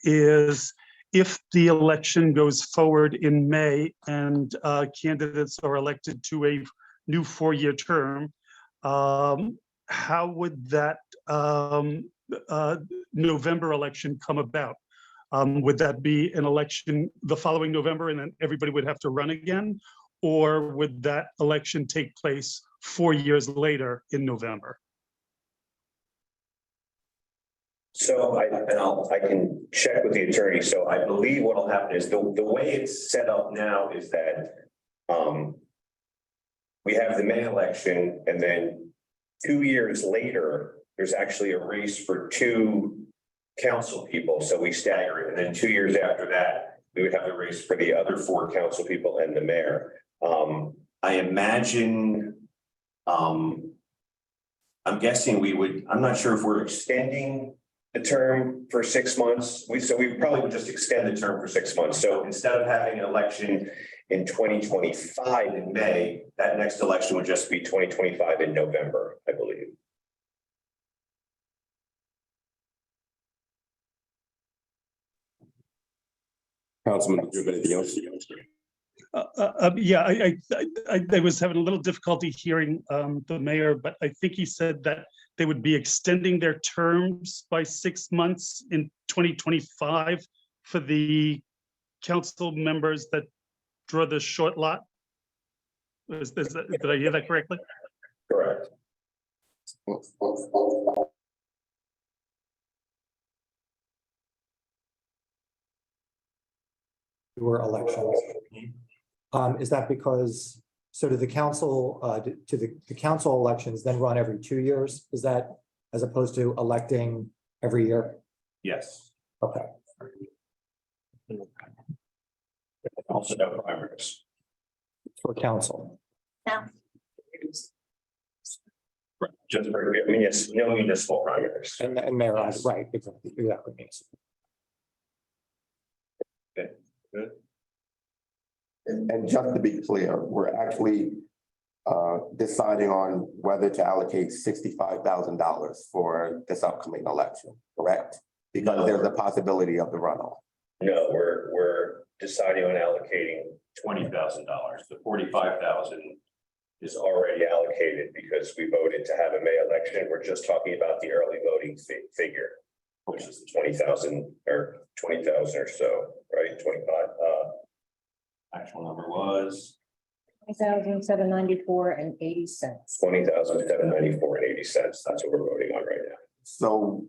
is if the election goes forward in May and candidates are elected to a new four-year term, how would that November election come about? Would that be an election the following November and then everybody would have to run again? Or would that election take place 4 years later in November? So I can check with the attorney. So I believe what will happen is the way it's set up now is that we have the May election and then 2 years later, there's actually a race for two council people. So we stagger it. And then 2 years after that, we would have the race for the other four council people and the mayor. I imagine, I'm guessing I'm not sure if we're extending the term for 6 months. So we probably would just extend the term for 6 months. So instead of having an election in 2025 in May, that next election would just be 2025 in November, I believe. Councilman, do you have anything else? Yeah, I was having a little difficulty hearing the mayor, but I think he said that they would be extending their terms by 6 months in 2025 for the council members that draw the short lot. Did I hear that correctly? Correct. Your elections. Is that because, so do the council, the council elections then run every 2 years? Is that as opposed to electing every year? Yes. Okay. Also no primaries. For council. Now, Just for, I mean, yes, no municipal primaries. And mayor, right, exactly. Good. And just to be clear, we're actually deciding on whether to allocate $65,000 for this upcoming election, correct? Because there's a possibility of the runoff. No, we're deciding on allocating $20,000. The $45,000 is already allocated because we voted to have a May election. We're just talking about the early voting figure, which is the 20,000 or 20,000 or so, right? 25. Actual number was 20,794.80. 20,794.80. That's what we're voting on right now. So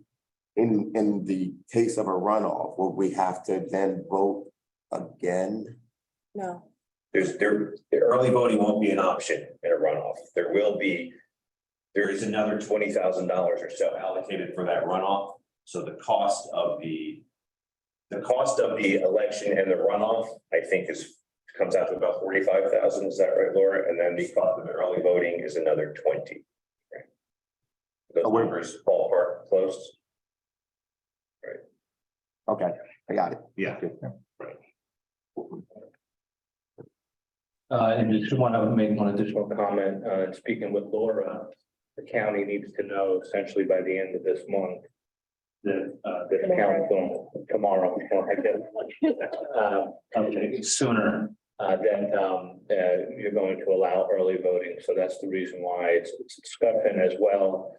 in the case of a runoff, will we have to then vote again? No. The early voting won't be an option in a runoff. There is another $20,000 or so allocated for that runoff. So the cost of the election and the runoff, I think comes out to about 45,000. Is that right, Laura? And then the cost of the early voting is another 20. Right. Those numbers ballpark close. Right. Okay, I got it. Yeah. Right. And just want to make one additional comment, speaking with Laura, the county needs to know essentially by the end of this month that, the council tomorrow, okay, sooner, that, you're going to allow early voting. So that's the reason why it's discussion as well.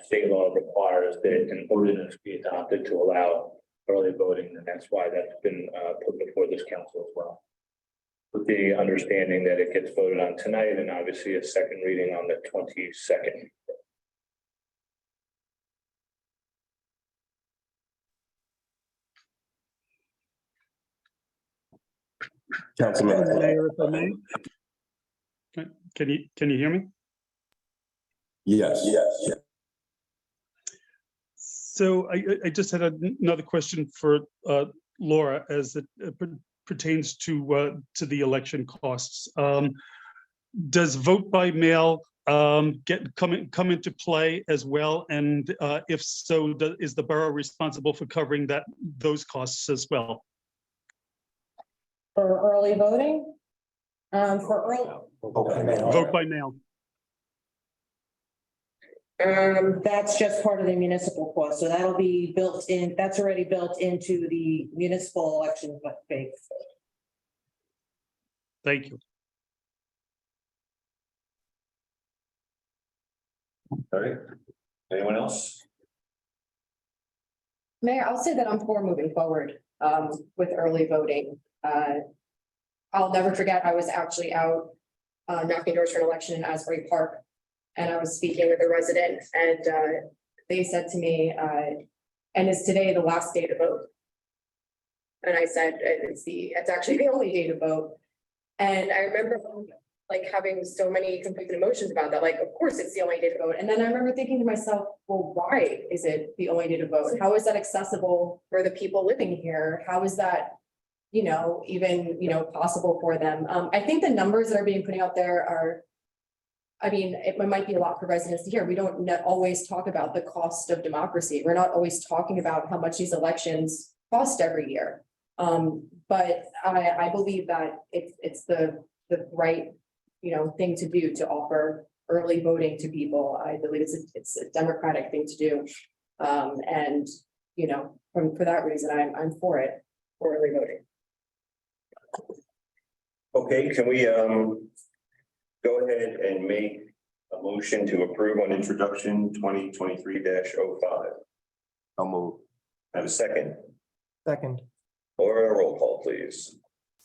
State law requires that an ordinance be adopted to allow early voting, and that's why that's been, put before this council as well. With the understanding that it gets voted on tonight and obviously a second reading on the 22nd. Councilman. Mayor, if I may. Can you hear me? Yes. Yes. So I just had another question for Laura as it pertains to the election costs. Does vote by mail come into play as well? And if so, is the borough responsible for covering those costs as well? For early voting? For early. Vote by mail. That's just part of the municipal cost, so that'll be built in, that's already built into the municipal election fee. Thank you. All right. Anyone else? Mayor, I'll say that I'm for moving forward with early voting. I'll never forget, I was actually out knocking doors for an election in Asbury Park. And I was speaking with a resident and they said to me, and is today the last day to vote? And I said, it's actually the only day to vote. And I remember like having so many conflicting emotions about that. Like, of course, it's the only day to vote. And then I remember thinking to myself, well, why is it the only day to vote? How is that accessible for the people living here? How is that, even, possible for them? I think the numbers that are being put out there are, I mean, it might be a lot for residents to hear. We don't always talk about the cost of democracy. We're not always talking about how much these elections cost every year. But I believe that it's the right, thing to do to offer early voting to people. I believe it's a democratic thing to do. And, for that reason, I'm for it, for early voting. Okay, can we go ahead and make a motion to approve on introduction 2023-05? I'll move. Have a second? Second. Or a roll call, please.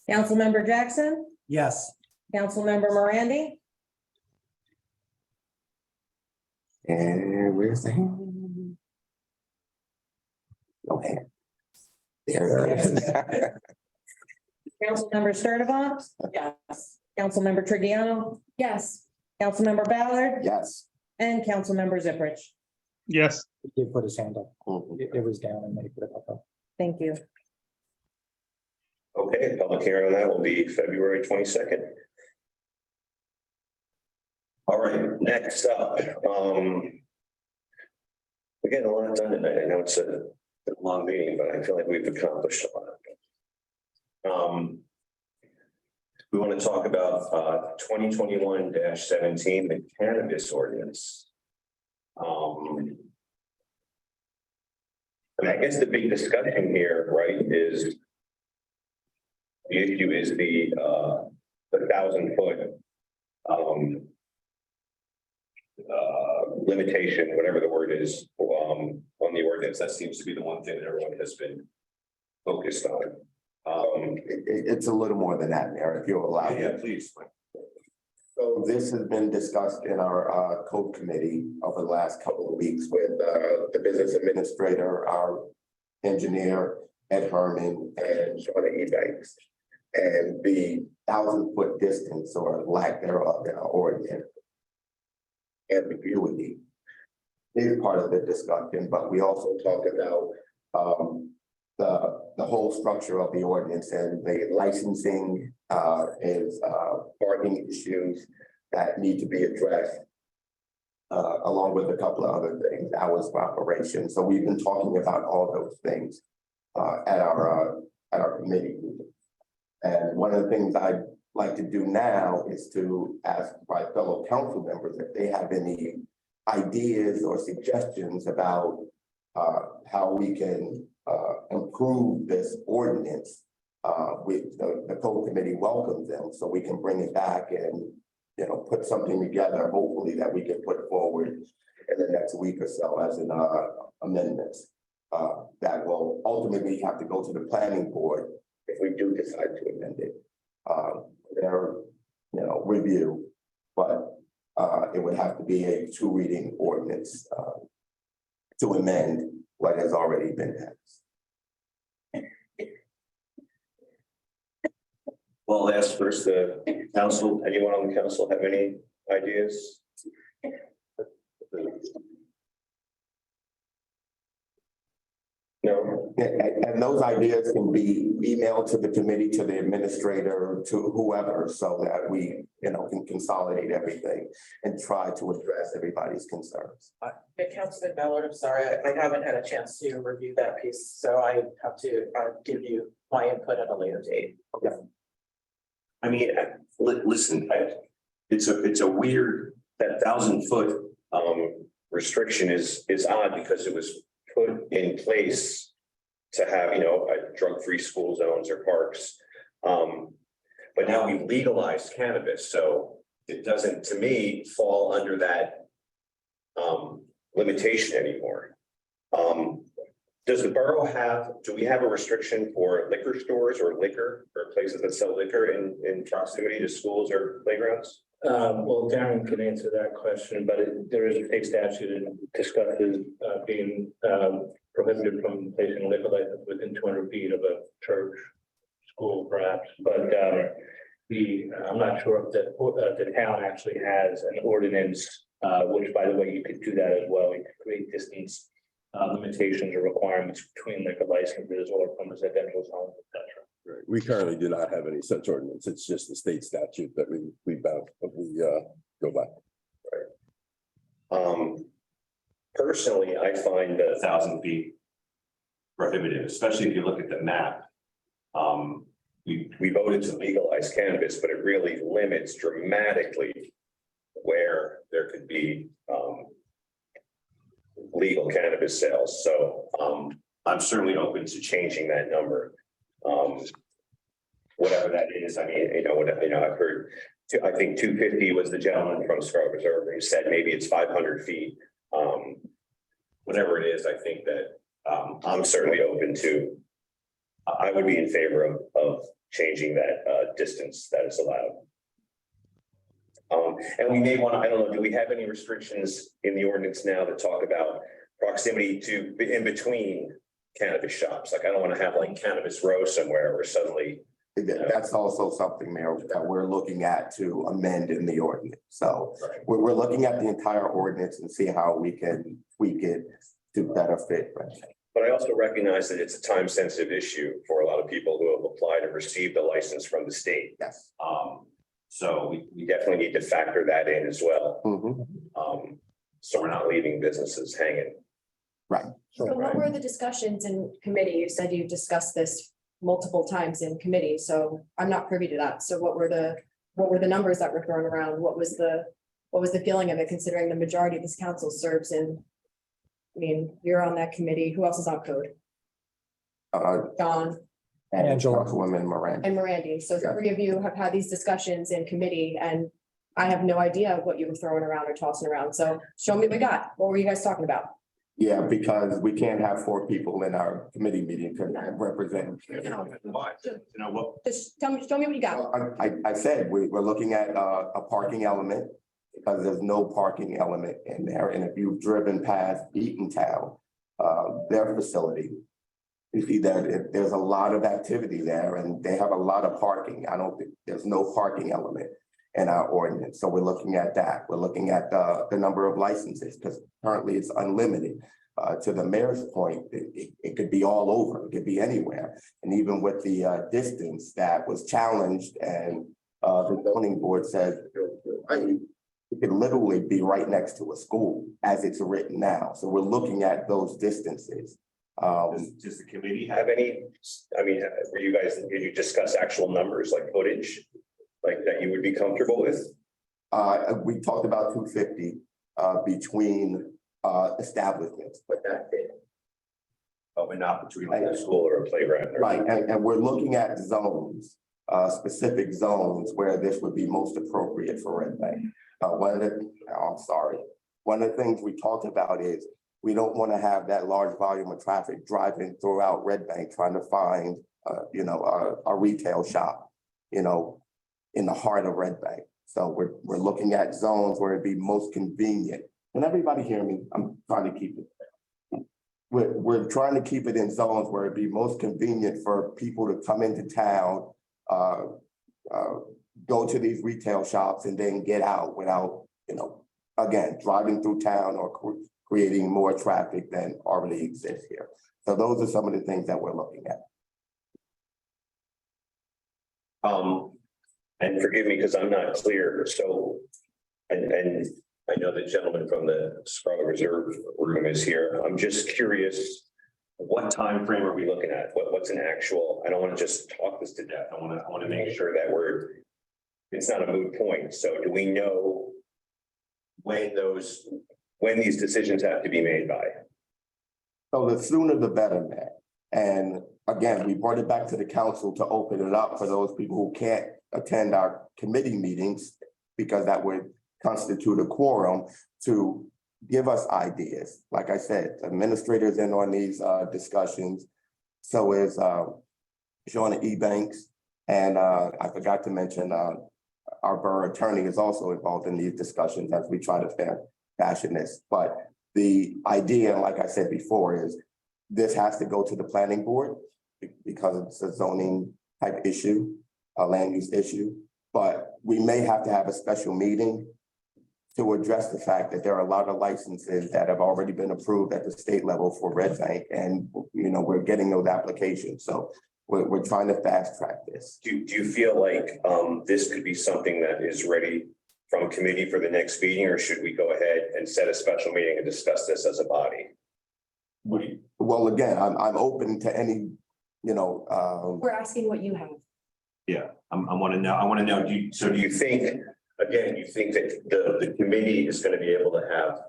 Councilmember Jackson, Yes. Councilmember Morandi, And where's the hand? No hand. There it is. Councilmember Sturdivant, Yes. Councilmember Trigiano, Yes. Councilmember Ballard, Yes. and Councilmember Ziprich. Yes. He did put his hand up. It was down and they put it up. Thank you. Okay, public hearing on that will be February 22nd. All right, next up, we're getting a lot done tonight. I know it's a long meeting, but I feel like we've accomplished a lot. We want to talk about 2021-17, the cannabis ordinance. And I guess the big discussion here, right, is the issue is the 1,000-foot limitation, whatever the word is, on the ordinance. That seems to be the one thing that everyone has been focused on. It's a little more than that, Mayor, if you'll allow me. Yeah, please. So this has been discussed in our code committee over the last couple of weeks with the business administrator, our engineer, Ed Herman, and Shauna Ebanks. And the 1,000-foot distance or lack thereof in our ordinance ambiguity is part of the discussion, but we also talked about the whole structure of the ordinance and the licensing is parking issues that need to be addressed, along with a couple of other things, hours of operation. So we've been talking about all those things at our committee meeting. And one of the things I like to do now is to ask my fellow council members if they have any ideas or suggestions about how we can improve this ordinance. The code committee welcomes them, so we can bring it back and, you know, put something together, hopefully that we can put forward in the next week or so as an amendments. That will ultimately have to go to the planning board if we do decide to amend it. Their, you know, review, but it would have to be a 2-reading ordinance to amend what has already been passed. Well, I'll ask first the council, anyone on the council have any ideas? No. And those ideas can be emailed to the committee, to the administrator, to whoever, so that we, you know, can consolidate everything and try to address everybody's concerns. Councilman Ballard, I'm sorry, I haven't had a chance to review that piece, so I have to give you my input at a later date. Okay. I mean, listen, it's a weird, that 1,000-foot restriction is odd because it was put in place to have, you know, drug-free school zones or parks. But now we've legalized cannabis, so it doesn't, to me, fall under that limitation anymore. Does the borough do we have a restriction for liquor stores or liquor or places that sell liquor in proximity to schools or playgrounds? Well, Darren can answer that question, but there is a state statute that discusses being prohibited from placing liquor license within 200 feet of a church, school perhaps, but I'm not sure if the town actually has an ordinance, which, by the way, you could do that as well. You could create distance limitations or requirements between liquor licenses or from residential zones, et cetera. Right. We currently do not have any such ordinance. It's just the state statute that we go by. Right. Personally, I find the 1,000 feet prohibitive, especially if you look at the map. We voted to legalize cannabis, but it really limits dramatically where there could be legal cannabis sales. So I'm certainly open to changing that number. Whatever that is, I mean, I've heard, I think 250 was the gentleman from Scarborough Reserve who said maybe it's 500 feet. Whatever it is, I think that I'm certainly open to, I would be in favor of changing that distance that is allowed. And we may want to, I don't know, do we have any restrictions in the ordinance now that talk about proximity to in between cannabis shops? Like, I don't want to have like Cannabis Row somewhere where suddenly. That's also something, Mayor, that we're looking at to amend in the ordinance. So we're looking at the entire ordinance and see how we can tweak it to better fit. But I also recognize that it's a time sensitive issue for a lot of people who have applied and received a license from the state. Yes. So we definitely need to factor that in as well. So we're not leaving businesses hanging. Right. So what were the discussions in committee? You said you discussed this multiple times in committee, so I'm not privy to that. So what were the numbers that were thrown around? What was the feeling of it, considering the majority of this council serves in? I mean, you're on that committee. Who else is on code? Don. And Angela. Councilwoman Miranda. And Miranda. So the three of you have had these discussions in committee, and I have no idea what you were throwing around or tossing around. So show me what we got. What were you guys talking about? Yeah, because we can't have 4 people in our committee meeting to represent. Just show me what you got. I said, we're looking at a parking element because there's no parking element in there. And if you've driven past Eatontown, their facility, you see that there's a lot of activity there and they have a lot of parking. I don't think there's no parking element in our ordinance. So we're looking at that. We're looking at the number of licenses because currently it's unlimited. To the mayor's point, it could be all over. It could be anywhere. And even with the distance that was challenged and the zoning board said, it could literally be right next to a school as it's written now. So we're looking at those distances. Does the committee have any, I mean, did you discuss actual numbers like footage? like that you would be comfortable with? We talked about 250 between establishments, but that's it. Oh, and not between like a school or a playground? Right, and we're looking at zones, specific zones where this would be most appropriate for Red Bank. One of the things we talked about is we don't want to have that large volume of traffic driving throughout Red Bank trying to find, a retail shop, in the heart of Red Bank. So we're looking at zones where it'd be most convenient. Can everybody hear me? I'm trying to keep it. We're trying to keep it in zones where it'd be most convenient for people to come into town, go to these retail shops and then get out without, again, driving through town or creating more traffic than already exists here. So those are some of the things that we're looking at. And forgive me because I'm not clear. So, and I know the gentleman from the Scarlet Reserve room is here. I'm just curious, what time frame are we looking at? What's an actual? I don't want to just talk this to death. I want to make sure that it's not a moot point. So, do we know when these decisions have to be made by? So the sooner the better, man. And again, we brought it back to the council to open it up for those people who can't attend our committee meetings because that would constitute a quorum to give us ideas. Like I said, administrators in on these discussions. So is Shauna Ebanks. And I forgot to mention our borough attorney is also involved in these discussions as we try to fashion this. But the idea, like I said before, is this has to go to the planning board because it's a zoning type issue, a land use issue. But we may have to have a special meeting to address the fact that there are a lot of licenses that have already been approved at the state level for Red Bank. And, we're getting those applications. So we're trying to fast track this. Do you feel like this could be something that is ready from committee for the next meeting, or should we go ahead and set a special meeting and discuss this as a body? Well, again, I'm open to any, We're asking what you have. Yeah, I want to know, do you think, again, you think that the committee is going to be able to have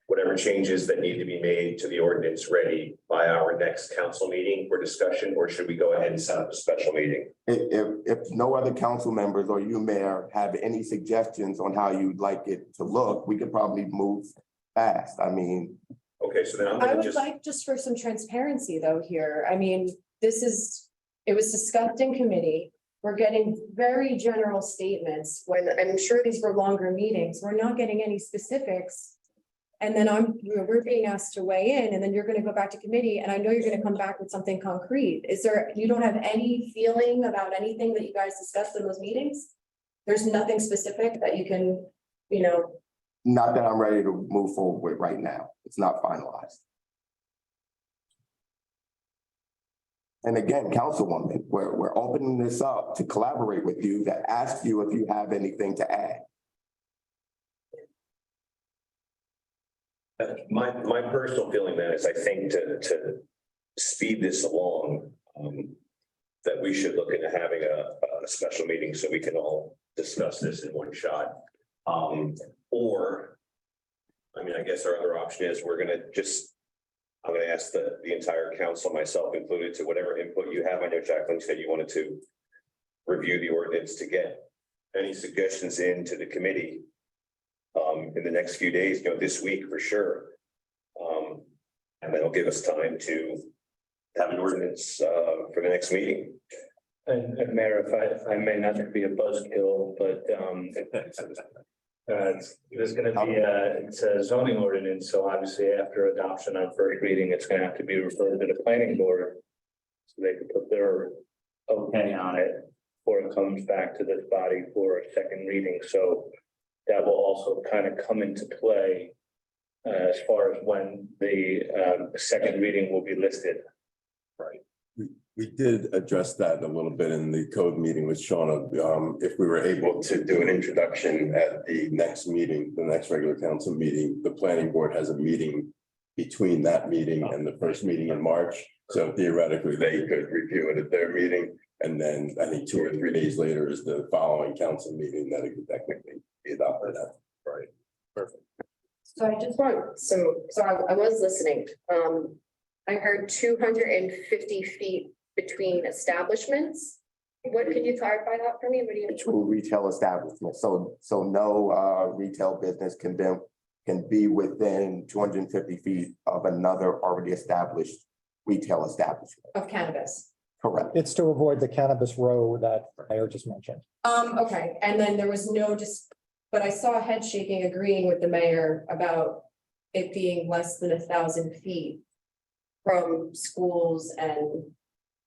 whatever changes that need to be made to the ordinance ready by our next council meeting for discussion, or should we go ahead and set up a special meeting? If no other council members or you, Mayor, have any suggestions on how you'd like it to look, we could probably move fast. I mean. Okay, so then I'm I gonna would like just for some transparency though here. I mean, it was discussed in committee. We're getting very general statements when I'm sure these were longer meetings. We're not getting any specifics. And then we're being asked to weigh in, and then you're gonna go back to committee, and I know you're gonna come back with something concrete. You don't have any feeling about anything that you guys discussed in those meetings? There's nothing specific that you can, Not that I'm ready to move forward with right now. It's not finalized. And again, Councilwoman, we're opening this up to collaborate with you, to ask you if you have anything to add. My personal feeling then is I think to speed this along, that we should look into having a special meeting so we can all discuss this in one shot. Or, I guess our other option is I'm gonna ask the entire council, myself included, to whatever input you have. I know Jacqueline said you wanted to review the ordinance to get any suggestions into the committee in the next few days, this week for sure. And that'll give us time to have an ordinance for the next meeting. And Mayor, if I may not to be a buzzkill, but there's gonna be it's a zoning ordinance, so obviously after adoption on first reading, it's gonna have to be referred to the planning board. So they can put their okay on it before it comes back to this body for a second reading. So that will also kind of come into play as far as when the second reading will be listed. Right. We did address that a little bit in the code meeting with Shauna. If we were able to do an introduction at the next meeting, the next regular council meeting, the planning board has a meeting between that meeting and the first meeting in March. So theoretically, they could review it at their meeting. And then I think 2 or 3 days later is the following council meeting that it could technically be adopted at. Right. Perfect. So I just want I was listening. I heard 250 feet between establishments. What, can you clarify that for me? What do you? Between retail establishments, so no retail business can be within 250 feet of another already established retail establishment. Of cannabis. Correct. It's to avoid the cannabis row that Mayor just mentioned. Okay, and then there was no but I saw a head shaking agreeing with the mayor about it being less than 1,000 feet from schools, and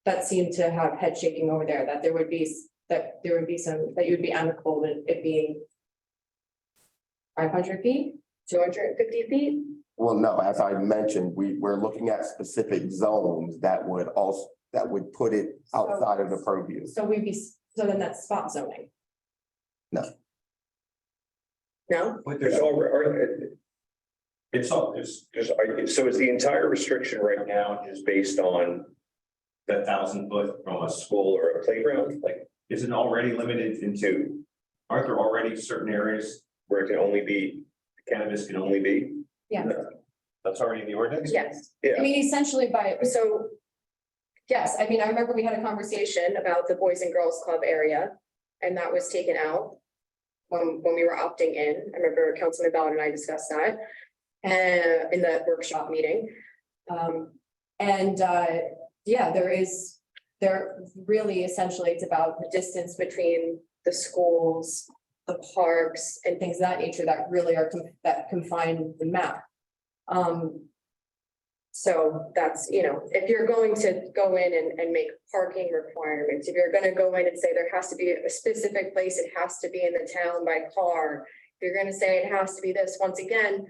that seemed to have head shaking over there, that there would be that you would be amicable with it being 500 feet, 250 feet? Well, no, as I mentioned, we're looking at specific zones that would put it outside of the purview. So then that's spot zoning? No. No? But there's so is the entire restriction right now just based on the 1,000 foot from a school or a playground? Like, is it already limited into, aren't there already certain areas where it can only be, cannabis can only be? Yeah. That's already in the ordinance? Yes. Yeah. I mean, essentially yes, I mean, I remember we had a conversation about the Boys and Girls Club area, and that was taken out when we were opting in. I remember Councilman Ballard and I discussed that in the workshop meeting. Yeah, there really essentially it's about the distance between the schools, the parks, and things of that nature that really are that confine the map. So that's, if you're going to go in and make parking requirements, if you're gonna go in and say there has to be a specific place, it has to be in the town by car, if you're gonna say it has to be this, once again,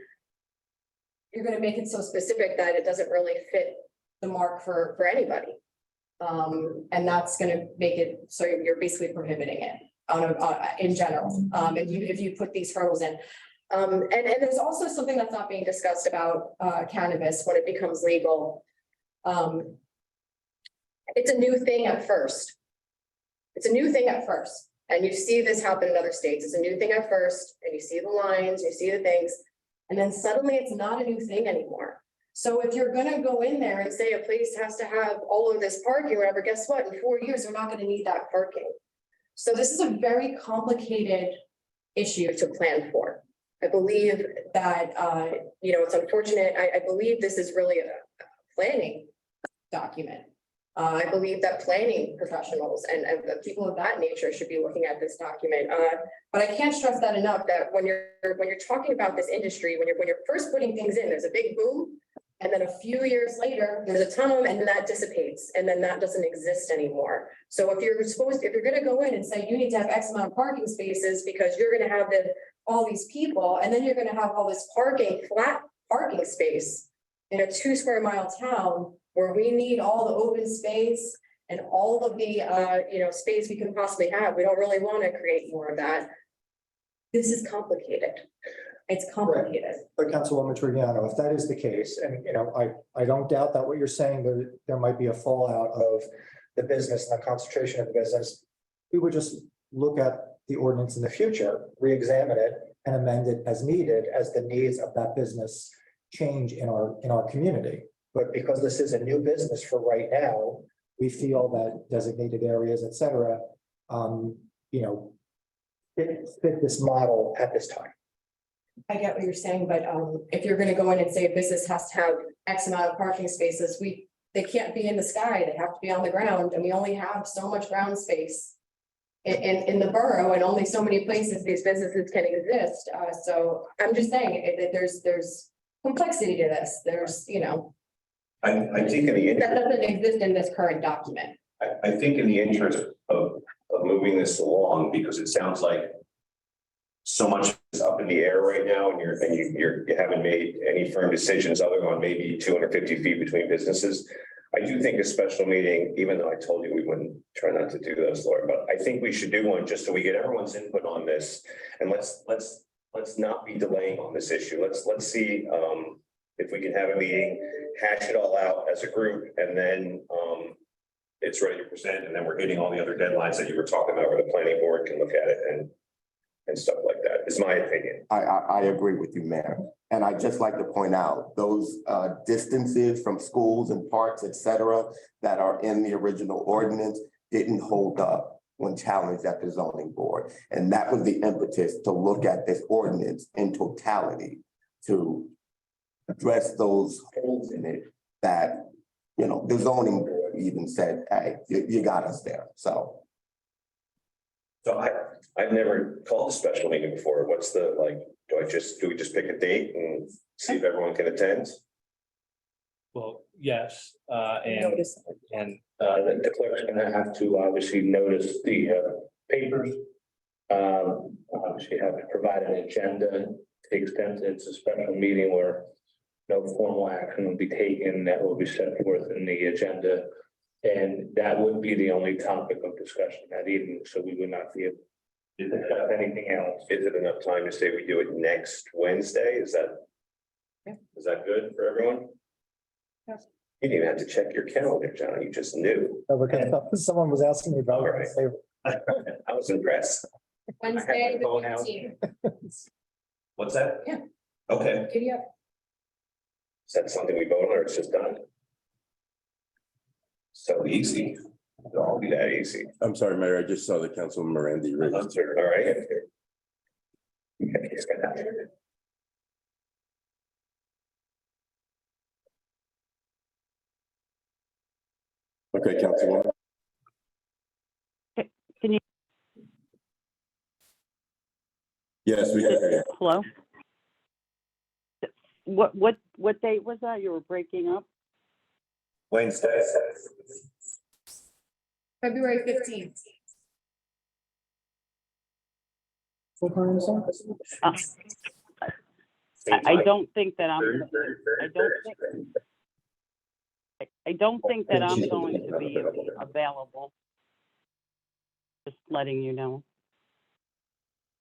you're gonna make it so specific that it doesn't really fit the mark for anybody. And that's gonna make it, so you're basically prohibiting it in general, if you put these hurdles in. And there's also something that's not being discussed about cannabis when it becomes legal. It's a new thing at first. It's a new thing at first. And you see this happen in other states. It's a new thing at first, and you see the lines, you see the things, and then suddenly it's not a new thing anymore. So if you're gonna go in there and say a place has to have all of this parking or whatever, guess what? In 4 years, they're not gonna need that parking. So this is a very complicated issue to plan for. I believe that, it's unfortunate. I believe this is really a planning document. I believe that planning professionals and people of that nature should be looking at this document. But I can't stress that enough, that when you're talking about this industry, when you're first putting things in, there's a big boom. And then a few years later, there's a ton of them, and then that dissipates, and then that doesn't exist anymore. So if you're gonna go in and say you need to have X amount of parking spaces because you're gonna have all these people, and then you're gonna have all this flat parking space in a 2 square mile town where we need all the open space and all of the, space we can possibly have. We don't really want to create more of that. This is complicated. It's complicated. But Councilwoman Trignano, if that is the case, and I don't doubt that what you're saying, there might be a fallout of the business and the concentration of the business. We would just look at the ordinance in the future, re-examine it and amend it as needed as the needs of that business change in our community. But because this is a new business for right now, we feel that designated areas, et cetera, fit this model at this time. I get what you're saying, but if you're gonna go in and say a business has to have X amount of parking spaces, they can't be in the sky, they have to be on the ground, and we only have so much ground space in the borough, and only so many places these businesses can exist. So I'm just saying that there's complexity to this. There's, I think in the interest, that doesn't exist in this current document. I think in the interest of moving this along, because it sounds like so much is up in the air right now, and you haven't made any firm decisions other than maybe 250 feet between businesses. I do think a special meeting, even though I told you we wouldn't try not to do those, Laura, but I think we should do one just so we get everyone's input on this. And let's not be delaying on this issue. Let's see if we can have a meeting, hash it all out as a group, and then it's ready to present, and then we're hitting all the other deadlines that you were talking about, where the planning board can look at it and stuff like that, is my opinion. I agree with you, Mayor. And I'd just like to point out, those distances from schools and parks, et cetera, that are in the original ordinance didn't hold up when challenged at the zoning board. And that was the impetus to look at this ordinance in totality to address those holes in it that, you know, the zoning board even said, hey, you got us there, so. So I've never called a special meeting before. What's the, like, do we just pick a date and see if everyone can attend? Well, yes, and the clerk's gonna have to obviously notice the papers. Obviously have to provide an agenda to the extent it's a special meeting where no formal action will be taken, that will be set forth in the agenda. And that would be the only topic of discussion that evening, so we would not be able to discuss anything else. Is it enough time to say we do it next Wednesday? Is that good for everyone? You didn't even have to check your calendar, John. You just knew. No, because someone was asking me about All right. I was impressed. Wednesday, the phone out. 15th. What's that? Yeah. Okay. Giddy up. Is that something we vote on, or it's just done? So easy. It'll all be that easy. I'm sorry, Mayor, I just saw the Councilman Mirandi. All right. Okay, he's got that. Okay, Councilwoman. Can you? Yes, we can hear you. Hello? What date was that? You were breaking up? Wednesday. February 15th. I don't think that I don't think that I'm going to be available. Just letting you know.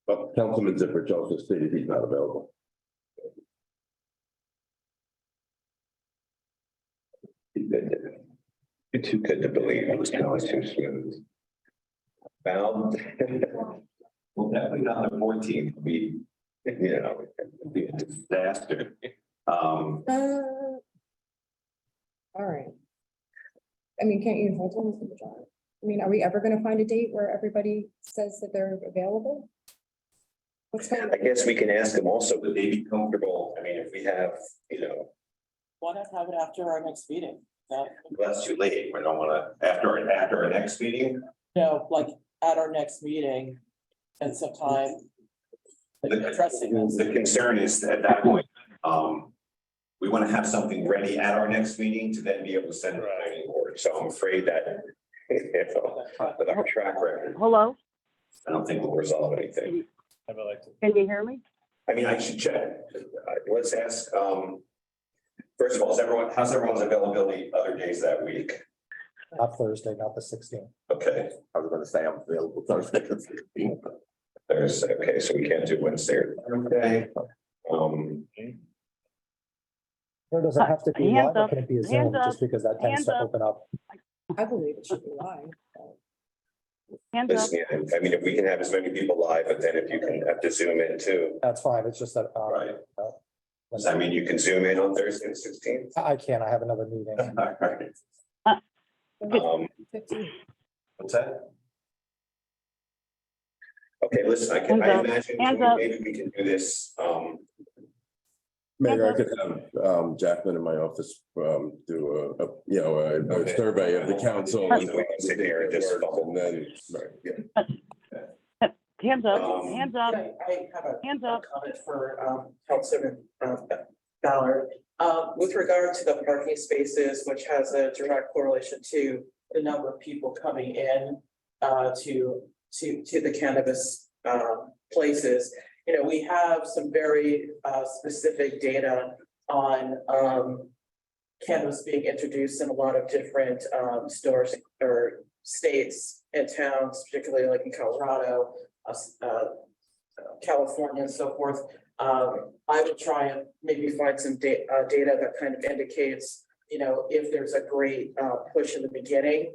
But Councilman Zippert also stated he's not available. You're too good to believe. It was going too smooth. Well, well, definitely not the 14th. Be, you know, it'd be a disaster. All right. I mean, can't you hold on to the job? I mean, are we ever gonna find a date where everybody says that they're available? I guess we can ask them also, would they be comfortable? I mean, if we have, you know, Why not have it after our next meeting? well, that's too late. We don't wanna, after our next meeting. No, like at our next meeting and some time. Addressing this. The concern is at that point, we want to have something ready at our next meeting to then be able to send it to the planning board. So I'm afraid that, you know, with our track record, Hello? I don't think we'll resolve anything. Can you hear me? I mean, I should check. Let's ask, first of all, how's everyone's availability other days that week? Not Thursday, not the 16th. Okay. I was gonna say I'm available Thursday. Thursday, okay, so we can't do Wednesday or Thursday. There doesn't have to be Hands live, it up, can be a Zoom, hands up, just because that tends hands to up. open up. I believe it should be live. Hands up. Listen, yeah, I mean, if we can have as many people live, but then if you can have to zoom in too, That's fine, it's just that. right? Does that mean you can zoom in on Thursday the 16th? I can't, I have another meeting. All right. 15th. What's that? Okay, listen, I Hands up. imagine Hands up. maybe we can do this, Mayor, I could have Jacqueline in my office do a survey of the council. So we can sit here and just bubble. And then, right, yeah. Hands up, Um, hands up, I have a hands up. comment for Councilman Ballard. With regard to the parking spaces, which has a direct correlation to the number of people coming in to the cannabis places. You know, we have some very specific data on cannabis being introduced in a lot of different stores or states and towns, particularly like in Colorado, California and so forth. I would try and maybe find some data that kind of indicates, you know, if there's a great push in the beginning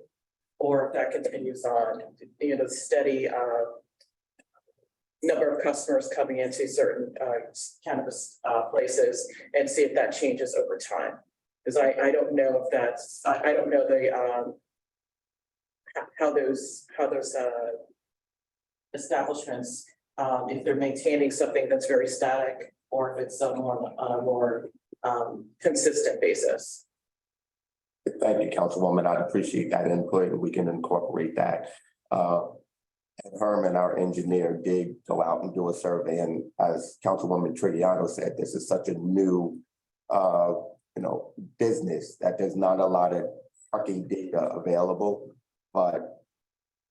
or if that continues on, steady number of customers coming into certain cannabis places, and see if that changes over time. Because I don't know if that's, I don't know the how those establishments, if they're maintaining something that's very static, or if it's on a more consistent basis. Thank you, Councilwoman. I appreciate that input, and we can incorporate that. And Herman, our engineer, did go out and do a survey, and as Councilwoman Tridiano said, this is such a new, business that there's not a lot of parking data available, but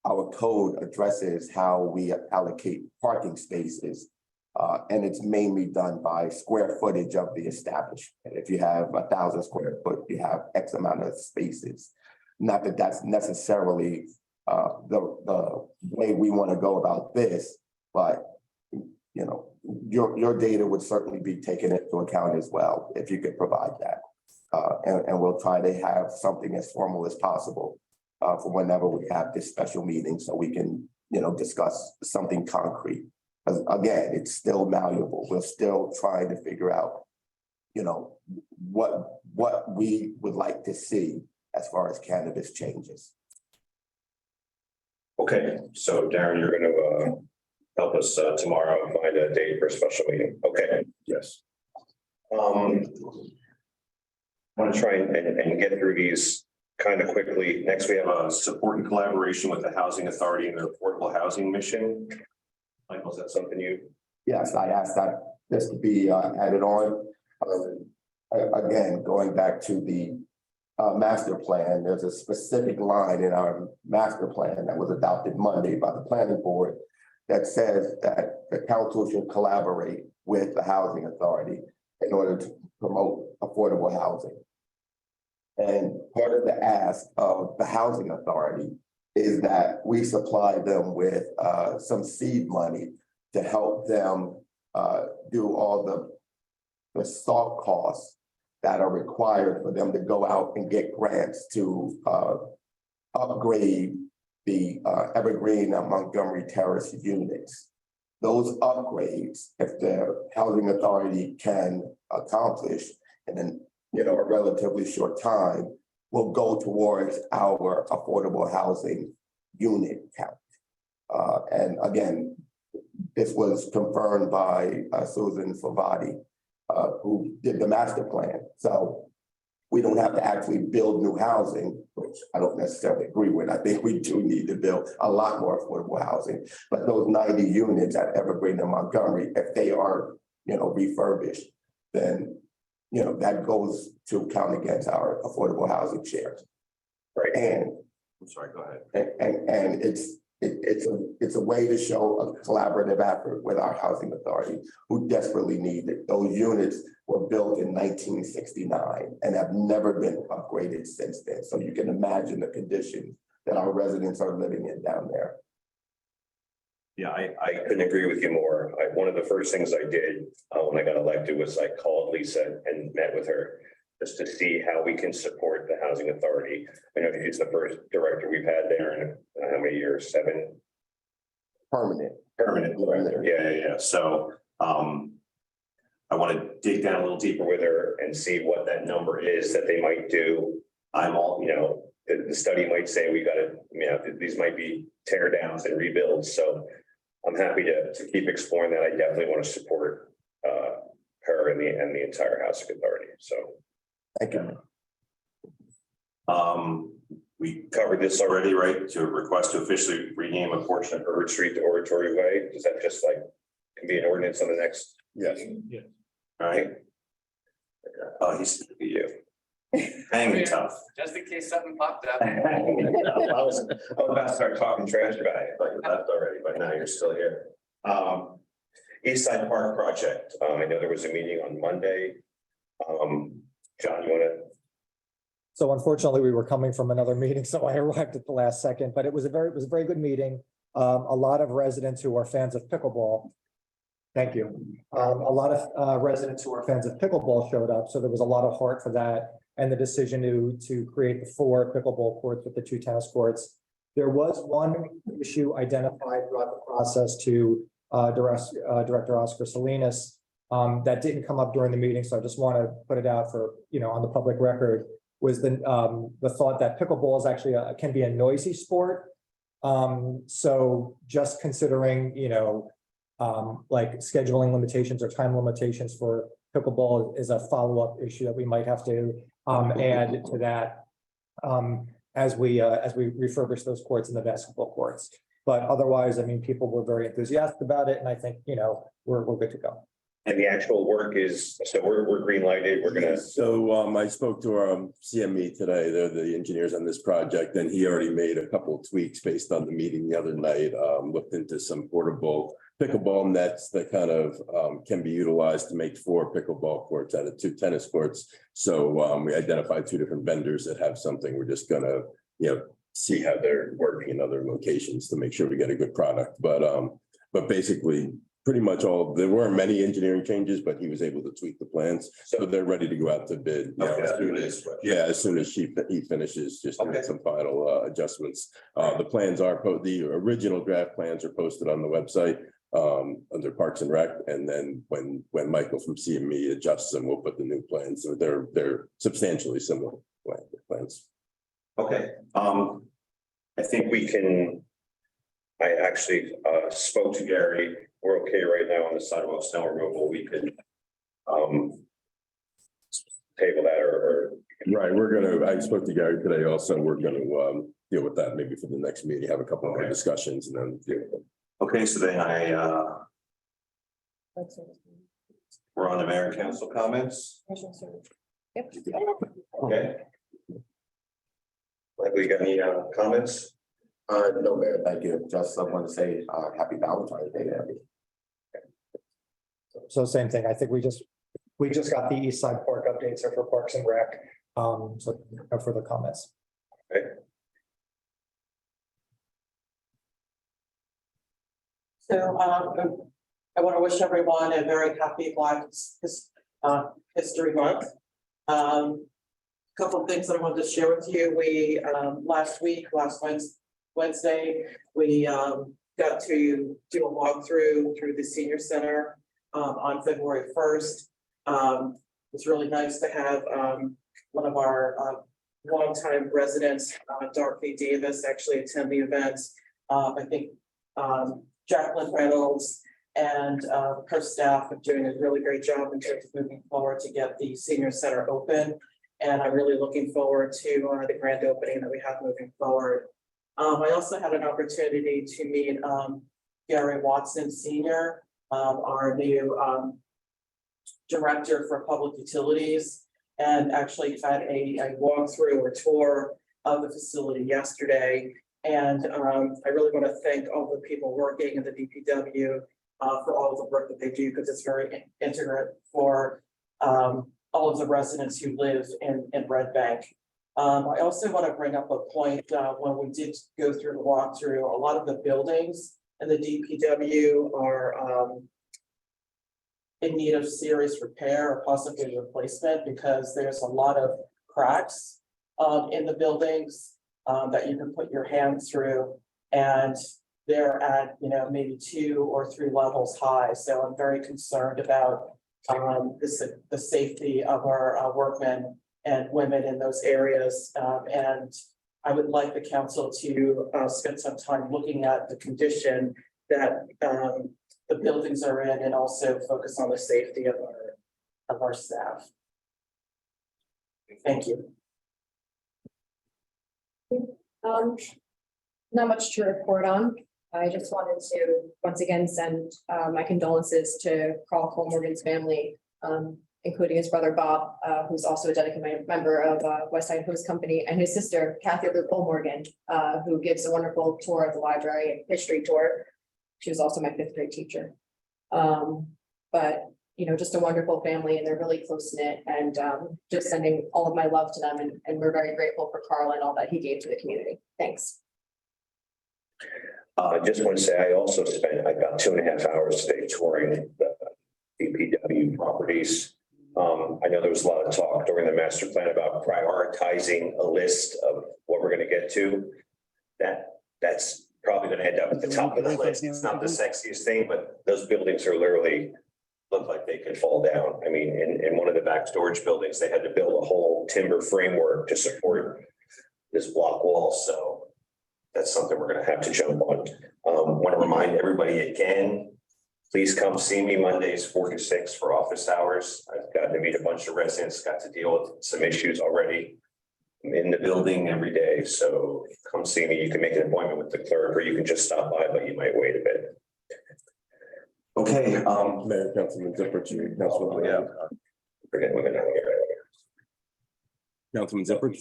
our code addresses how we allocate parking spaces. And it's mainly done by square footage of the establishment. If you have 1,000 square foot, you have X amount of spaces. Not that that's necessarily the way we want to go about this, but your data would certainly be taken into account as well, if you could provide that. And we'll try to have something as formal as possible for whenever we have this special meeting, so we can, discuss something concrete. Because again, it's still malleable. We're still trying to figure out, what we would like to see as far as cannabis changes. Okay, so Darren, you're gonna help us tomorrow find a date for a special meeting. Okay, Yes. I want to try and get through these kind of quickly. Next, we have a support and collaboration with the Housing Authority and their affordable housing mission. Michael, is that something you? Yes, I asked that this to be added on. Again, going back to the master plan, there's a specific line in our master plan that was adopted Monday by the planning board that says that the council should collaborate with the housing authority in order to promote affordable housing. And part of the ask of the housing authority is that we supply them with some seed money to help them do all the soft costs that are required for them to go out and get grants to upgrade the Evergreen and Montgomery Terrace units. Those upgrades, if the housing authority can accomplish in a relatively short time, will go towards our affordable housing unit count. And again, this was confirmed by Susan Favati, who did the master plan. So we don't have to actually build new housing, which I don't necessarily agree with. I think we do need to build a lot more affordable housing. But those 90 units at Evergreen and Montgomery, if they are, refurbished, then, that goes to count against our affordable housing shares. Right. And I'm sorry, go ahead. and it's a way to show a collaborative effort with our housing authority, who desperately need it. Those units were built in 1969 and have never been upgraded since then. So you can imagine the conditions that our residents are living in down there. Yeah, I couldn't agree with you more. One of the first things I did when I got elected was I called Lisa and met with her just to see how we can support the housing authority. I know she's the first director we've had there in how many years? 7? Permanent. Director. Yeah. So I want to dig down a little deeper with her and see what that number is that they might do. I'm all, the study might say we got to, these might be tear downs and rebuilds. So I'm happy to keep exploring that. I definitely want to support her and the entire housing authority. So thank you. We covered this already, right? To request to officially rename a portion of Herbert Street to Oratory Way. Does that just can be an ordinance on the next? Yes. Yeah. All right. Oh, he's you. Hanging tough. Just in case something popped up. I was about to start talking trash about it. I thought you left already, but now you're still here. East Side Park project. I know there was a meeting on Monday. John, you want to? So unfortunately, we were coming from another meeting, so I arrived at the last second, but it was a very good meeting. A lot of residents who are fans of pickleball. Thank you. A lot of residents who are fans of pickleball showed up, so there was a lot of heart for that. And the decision to create the 4 pickleball courts with the 2 tennis courts There was one issue identified throughout the process to Director Oscar Salinas that didn't come up during the meeting, so I just want to put it out for, on the public record, was the thought that pickleball is actually can be a noisy sport. So just considering, like scheduling limitations or time limitations for pickleball is a follow-up issue that we might have to add to that as we refurbish those courts in the basketball courts. But otherwise, I mean, people were very enthusiastic about it, and I think, we're good to go. And the actual work is, so we're green lighted, we're gonna. So I spoke to our CME today, they're the engineers on this project, and he already made a couple of tweaks based on the meeting the other night. Looked into some portable pickleball nets that kind of can be utilized to make 4 pickleball courts out of 2 tennis courts. So we identified 2 different vendors that have something. We're just gonna, see how they're working in other locations to make sure we get a good product. But basically, pretty much there weren't many engineering changes, but he was able to tweak the plans. So they're ready to go out to bid. As soon as he finishes, just to make some final adjustments. The plans the original draft plans are posted on the website under Parks and Rec. And then when Michael from CME adjusts them, we'll put the new plans. So they're substantially similar plans. Okay, I think we can. I actually spoke to Gary. We're okay right now on the sidewalk snow removal. We could table that or. Right, I spoke to Gary today also. We're gonna deal with that maybe for the next meeting, have a couple more discussions and then deal with them. Okay, so then we're on the mayor and council comments. Yep. Okay. Like we got any comments? No, Mayor, thank you. Just I want to say, happy Valentine's Day to everyone. So same thing. I think we just got the East Side Park updates for Parks and Rec. So no further comments. Okay. So I want to wish everyone a very happy Black History Month. Couple of things that I wanted to share with you. We last Wednesday, we got to do a walkthrough through the senior center on February 1st. It's really nice to have one of our longtime residents, Dorothy Davis, actually attend the event. I think Jacqueline Reynolds and her staff are doing a really great job in terms of moving forward to get the senior center open. And I'm really looking forward to the grand opening that we have moving forward. I also had an opportunity to meet Gary Watson Sr., our new director for public utilities, and actually had a walkthrough or tour of the facility yesterday. And I really want to thank all the people working in the DPW for all of the work that they do, because it's very integral for all of the residents who live in Red Bank. I also want to bring up a point when we did go through the walkthrough, a lot of the buildings in the DPW are in need of serious repair or possibly replacement, because there's a lot of cracks in the buildings that you can put your hand through, and they're at maybe 2 or 3 levels high. So I'm very concerned about the safety of our workmen and women in those areas. And I would like the council to spend some time looking at the condition that the buildings are in, and also focus on the safety of our staff. Thank you. Not much to report on. I just wanted to once again send my condolences to Carl Cole Morgan's family, including his brother Bob, who's also a dedicated member of West Side Host Company, and his sister Kathy Lou Cole Morgan, who gives a wonderful tour of the library, history tour. She was also my 5th grade teacher. But just a wonderful family, and they're really close knit, and just sending all of my love to them, and we're very grateful for Carl and all that he gave to the community. Thanks. I just want to say I also spent about 2.5 hours today touring the DPW properties. I know there was a lot of talk during the master plan about prioritizing a list of what we're going to get to. That that's probably gonna end up at the top of the list. It's not the sexiest thing, but those buildings are literally look like they could fall down. I mean, in one of the back storage buildings, they had to build a whole timber framework to support this block wall. So that's something we're gonna have to jump on. Want to remind everybody again, please come see me Mondays 4 to 6 for office hours. I've gotten to meet a bunch of residents, got to deal with some issues already. I'm in the building every day, so come see me. You can make an appointment with the clerk, or you can just stop by, but you might wait a bit. Okay, Mayor, Councilman Zipper, to you, Councilman. yeah. Forget women out here. Councilman Zipper.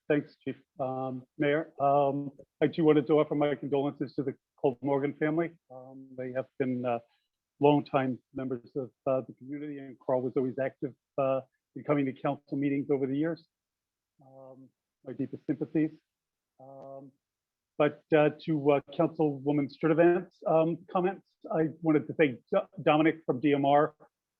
Thanks, Chief. Mayor, I too wanted to offer my condolences to the Cole Morgan family. They have been longtime members of the community, and Carl was always active in coming to council meetings over the years. My deepest sympathies. But to Councilwoman Sturtevant's comments, I wanted to thank Dominic from DMR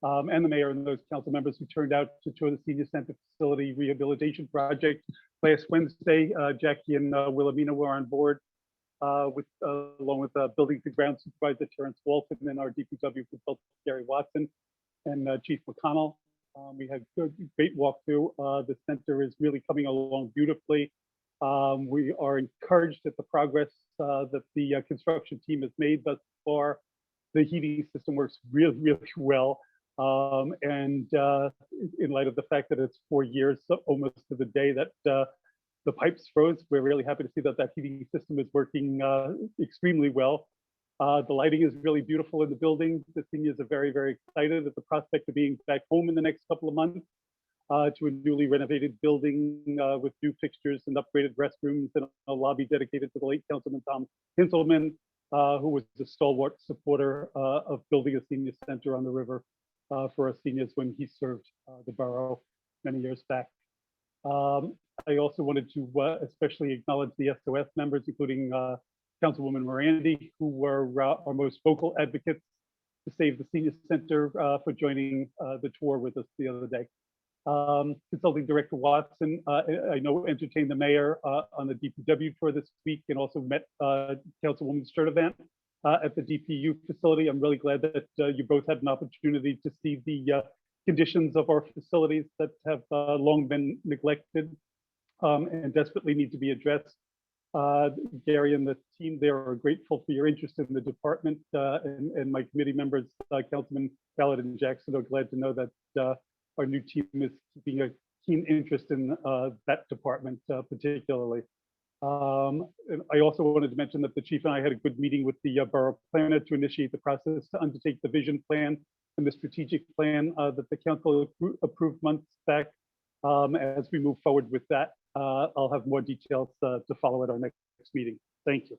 and the mayor and those council members who turned out to tour the senior center facility rehabilitation project last Wednesday. Jackie and Wilhelmina were on board along with building to ground supervisor Terrence Walton and our DPW consultant Gary Watson and Chief McConnell. We had a great walkthrough. The center is really coming along beautifully. We are encouraged at the progress that the construction team has made thus far. The heating system works really, really well. In light of the fact that it's 4 years, so almost to the day that the pipes froze, we're really happy to see that that heating system is working extremely well. The lighting is really beautiful in the building. The seniors are very, very excited at the prospect of being back home in the next couple of months to a newly renovated building with new fixtures and upgraded restrooms and a lobby dedicated to the late Councilman Tom Hinselman, who was a stalwart supporter of building a senior center on the river for our seniors when he served the borough many years back. I also wanted to especially acknowledge the SOS members, including Councilwoman Morandi, who were our most vocal advocates to save the senior center for joining the tour with us the other day. Consulting Director Watson, I know entertained the mayor on the DPW tour this week and also met Councilwoman Sturtevant at the DPU facility. I'm really glad that you both had an opportunity to see the conditions of our facilities that have long been neglected and desperately need to be addressed. Gary and the team there are grateful for your interest in the department, and my committee members, Councilman Ballard and Jackson, are glad to know that our new team is keeping a keen interest in that department particularly. And I also wanted to mention that the chief and I had a good meeting with the borough planner to initiate the process to undertake the vision plan and the strategic plan that the council approved months back. As we move forward with that, I'll have more details to follow at our next meeting. Thank you.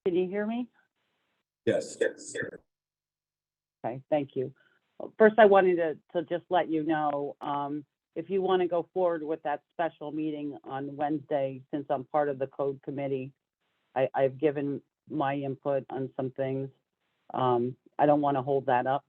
Can you hear me? Yes. Okay, thank you. First, I wanted to just let you know, if you want to go forward with that special meeting on Wednesday, since I'm part of the code committee, I've given my input on some things. I don't want to hold that up.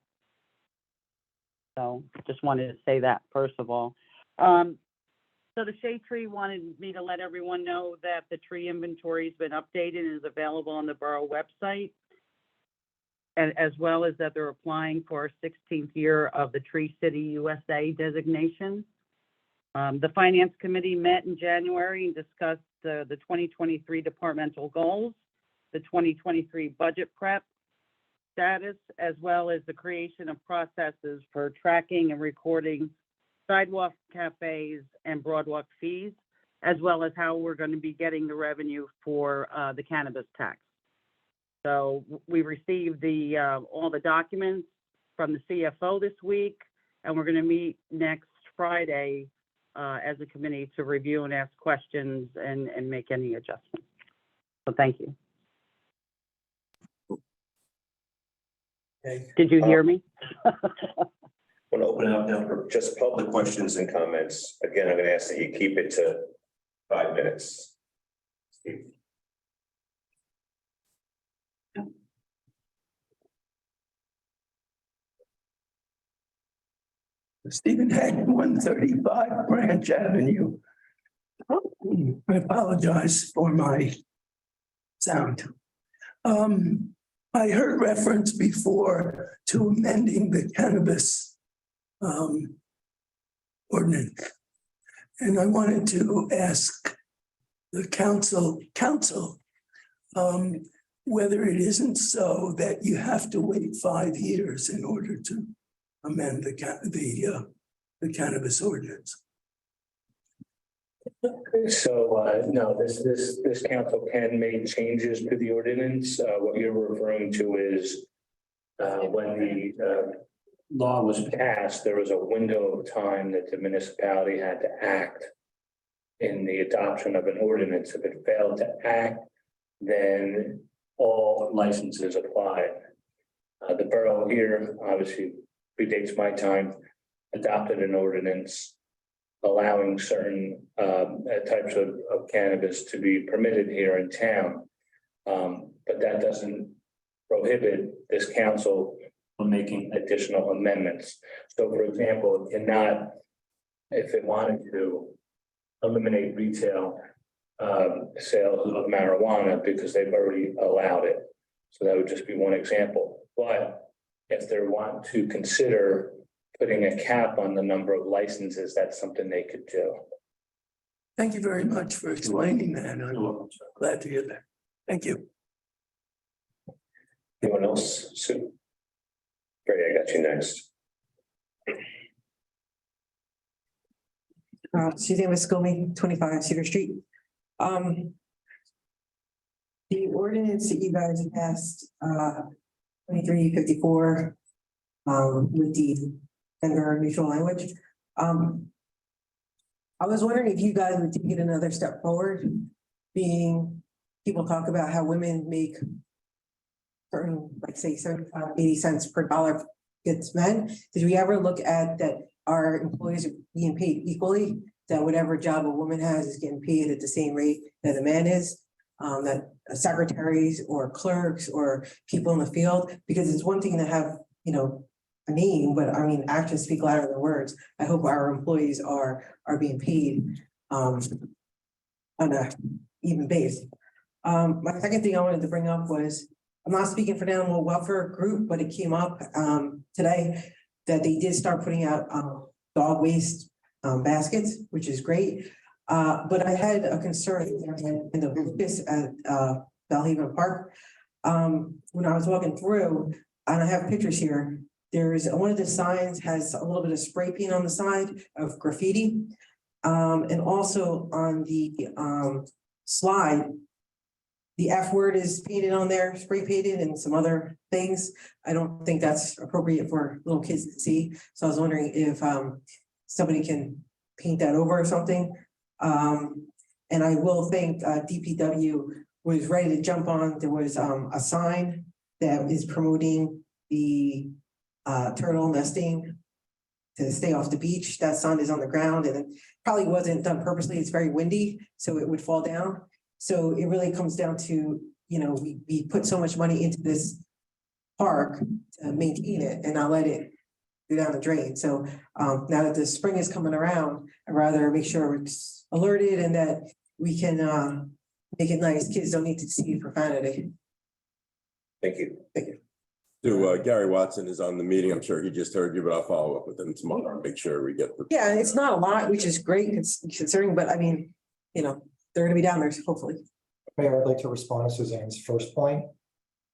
So just wanted to say that first of all. So the shade tree wanted me to let everyone know that the tree inventory has been updated and is available on the borough website. And as well as that they're applying for our 16th year of the Tree City USA designation. The Finance Committee met in January and discussed the 2023 departmental goals, the 2023 budget prep status, as well as the creation of processes for tracking and recording sidewalk cafes and broadwalk fees, as well as how we're going to be getting the revenue for the cannabis tax. So we received all the documents from the CFO this week, and we're going to meet next Friday as a committee to review and ask questions and make any adjustments. So thank you. Okay. Did you hear me? I'm going to open it up now for just public questions and comments. Again, I'm going to ask that you keep it to 5 minutes. Steve. Stephen Hack, 135 Branch Avenue. I apologize for my sound. I heard reference before to amending the cannabis ordinance. And I wanted to ask the council, whether it isn't so that you have to wait 5 years in order to amend the cannabis ordinance. So, no, this council can make changes to the ordinance. What you're referring to is when the law was passed, there was a window of time that the municipality had to act in the adoption of an ordinance. If it failed to act, then all licenses applied. The borough here, obviously predates my time, adopted an ordinance allowing certain types of cannabis to be permitted here in town. But that doesn't prohibit this council from making additional amendments. So for example, it cannot, if it wanted to, eliminate retail sales of marijuana because they've already allowed it. So that would just be one example. But if they want to consider putting a cap on the number of licenses, that's something they could do. Thank you very much for explaining that. I'm glad to hear that. Thank you. Anyone else? Sue? Great, I got you next. Suzanne Viscomi, 25 Cedar Street. The ordinance that you guys passed, 2354, with the gender neutral language. I was wondering if you guys would take it another step forward, being people talk about how women make certain, like say 75, 80 cents per dollar gets men. Did we ever look at that our employees are being paid equally, that whatever job a woman has is getting paid at the same rate that a man is? That secretaries or clerks or people in the field, because it's one thing to have, you know, a name, but I mean, actions speak louder than words. I hope our employees are being paid on a even base. My second thing I wanted to bring up was, I'm not speaking for the animal welfare group, but it came up today that they did start putting out dog waste baskets, which is great. But I had a concern in the Lucas at Bellhaven Park. When I was walking through, and I have pictures here, there's one of the signs has a little bit of spray paint on the side of graffiti. And also on the slide, the F word is painted on there, spray painted, and some other things. I don't think that's appropriate for little kids to see. So I was wondering if somebody can paint that over or something. And I will think DPW was ready to jump on. There was a sign that is promoting the turtle nesting to stay off the beach. That sign is on the ground and it probably wasn't done purposely. It's very windy, so it would fall down. So it really comes down to, you know, we put so much money into this park to maintain it and not let it go down the drain. So now that the spring is coming around, I'd rather make sure it's alerted and that we can make it nice. Kids don't need to see profanity. Thank you. Thank you. So Gary Watson is on the meeting. I'm sure he just heard you, but I'll follow up with him tomorrow and make sure we get the. Yeah, it's not a lot, which is great considering, but I mean, you know, they're gonna be down there, hopefully. Mayor, I'd like to respond to Suzanne's first point.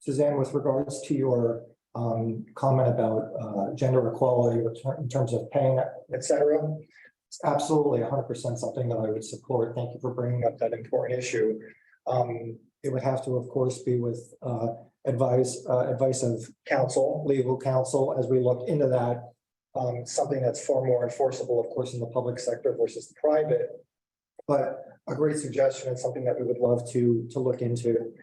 Suzanne, with regards to your comment about gender equality in terms of paying, et cetera. It's absolutely 100% something that I would support. Thank you for bringing up that important issue. It would have to, of course, be with advice of counsel, legal counsel, as we look into that. Something that's far more enforceable, of course, in the public sector versus the private. But a great suggestion and something that we would love to look into.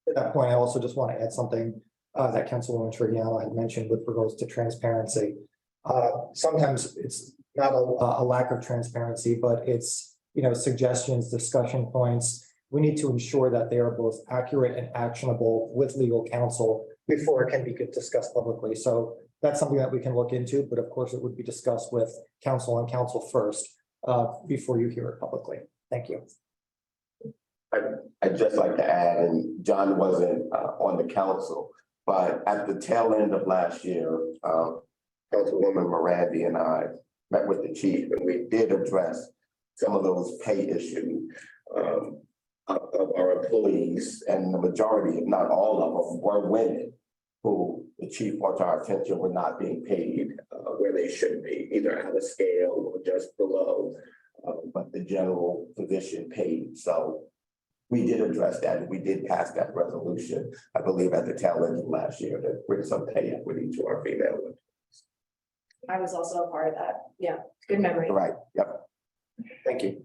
At that point, I also just want to add something that Councilwoman Trigiano had mentioned with regards to transparency. Sometimes it's not a lack of transparency, but it's, you know, suggestions, discussion points. We need to ensure that they are both accurate and actionable with legal counsel before it can be discussed publicly. So that's something that we can look into, but of course it would be discussed with council and council first, before you hear it publicly. Thank you. I'd just like to add, and John wasn't on the council, but at the tail end of last year, Councilwoman Morandi and I met with the chief, and we did address some of those pay issues of our employees, and the majority, if not all of them, were women who the chief brought to our attention were not being paid where they should be, either out of scale or just below, but the general position paid. So we did address that, and we did pass that resolution, I believe, at the tail end of last year to bring some pay equity to our female employees. I was also a part of that. Yeah, good memory. Right, yep. Thank you.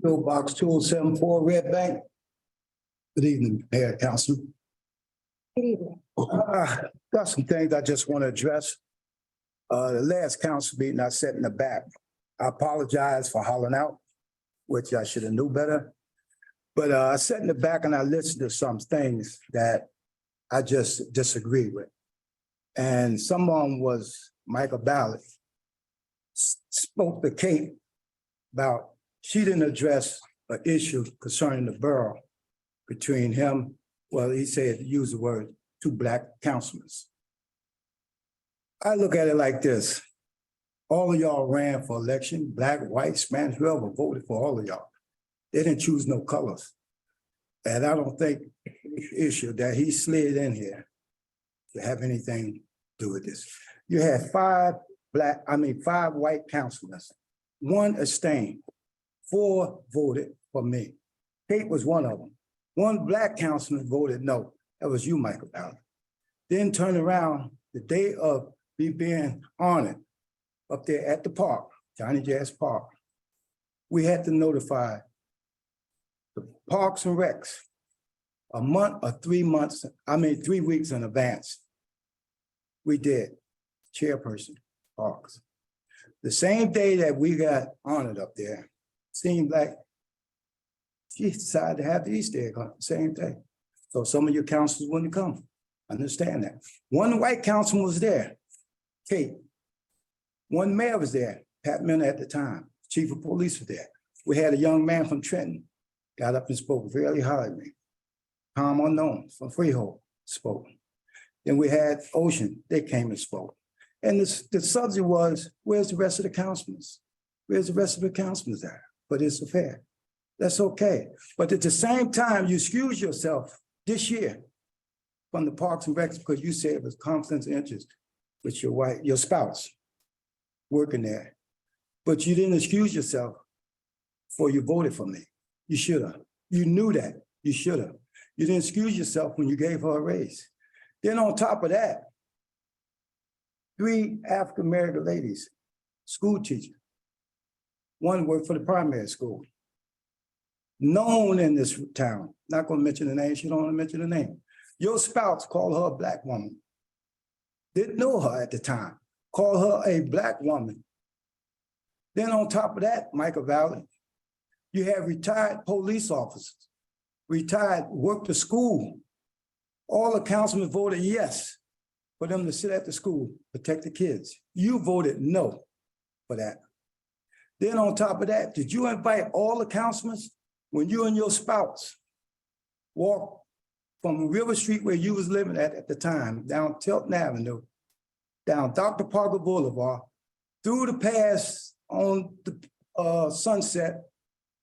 Bill Box 2074 Red Bank. Good evening, Mayor, Council. Good evening. Got some things I just want to address. The last council meeting, I sat in the back. I apologize for hollering out, which I should have knew better. But I sat in the back and I listened to some things that I just disagreed with. And someone was Michael Ballard, spoke to Kate about she didn't address an issue concerning the borough between him, well, he said, use the word, two black councilmen. I look at it like this. All of y'all ran for election, black, white, Spanish, whoever voted for all of y'all. They didn't choose no colors. And I don't think the issue that he slid in here to have anything to do with this. You had five white councilmen, one abstained, 4 voted for me. Kate was one of them. One black councilman voted no. That was you, Michael Ballard. Then turn around the day of me being honored up there at the park, Johnny Jazz Park. We had to notify the Parks and Recs a month or 3 months, 3 weeks in advance. We did, chairperson, Parks. The same day that we got honored up there, seemed like she decided to have the Easter egg on the same day. So some of your councilors wouldn't come. Understand that. One white councilman was there, Kate. One mayor was there, Pat Miller at the time. Chief of police was there. We had a young man from Trenton, got up and spoke very highly. Tom Unknown from Freehold spoke. Then we had Ocean, they came and spoke. And the subject was, where's the rest of the councilmen? Where's the rest of the councilmen there? But it's fair. That's okay. But at the same time, you excuse yourself this year from the Parks and Recs because you said it was conflicts of interest with your spouse working there. But you didn't excuse yourself before you voted for me. You should have. You knew that. You should have. You didn't excuse yourself when you gave her a raise. Then on top of that, 3 African-American ladies, school teachers. One worked for the primary school. Known in this town, not gonna mention the name, she don't wanna mention the name. Your spouse called her a black woman. Didn't know her at the time, called her a black woman. Then on top of that, Michael Valley, you have retired police officers, retired, worked the school. All the councilmen voted yes for them to sit at the school, protect the kids. You voted no for that. Then on top of that, did you invite all the councilmen when you and your spouse walked from River Street where you was living at the time, down Tilton Avenue, down Dr. Parker Boulevard, through the pass on the Sunset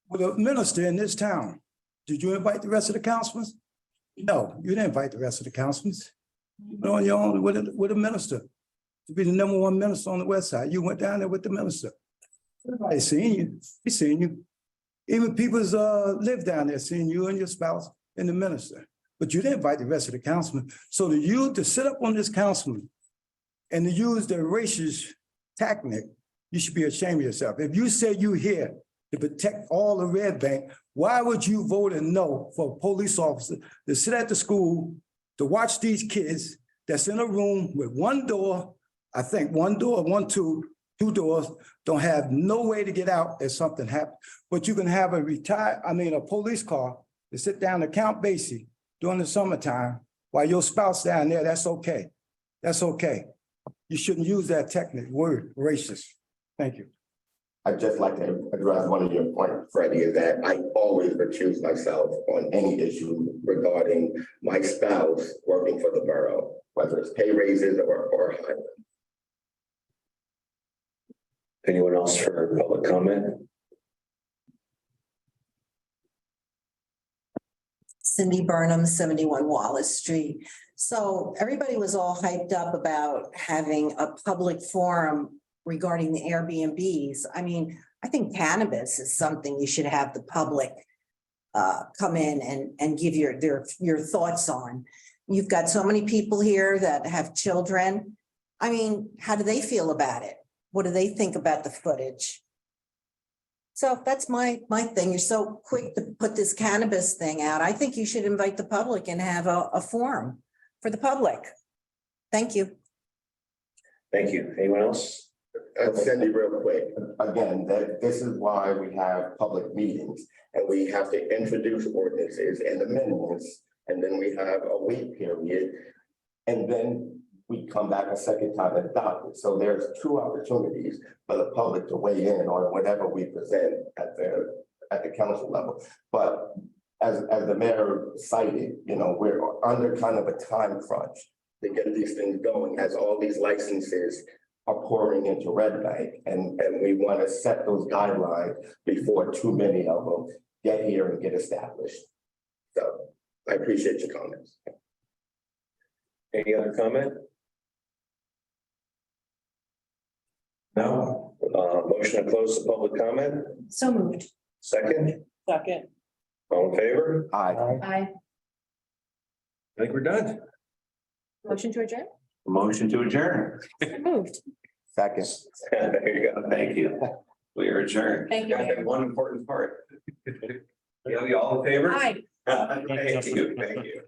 with a minister in this town? Did you invite the rest of the councilmen? No, you didn't invite the rest of the councilmen. You went on your own with a minister to be the #1 minister on the west side. You went down there with the minister. Everybody seen you. We seen you. Even people live down there seeing you and your spouse and the minister. But you didn't invite the rest of the councilmen. So to sit up on this councilman and to use the racist tactic, you should be ashamed of yourself. If you say you here to protect all the Red Bank, why would you vote a no for a police officer to sit at the school to watch these kids that's in a room with one door, I think one door, 1, 2, two doors, don't have no way to get out if something happens. But you can have a police car to sit down to Count Basie during the summertime while your spouse down there, that's okay. That's okay. You shouldn't use that technical word, racist. Thank you. I'd just like to address one of your points, Freddie, is that I always recuse myself on any issue regarding my spouse working for the borough, whether it's pay raises or hiring. Anyone else for public comment? Cindy Burnham, 71 Wallace Street. So everybody was all hyped up about having a public forum regarding the Airbnbs. I mean, I think cannabis is something you should have the public come in and give your thoughts on. You've got so many people here that have children. I mean, how do they feel about it? What do they think about the footage? So that's my thing. You're so quick to put this cannabis thing out. I think you should invite the public and have a forum for the public. Thank you. Thank you. Anyone else? Cindy, real quick, again, this is why we have public meetings and we have to introduce ordinances and amendments. And then we have a wait period. And then we come back a second time and adopt it. So there's two opportunities for the public to weigh in on whatever we present at the council level. But as the mayor cited, we're under kind of a time crunch to get these things going as all these licenses are pouring into Red Bank. And we want to set those guidelines before too many of them get here and get established. So I appreciate your comments. Any other comment? No? Motion to close the public comment? So moved. Second? Second. All in favor? Aye. Aye. I think we're done. Motion to adjourn? Motion to adjourn. Moved. Second. There you go. Thank you. We are adjourned. Thank you. Got that one important part. Yeah, we all in favor? Aye. Thank you. Thank you.